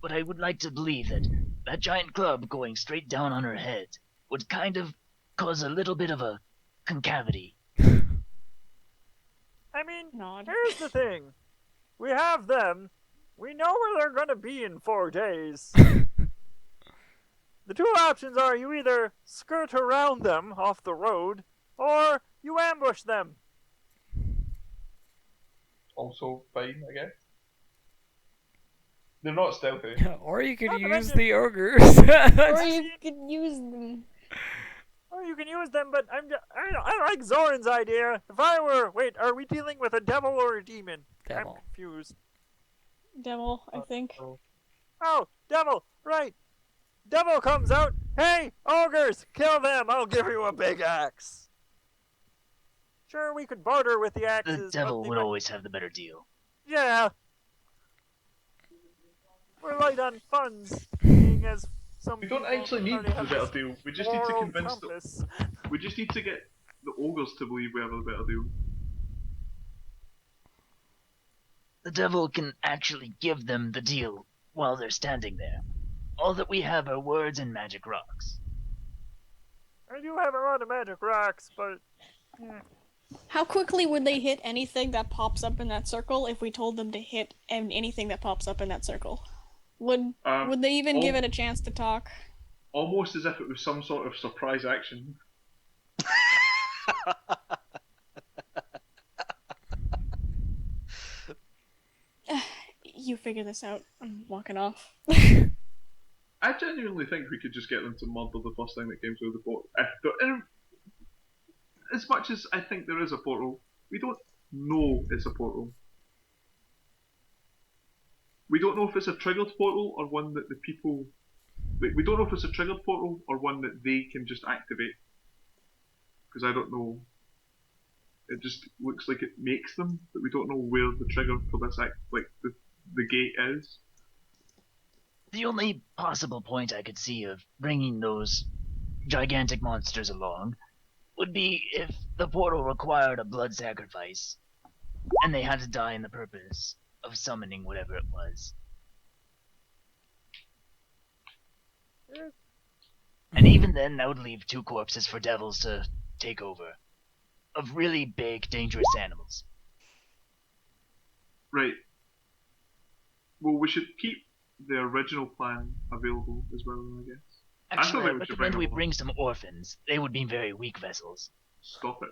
but I would like to believe that that giant club going straight down on her head would kind of cause a little bit of a concavity. I mean, Nod. here's the thing. We have them. We know where they're gonna be in 4 days. The two options are you either skirt around them off the road, or you ambush them. Also fine, I guess. They're not stealthy. Or you could Not to use mention- the ogres. Or you could use them. Or you can use them, but I like Zoran's idea. If I were... Wait, are we dealing with a devil or a demon? Devil. I'm confused. Devil, I think. Oh, devil, right. Devil comes out. Hey, ogres, kill them. I'll give you a big axe. Sure, we could barter with the The axes. devil but they would might- always have the better deal. Yeah. We're light on funds, being as some We don't people actually need already the have better this deal. We just need to moral convince them. compass. We just need to get the ogres to believe we have a better deal. The devil can actually give them the deal while they're standing there. All that we have are words and magic rocks. I do have a lot of magic rocks, but How quickly would they hit anything that pops up in that circle if we told them to hit anything that pops up in that circle? Would they even give it a chance to talk? Almost as if it was some sort of surprise action. You figure this out. I'm walking off. I genuinely think we could just get them to murder the first thing that came through the portal. As much as I think there is a portal, we don't know it's a portal. We don't know if it's a triggered portal or one that the people... We don't know if it's a triggered portal or one that they can just activate. Because I don't know. It just looks like it makes them, but we don't know where the trigger for this the gate is. The only possible point I could see of bringing those gigantic monsters along would be if the portal required a blood sacrifice, and they had to die in the purpose of summoning whatever it was. And even then, that would leave 2 corpses for devils to take over. Of really big, dangerous animals. Right. Well, we should keep the original plan available as well, I guess. Actually, I think we should recommend bring we them bring some orphans. They would be very weak vessels. Stop it.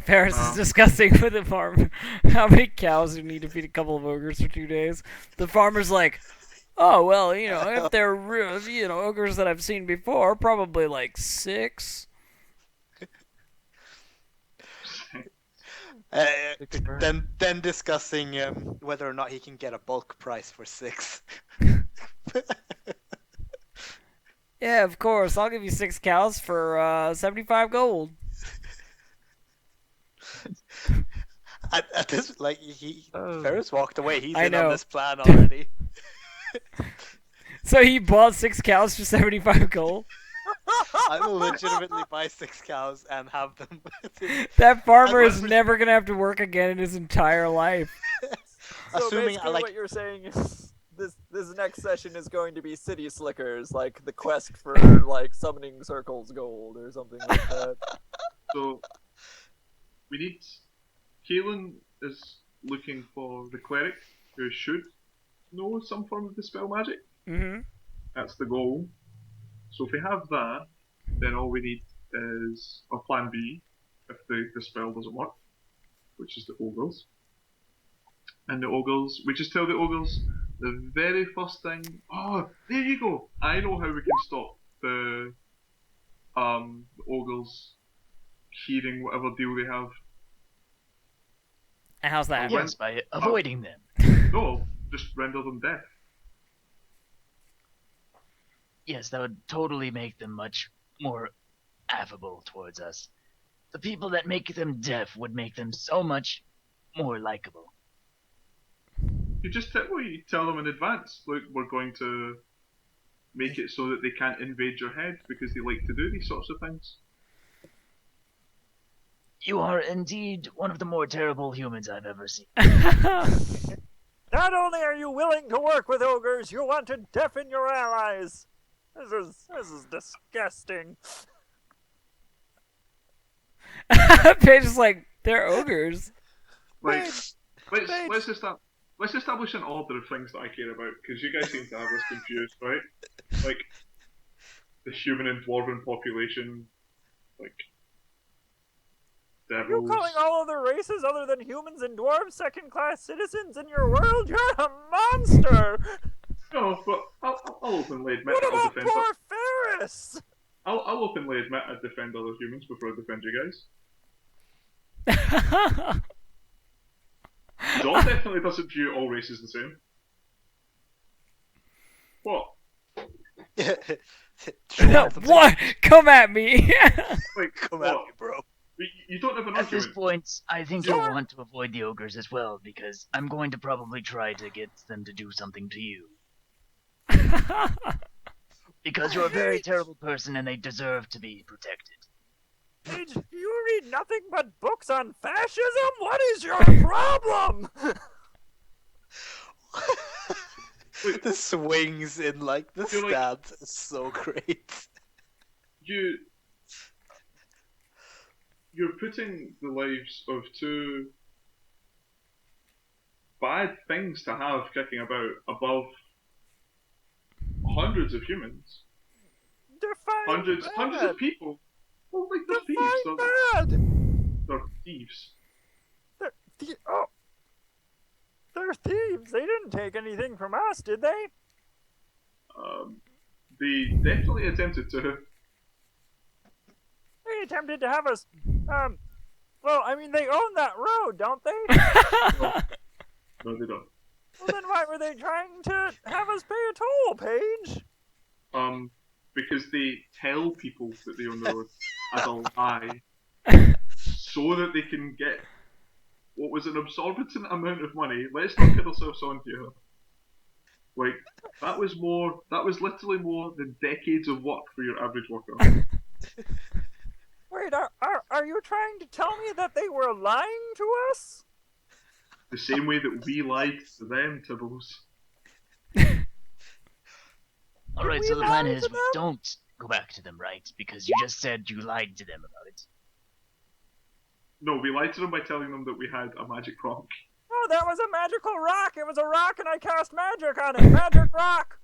Ferris is discussing with the farm how many cows you need to feed a couple of ogres for 2 days. The farmer's like, oh, well, if they're real, ogres that I've seen before, probably like 6. Then discussing whether or not he can get a bulk price for 6. Yeah, of course. I'll give you 6 cows for 75 gold. At this, Ferris walked away. He's I in know. on this plan already. So he bought 6 cows for 75 gold? I will legitimately buy 6 cows and have them. That farmer is Unless- never going to have to work again in his entire life. So Assuming basically like what you're saying is this next session is going to be city slickers, like the quest for like summoning circles gold or something like that. So, we need... Kaelin is looking for the cleric who should know some form of dispel magic. Mm-hmm. That's the goal. So if we have that, then all we need is a plan B if the spell doesn't work, which is the ogres. And the ogres, we just tell the ogres the very first thing. Oh, there you go! I know how we can stop the ogres hearing whatever deal they have. And how's that? When- Yes, by avoiding them. No, just render them deaf. Yes, that would totally make them much more affable towards us. The people that make them deaf would make them so much more likable. You just tell them in advance, look, we're going to make it so that they can't invade your head because they like to do these sorts of things. You are indeed one of the more terrible humans I've ever seen. Not only are you willing to work with ogres, you want to deafen your allies. This is disgusting. Paige is like, they're ogres. Like, Paige. let's establish an order of things that I care about, because you guys seem to have this confused, right? Like, the human and dwarven population, like, Are devils. you calling all other races other than humans and dwarves second-class citizens in your world? You're a monster! No, but I'll openly admit What that I'll about defend. poor Ferris? I'll openly admit I defend other humans before I defend you guys. John definitely doesn't view all races the same. What? What? Come at me! Like, Come what? at me, bro. You don't have an At this argument. point, I think you'll want to avoid the ogres as well, because I'm going to probably try to get them to do something to you. Because you're a very terrible person and they deserve to be protected. Paige, you read nothing but books on fascism? What is your problem? The swings in like the You're like- stance is so great. You're putting the lives of two bad things to have kicking about above hundreds of humans. Define Hundreds bad. of people. Well, like, they're thieves. Define bad. They're thieves. They're thieves. They didn't take anything from us, did they? They definitely attempted to. They attempted to have us. Well, I mean, they own that road, don't they? No, they don't. Well, then why were they trying to have us pay a toll, Paige? Because they tell people that they own the road as a lie, so that they can get what was an exorbitant amount of money. Let's not get ourselves on here. Like, that was literally more than decades of work for your average worker. Wait, are you trying to tell me that they were lying to us? The same way that we lied to them, Tibbles. Alright, we so the lie plan to is we them? don't go back to them, right? Because you just said you lied to them about it. No, we lied to them by telling them that we had a magic rock. Oh, that was a magical rock. It was a rock, and I cast magic on it. Magic rock.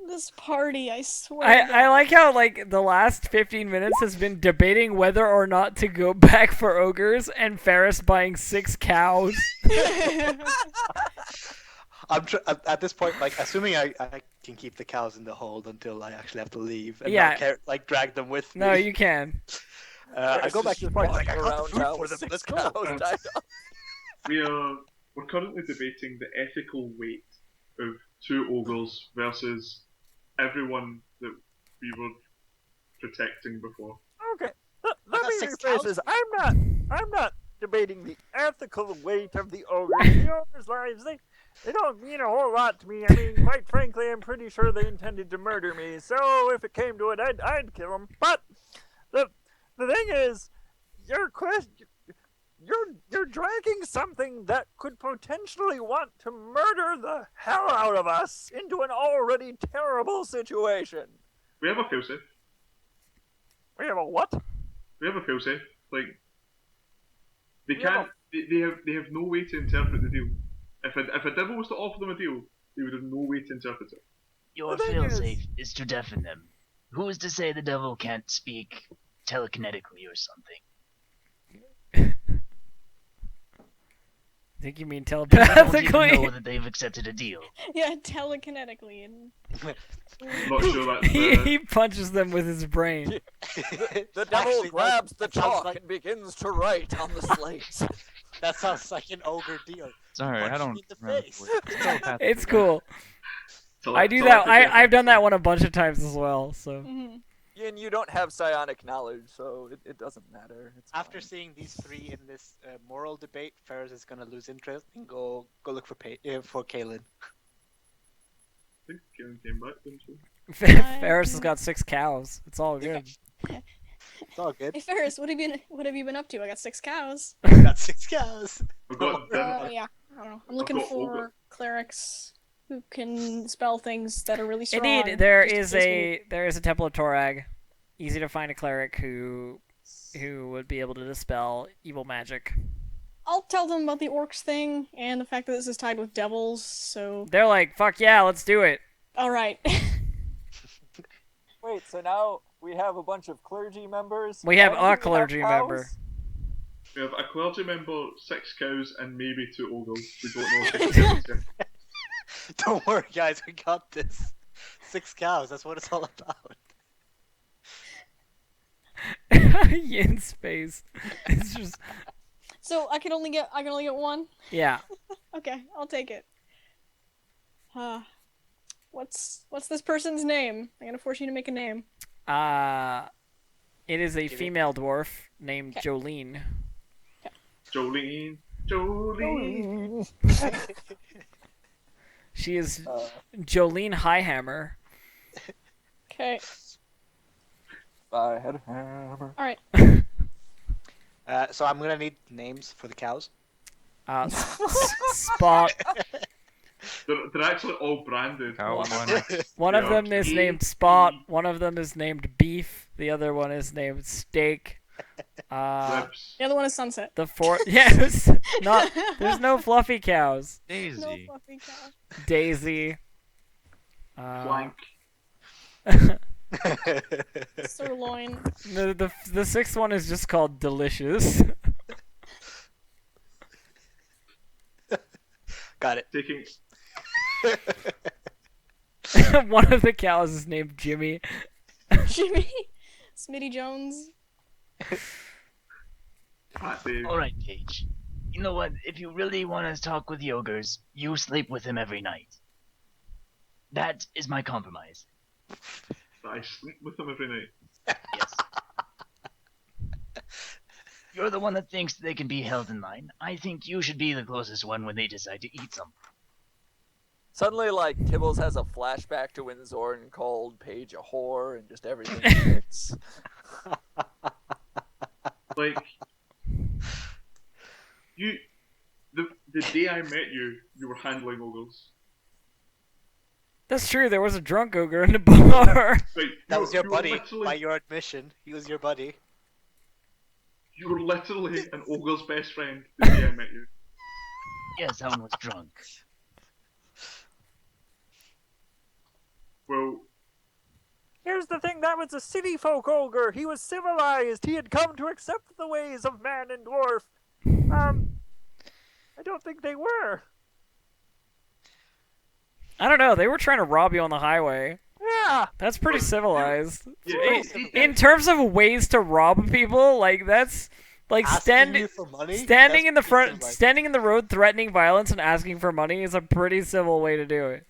This party, I swear. I like how like the last 15 minutes has been debating whether or not to go back for ogres and Ferris buying 6 cows. At this point, like, assuming I can keep the cows in the hold until I actually have to leave and Yeah. not drag them with me. No, you can. I go back to the point, like, I got the Around food town for with them. 6 Let's cows go. tied up. We're currently debating the ethical weight of 2 ogres versus everyone that we were protecting before. Okay, let got me 6 rephrase cows. this. I'm not debating the ethical weight of the ogres. The ogres' lives, they don't mean a whole lot to me. I mean, quite frankly, I'm pretty sure they intended to murder me. So if it came to it, I'd kill them. But the thing is, you're dragging something that could potentially want to murder the hell out of us into an already terrible situation. We have a failsafe. We have a what? We have a failsafe. Like, they We have can't. They have no way to interpret the deal. If a devil was to offer them a deal, they would have no way to interpret it. Your The thing is- failsafe is to deafen them. Who is to say the devil can't speak telekinetically or something? I think you mean They don't even know telepathically. that they've accepted a deal. Yeah, telekinetically. And... Not sure that's he punches them with his brain. The devil Actually, grabs the that sounds chalk like- and begins to write on the slate. That sounds like an ogre deal. Sorry, I Punch don't me in the remember face. what telepath It's is. cool. I do that. I've done that one a bunch of times as well. So And you don't have psionic knowledge, so it doesn't matter. It's After fine. seeing these three in this moral debate, Ferris is gonna lose interest and go look for Kaylin. I think Karen came back, didn't she? Ferris has got 6 cows. It's all good. It's all good. Hey Ferris, what have you been up to? I got 6 cows. I got 6 cows. I've got dinner. Yeah, I don't know. I'm looking got for ogre. clerics who can spell things that are really strong. Indeed, there just is in case a Temple of Torag. Easy to find a cleric who would be able to dispel evil magic. I'll tell them about the orcs thing and the fact that this is tied with devils. So They're like, "Fuck yeah, let's do it." all right. Wait, so now we have a bunch of clergy members? We have and a we clergy cows? member. We have a clergy member, 6 cows, and maybe 2 ogres. We don't know if it's yet. Don't worry, guys, we got this. 6 cows, that's what it's all about. In space. It's just So I can only get one. yeah. Okay, I'll take it. What's this person's name? I'm gonna force you to make a name. It is a Give it. female dwarf named Okay. Jolene. Jolene. Jolene. She is Jolene Highhammer. Okay. I had a hammer. All right. So I'm gonna need names for the cows. Spot. They're actually all branded. Cow one. One of them is named Spot. One of them is named Beef. The other one is named Steak. Ribs. The other one is Sunset. The fourth, yes, not. There's no fluffy cows. No Daisy. fluffy cow. Daisy. Flank. Sirloin. The sixth one is just called Delicious. Got it. Taking. One of the cows is named Jimmy. Jimmy. Smitty Jones. Fat Dave. Alright, Paige. You know what? If you really want to talk with the ogres, you sleep with him every night. That is my compromise. I sleep with them every night. Yes. You're the one that thinks they can be held in line. I think you should be the closest one when they decide to eat some. Suddenly, like, Tibbles has a flashback to when Zorn called Paige a whore and just everything fits. Like, the day I met you, you were handling ogres. That's true. There was a drunk ogre in the bar. Like, That was your you were buddy, literally- by your admission. He was your buddy. You were literally an ogre's best friend the day I met you. Yes, that one was drunk. Well, Here's the thing, that was a city folk ogre. He was civilized. He had come to accept the ways of man and dwarf. I don't think they were. I don't know. They were trying to rob you on the highway. Yeah. That's pretty civilized. yeah, In terms of ways to rob people, like that's like Asking standing you for money? standing That's in the pretty front, civilized. standing in the road, threatening violence and asking for money is a pretty civil way to do it.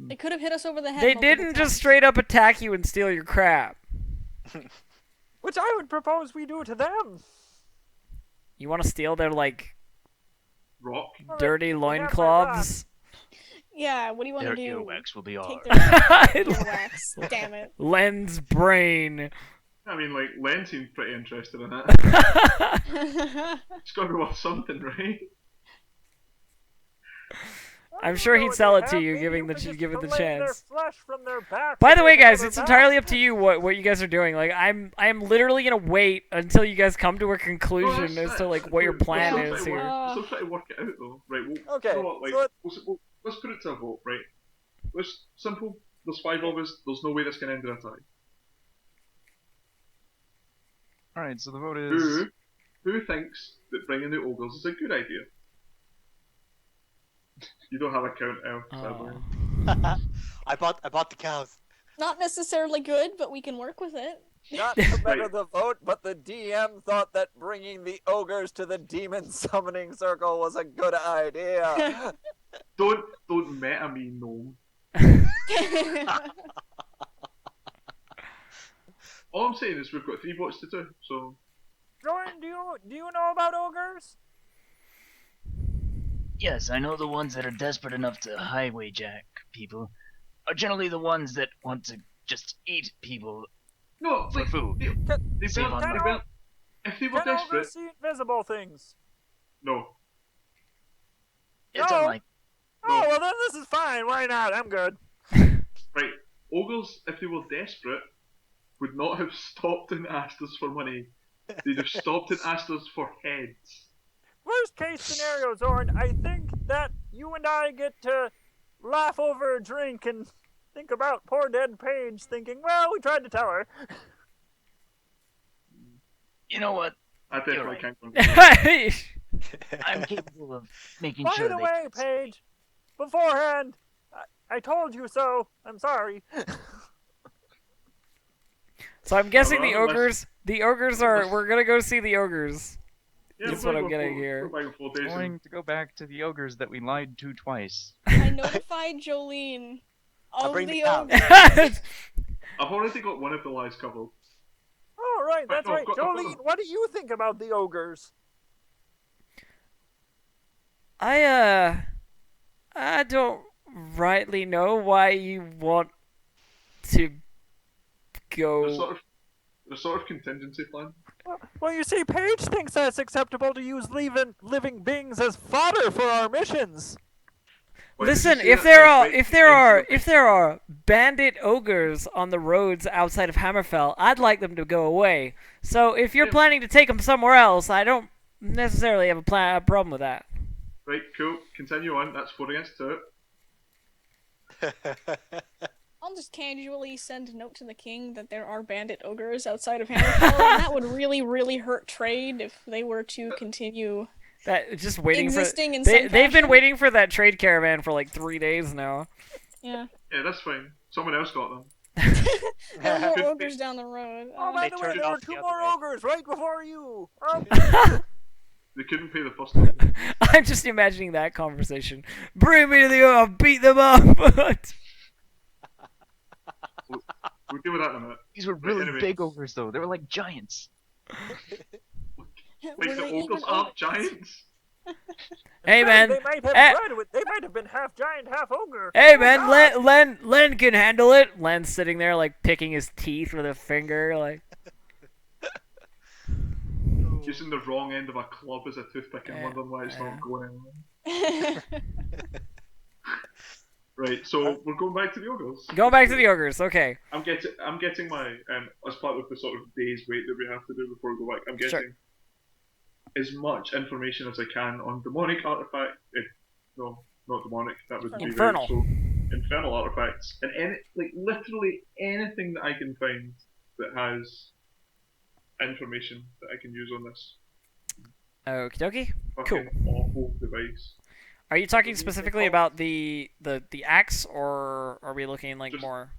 They could have hit us over the head. They multiple didn't just times. straight up attack you and steal your crap. Which I would propose we do to them. You want to steal their like rock. dirty have my loincloths? Yeah. What do you want Their to do? earwax will be Take ours. their earwax. Damn it. Len's brain. I mean, like, Len seemed pretty interested in it. I'm It's gotta be worth something, right? sure he'd sell it to you, giving the Their chance. flesh from their back By and the way, they guys, have it's their entirely back. up to you what you guys are doing. Like, I'm literally gonna wait until you guys come to a conclusion as to like what your plan We're is still here. Still trying to work it out, though. Right, well, Okay, you know what, like, so let's put it to a vote, right? Let's simple. There's 5 of us. There's no way this can end in a tie. Alright, so the vote is. Who thinks that bringing the ogres is a good idea? You don't have a count, El. sadly. Oh. I bought the cows. Not necessarily good, but we can work with it. Not to better the vote, but the DM thought that bringing the ogres to the demon summoning circle was a good idea. Don't meta me, gnome. All I'm saying is we've got 3 votes to 2, so. Jordan, do you know about ogres? Yes, I know the ones that are desperate enough to highway jack people are generally the ones that want to just eat people No, for like, food. they Save weren't, on they money. weren't, if they were Can desperate, ogres see invisible things? no. It's No. unlike. Oh, well then this is fine. Why not? I'm good. Right, ogres, if they were desperate, would not have stopped and asked us for money. They'd have stopped and asked us for heads. Worst case scenario, Zorn, I think that you and I get to laugh over a drink and think about poor dead Paige thinking, well, we tried to tell her. You know what? I You're definitely right. can't. I'm capable of making By sure the they. way, Paige, beforehand, I told you so. I'm sorry. So I'm guessing Well, the ogres are. We're gonna go see the ogres. Yeah, That's we're what gonna I'm go getting full- here. We're going full days. Going to go back to the ogres that we lied to twice. I notified Jolene of bring the the cow. ogre. I've already got one of the lies covered. Oh, right, that's no, right. I've got Jolene, them. what do you think about the ogres? I don't rightly know why you want to go. There's sort of contingency plan. Well, you see, Paige thinks that it's acceptable to use living beings as fodder for our missions. Why did you Listen, say if that? there That's are right, if there are bandit ogres on the roads outside of Hammerfell, I'd like them to go away. So if you're Yeah. planning to take them somewhere else, I don't necessarily have a problem with that. Right, cool. Continue on. That's 4 against 2. I'll just casually send a note to the king that there are bandit ogres outside of Hammerfell, and that would really, really hurt trade if they were to continue That just waiting existing for in they've some been fashion. waiting for that trade caravan for like 3 days now. Yeah. Yeah, that's fine. Someone else got them. There are more Could ogres down the road. Oh, by They the way, turned there were off 2 the more other way. ogres right before you. They couldn't pay the first one. I'm just imagining that conversation. Bring me to the I'll beat them up. We'll deal with that in a minute. These were really anyway. big ogres, though. They were like giants. Like Were the they ogres even aren't ogres? giants. Hey man, They might have eh. they might have been half giant, half ogre. Hey Oh, man, God. Len can handle it. Len's sitting there like picking his teeth with a finger, like. Using the wrong end of a club as a toothpick and Yeah, wondering why it's yeah. not going anywhere. Right, so we're going back to the ogres. Going back to the ogres, okay. I'm getting my as part of the sort of day's wait that we have to do before we go back. I'm getting Sure. as much information as I can on demonic artifact. No, not demonic. That would be Infernal. Right. So infernal artifacts and literally anything that I can find that has information that I can use on this Okie dokie. fucking awful device. Are you talking specifically about the axe, or are we looking like Just- more?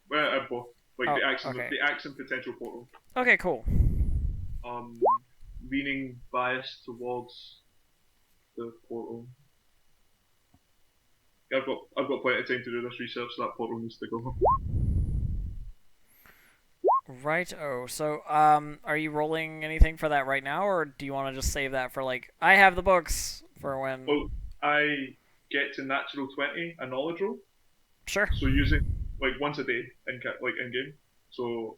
Well, both. Like Oh, the axe, okay. the axe and potential portal. Okay, cool. Leaning biased towards the portal. I've got plenty of time to do this research. So that portal needs to go. Right. Oh, so are you rolling anything for that right now, or do you want to just save that for like I have the books for when? Well, I get to natural 20 a knowledge roll. Sure. So using like once a day in game. So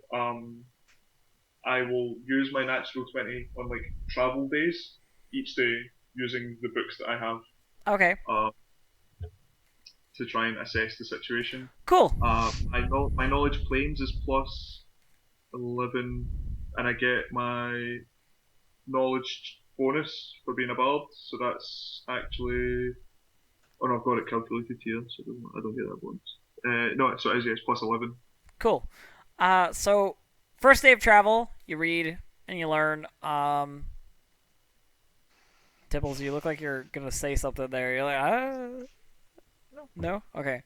I will use my natural 20 on like travel days each day using the books that I have Okay. to try and assess the situation. Cool. My knowledge planes is plus 11, and I get my knowledge bonus for being a bard. So that's actually, oh no, I've got it calculated here, so I don't get that bonus. No, so it is, yes, plus 11. Cool. So first day of travel, you read and you learn. Tibbles, you look like you're gonna say something there. You're like, no? Okay.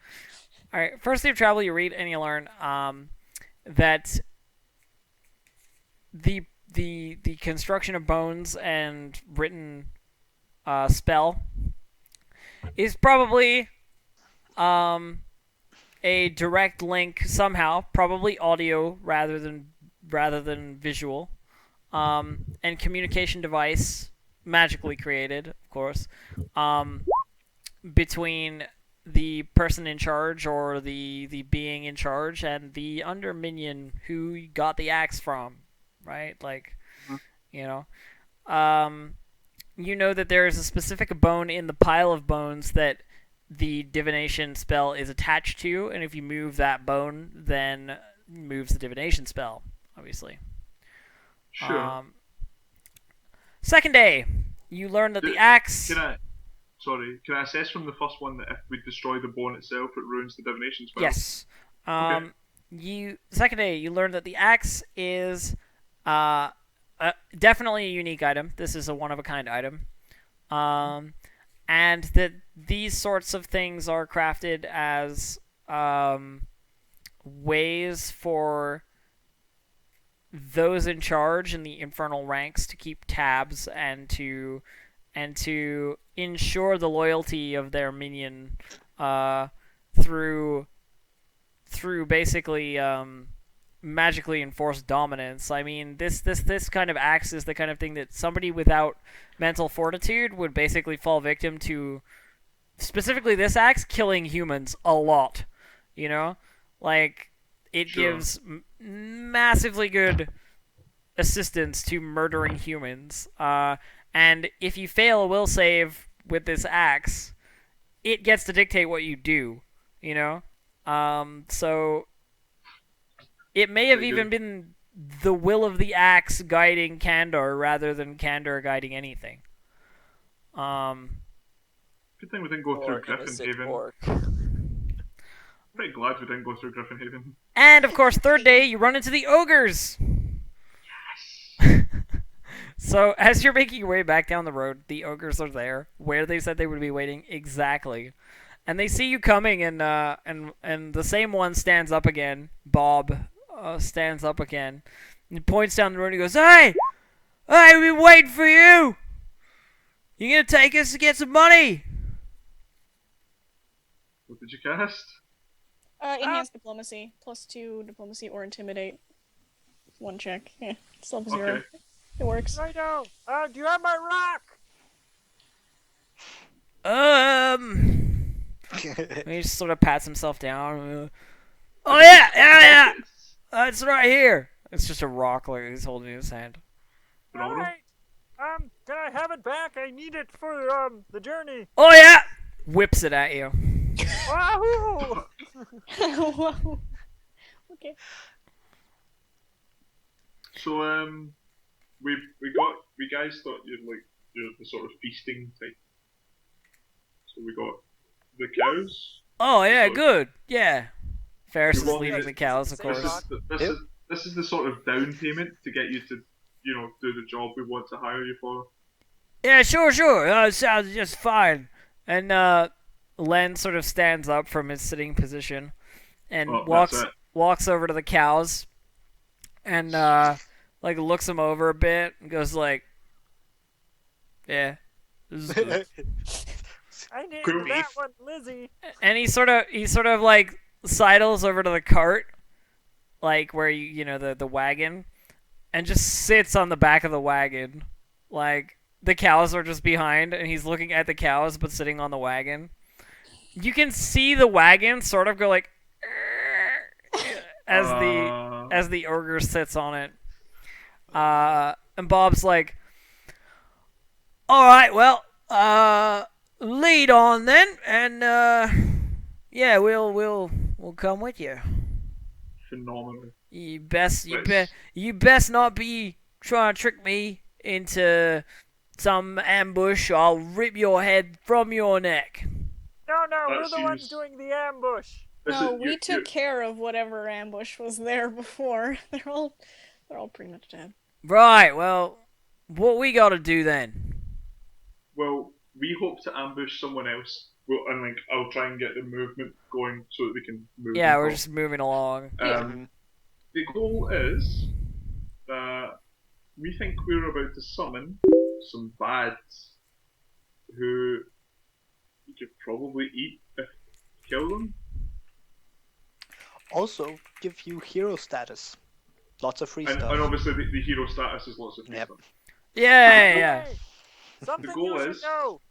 All right. First day of travel, you read and you learn that the construction of bones and written spell is probably um, a direct link somehow, probably audio rather than visual, and communication device magically created, of course, um, between the person in charge or the being in charge and the under minion who you got the axe from, right? Like, you know, um, you know that there is a specific bone in the pile of bones that the divination spell is attached to, and if you move that bone, then moves the divination spell, obviously. Sure. Second day, you learn that the axe. Can I assess from the first one that if we destroy the bone itself, it ruins the divination spell? Yes. Okay. Second day, you learn that the axe is definitely a unique item. This is a one of a kind item. And that these sorts of things are crafted as ways for those in charge in the infernal ranks to keep tabs and to ensure the loyalty of their minion through basically magically enforced dominance. I mean, this kind of axe is the kind of thing that somebody without mental fortitude would basically fall victim to. Specifically, this axe killing humans a lot. You know, like it gives massively good assistance to murdering humans. And if you fail a will save with this axe, it gets to dictate what you do. You know, so it may have even been the will of the axe guiding Kandor rather than Kandor guiding anything. Good thing we didn't go through Griffin innocent Haven. orc. Pretty glad we didn't go through Griffin Haven. And of course, third day, you run into the ogres. So as you're making your way back down the road, the ogres are there, where they said they would be waiting exactly. And they see you coming, and the same one stands up again. Bob stands up again. And he points down the road and he goes, "Hey! Hey, we've been waiting for you! You gonna take us to get some money?" What did you cast? Enhanced diplomacy. +2 diplomacy or intimidate. One check. Yeah, it's level 0. Okay. It works. I know. Do you have my rock? He just sort of pats himself down. Oh yeah. It's right here. It's just a rock like he's holding in his hand. Alright. Can I have it back? I need it for the journey. Oh yeah! Whips it at you. Wahoo! Whoa. Okay. So we guys thought you're the sort of feasting type. So we got the cows. Oh yeah, good. Yeah. Ferris is want leading this- the cows, of This course. this is the sort of down payment to get you to do the job we want to hire you for. Yeah, sure. Sounds just fine. And Len sort of stands up from his sitting position and That's it. walks over to the cows and like looks them over a bit and goes like, "Yeah, this is good." I named Good that beef. one Lizzie. And he sort of like sidles over to the cart, like where the wagon, and just sits on the back of the wagon, like the cows are just behind, and he's looking at the cows but sitting on the wagon. You can see the wagon sort of go like as the ogre sits on it. And Bob's like, "All right, well, lead on then, and yeah, we'll come with you. Phenomenal. You best not be trying to trick me into some ambush. I'll rip your head from your neck." No, That we're the ones seems- doing the ambush. No, we took care of whatever ambush was there before. They're all pretty much dead. Right, well, what we gotta do then? Well, we hope to ambush someone else. Well, and I'll try and get the movement going so that we can move. Yeah, them we're off. just moving along. The goal is that we think we're about to summon some bads who you could probably eat if you kill them. Also, give you hero status. Lots of free And stuff. obviously the hero status is lots of free Yep. stuff. Yeah. Hey, something The goal you should is- know.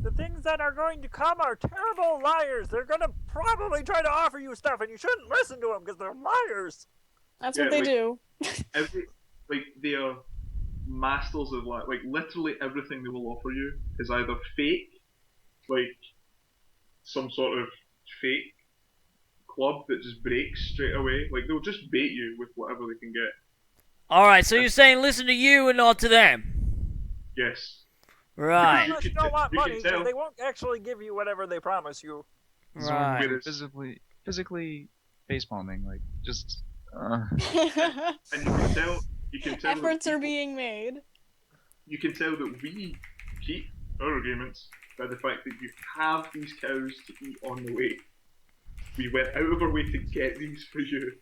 The things that are going to come are terrible liars. They're gonna probably try to offer you stuff, and you shouldn't listen to them because they're liars. That's Yeah, what they like- do. They are masters of like literally everything they will offer you is either fake, like some sort of fake club that just breaks straight away. Like they'll just bait you with whatever they can get. All right, so you're saying listen to you and not to them. Yes. Right. You Unless can you don't t- want you can money, tell. because they won't actually give you whatever they promise you. Zorn Right. would be Whereas- physically facepalming, like just. And you can tell. You can tell. Efforts that are people- being made. You can tell that we keep our agreements by the fact that you have these cows to eat on the way. We went out of our way to get these for you.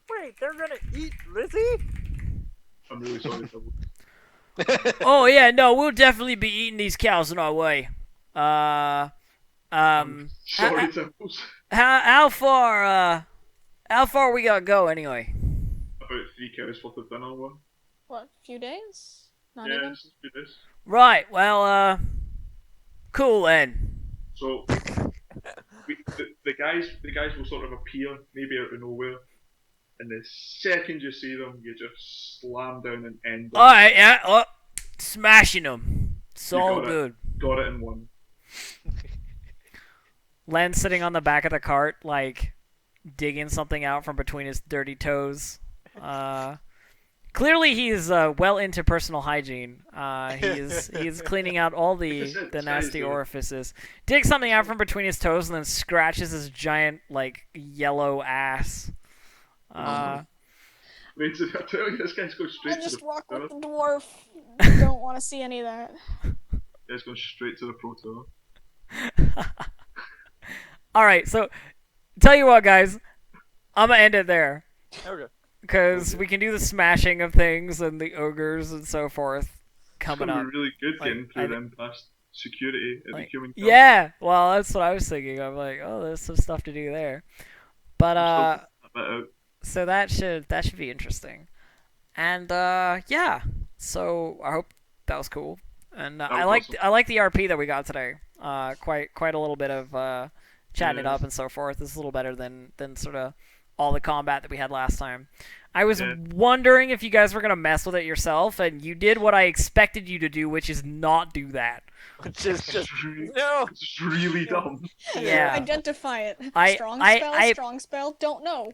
Wait, they're gonna eat Lizzie? I'm really sorry, Double. Oh yeah, no, we'll definitely be eating these cows on our way. Sorry, Temples. How far we gotta go anyway? About 3 cows worth of dinner, one. What, a few days? Not Yeah, even? it's just this. Right. Well, cool then. So, the guys will sort of appear, maybe out of nowhere, and the second you see them, you just slam down and end them. All right, yeah. Oh, smashing them. It's You all got it. good. Got it in one. Len's sitting on the back of the cart, like digging something out from between his dirty toes. Clearly, he's well into personal hygiene. He's cleaning out all the nasty orifices. Digs something out from between his toes and then scratches his giant like yellow ass. Wait, I tell you, this guy's going straight I to just the walk pro with tour. the dwarf. Don't want to see any of that. Guy's going straight to the pro tour. All right, so tell you what, guys, I'm gonna end it there Okay. because we can do the smashing of things and the ogres and so forth coming It's up. gonna be really good Like, getting through them past security at Like, the human camp. yeah, well, that's what I was thinking. I'm like, oh, there's some stuff to do there. But I'm still a bit out. so that should be interesting. And yeah, so I hope that was cool. And That I was liked awesome. I liked the RP that we got today. Quite a little bit of chatting it Yeah. up and so forth. It's a little better than sort of all the combat that we had last time. I was Yeah. wondering if you guys were gonna mess with it yourself, and you did what I expected you to do, which is not do that. Just really, no. it's really dumb. Yeah. Identify it. I- Strong I- spell, I- strong spell, don't know.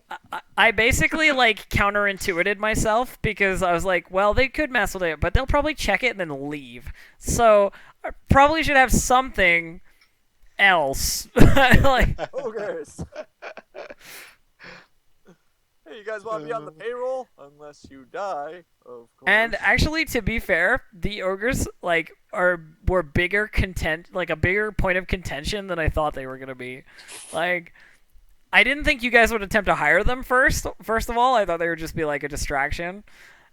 I basically like counterintuited myself because I was like, well, they could mess with it, but they'll probably check it and then leave. So I probably should have something else. Like, Ogres. Hey, you guys want to be on the payroll? Unless you die, of course. and actually, to be fair, the ogres like were bigger a bigger point of contention than I thought they were gonna be. Like, I didn't think you guys would attempt to hire them first. First of all, I thought they would just be like a distraction.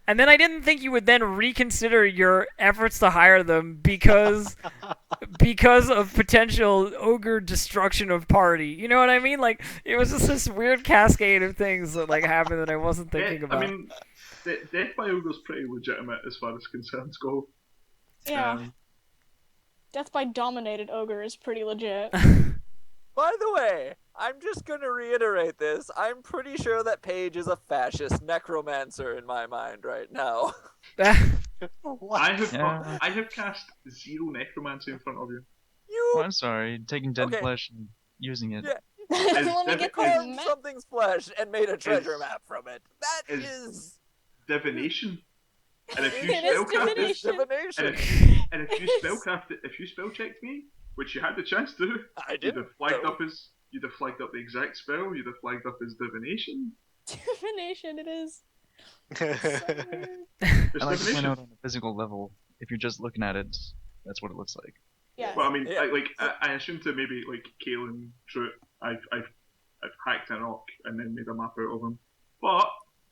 And then I didn't think you would then reconsider your efforts to hire them because of potential ogre destruction of party. You know what I mean? Like, it was just this weird cascade of things that like happened that I wasn't thinking about. I mean, death by ogre's pretty legitimate as far as concerns go. Yeah. Um, Death by dominated ogre is pretty legit. By the way, I'm just gonna reiterate this. I'm pretty sure that Paige is a fascist necromancer in my mind right now. What? Yeah. I have cast 0 necromancy in front of you. You Oh, I'm sorry. Taking dead Okay. flesh and using it. Yeah. Let me get As- the map. something's flesh and made a treasure Is- map from it. That is- is Divination. And if you It is spellcraft it, divination. and if you spellcraft it, if you spell checked me, which you had the chance to, I you'd didn't. have flagged though. up the exact spell. You'd have flagged up as divination. Divination, it is. It's I like to divination. point out on a physical level, if you're just looking at it, that's what it looks like. Yeah. Well, I mean, Yeah. I assume to maybe like Kalen Trout, I've hacked an orc and then made a map out of him. But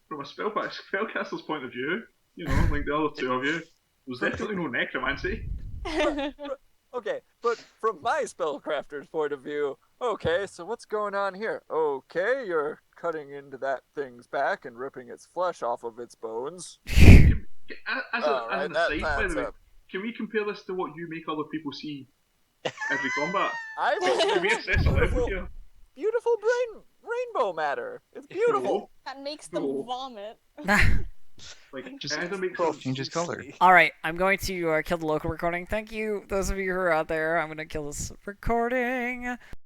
from a spellcaster's point of view, you know, like the other two of you, there's definitely no necromancy. Okay, but from my spellcrafter's point of view, okay, so what's going on here? Okay, you're cutting into that thing's back and ripping its flesh off of its bones. As an aside, by the way, can we compare this to what you make other people see every combat? Can we assess a level here? Beautiful rainbow matter. It's beautiful. That makes them vomit. Like, Just either makes changes color. All right, I'm going to kill the local recording. Thank you, those of you who are out there. I'm going to kill this recording.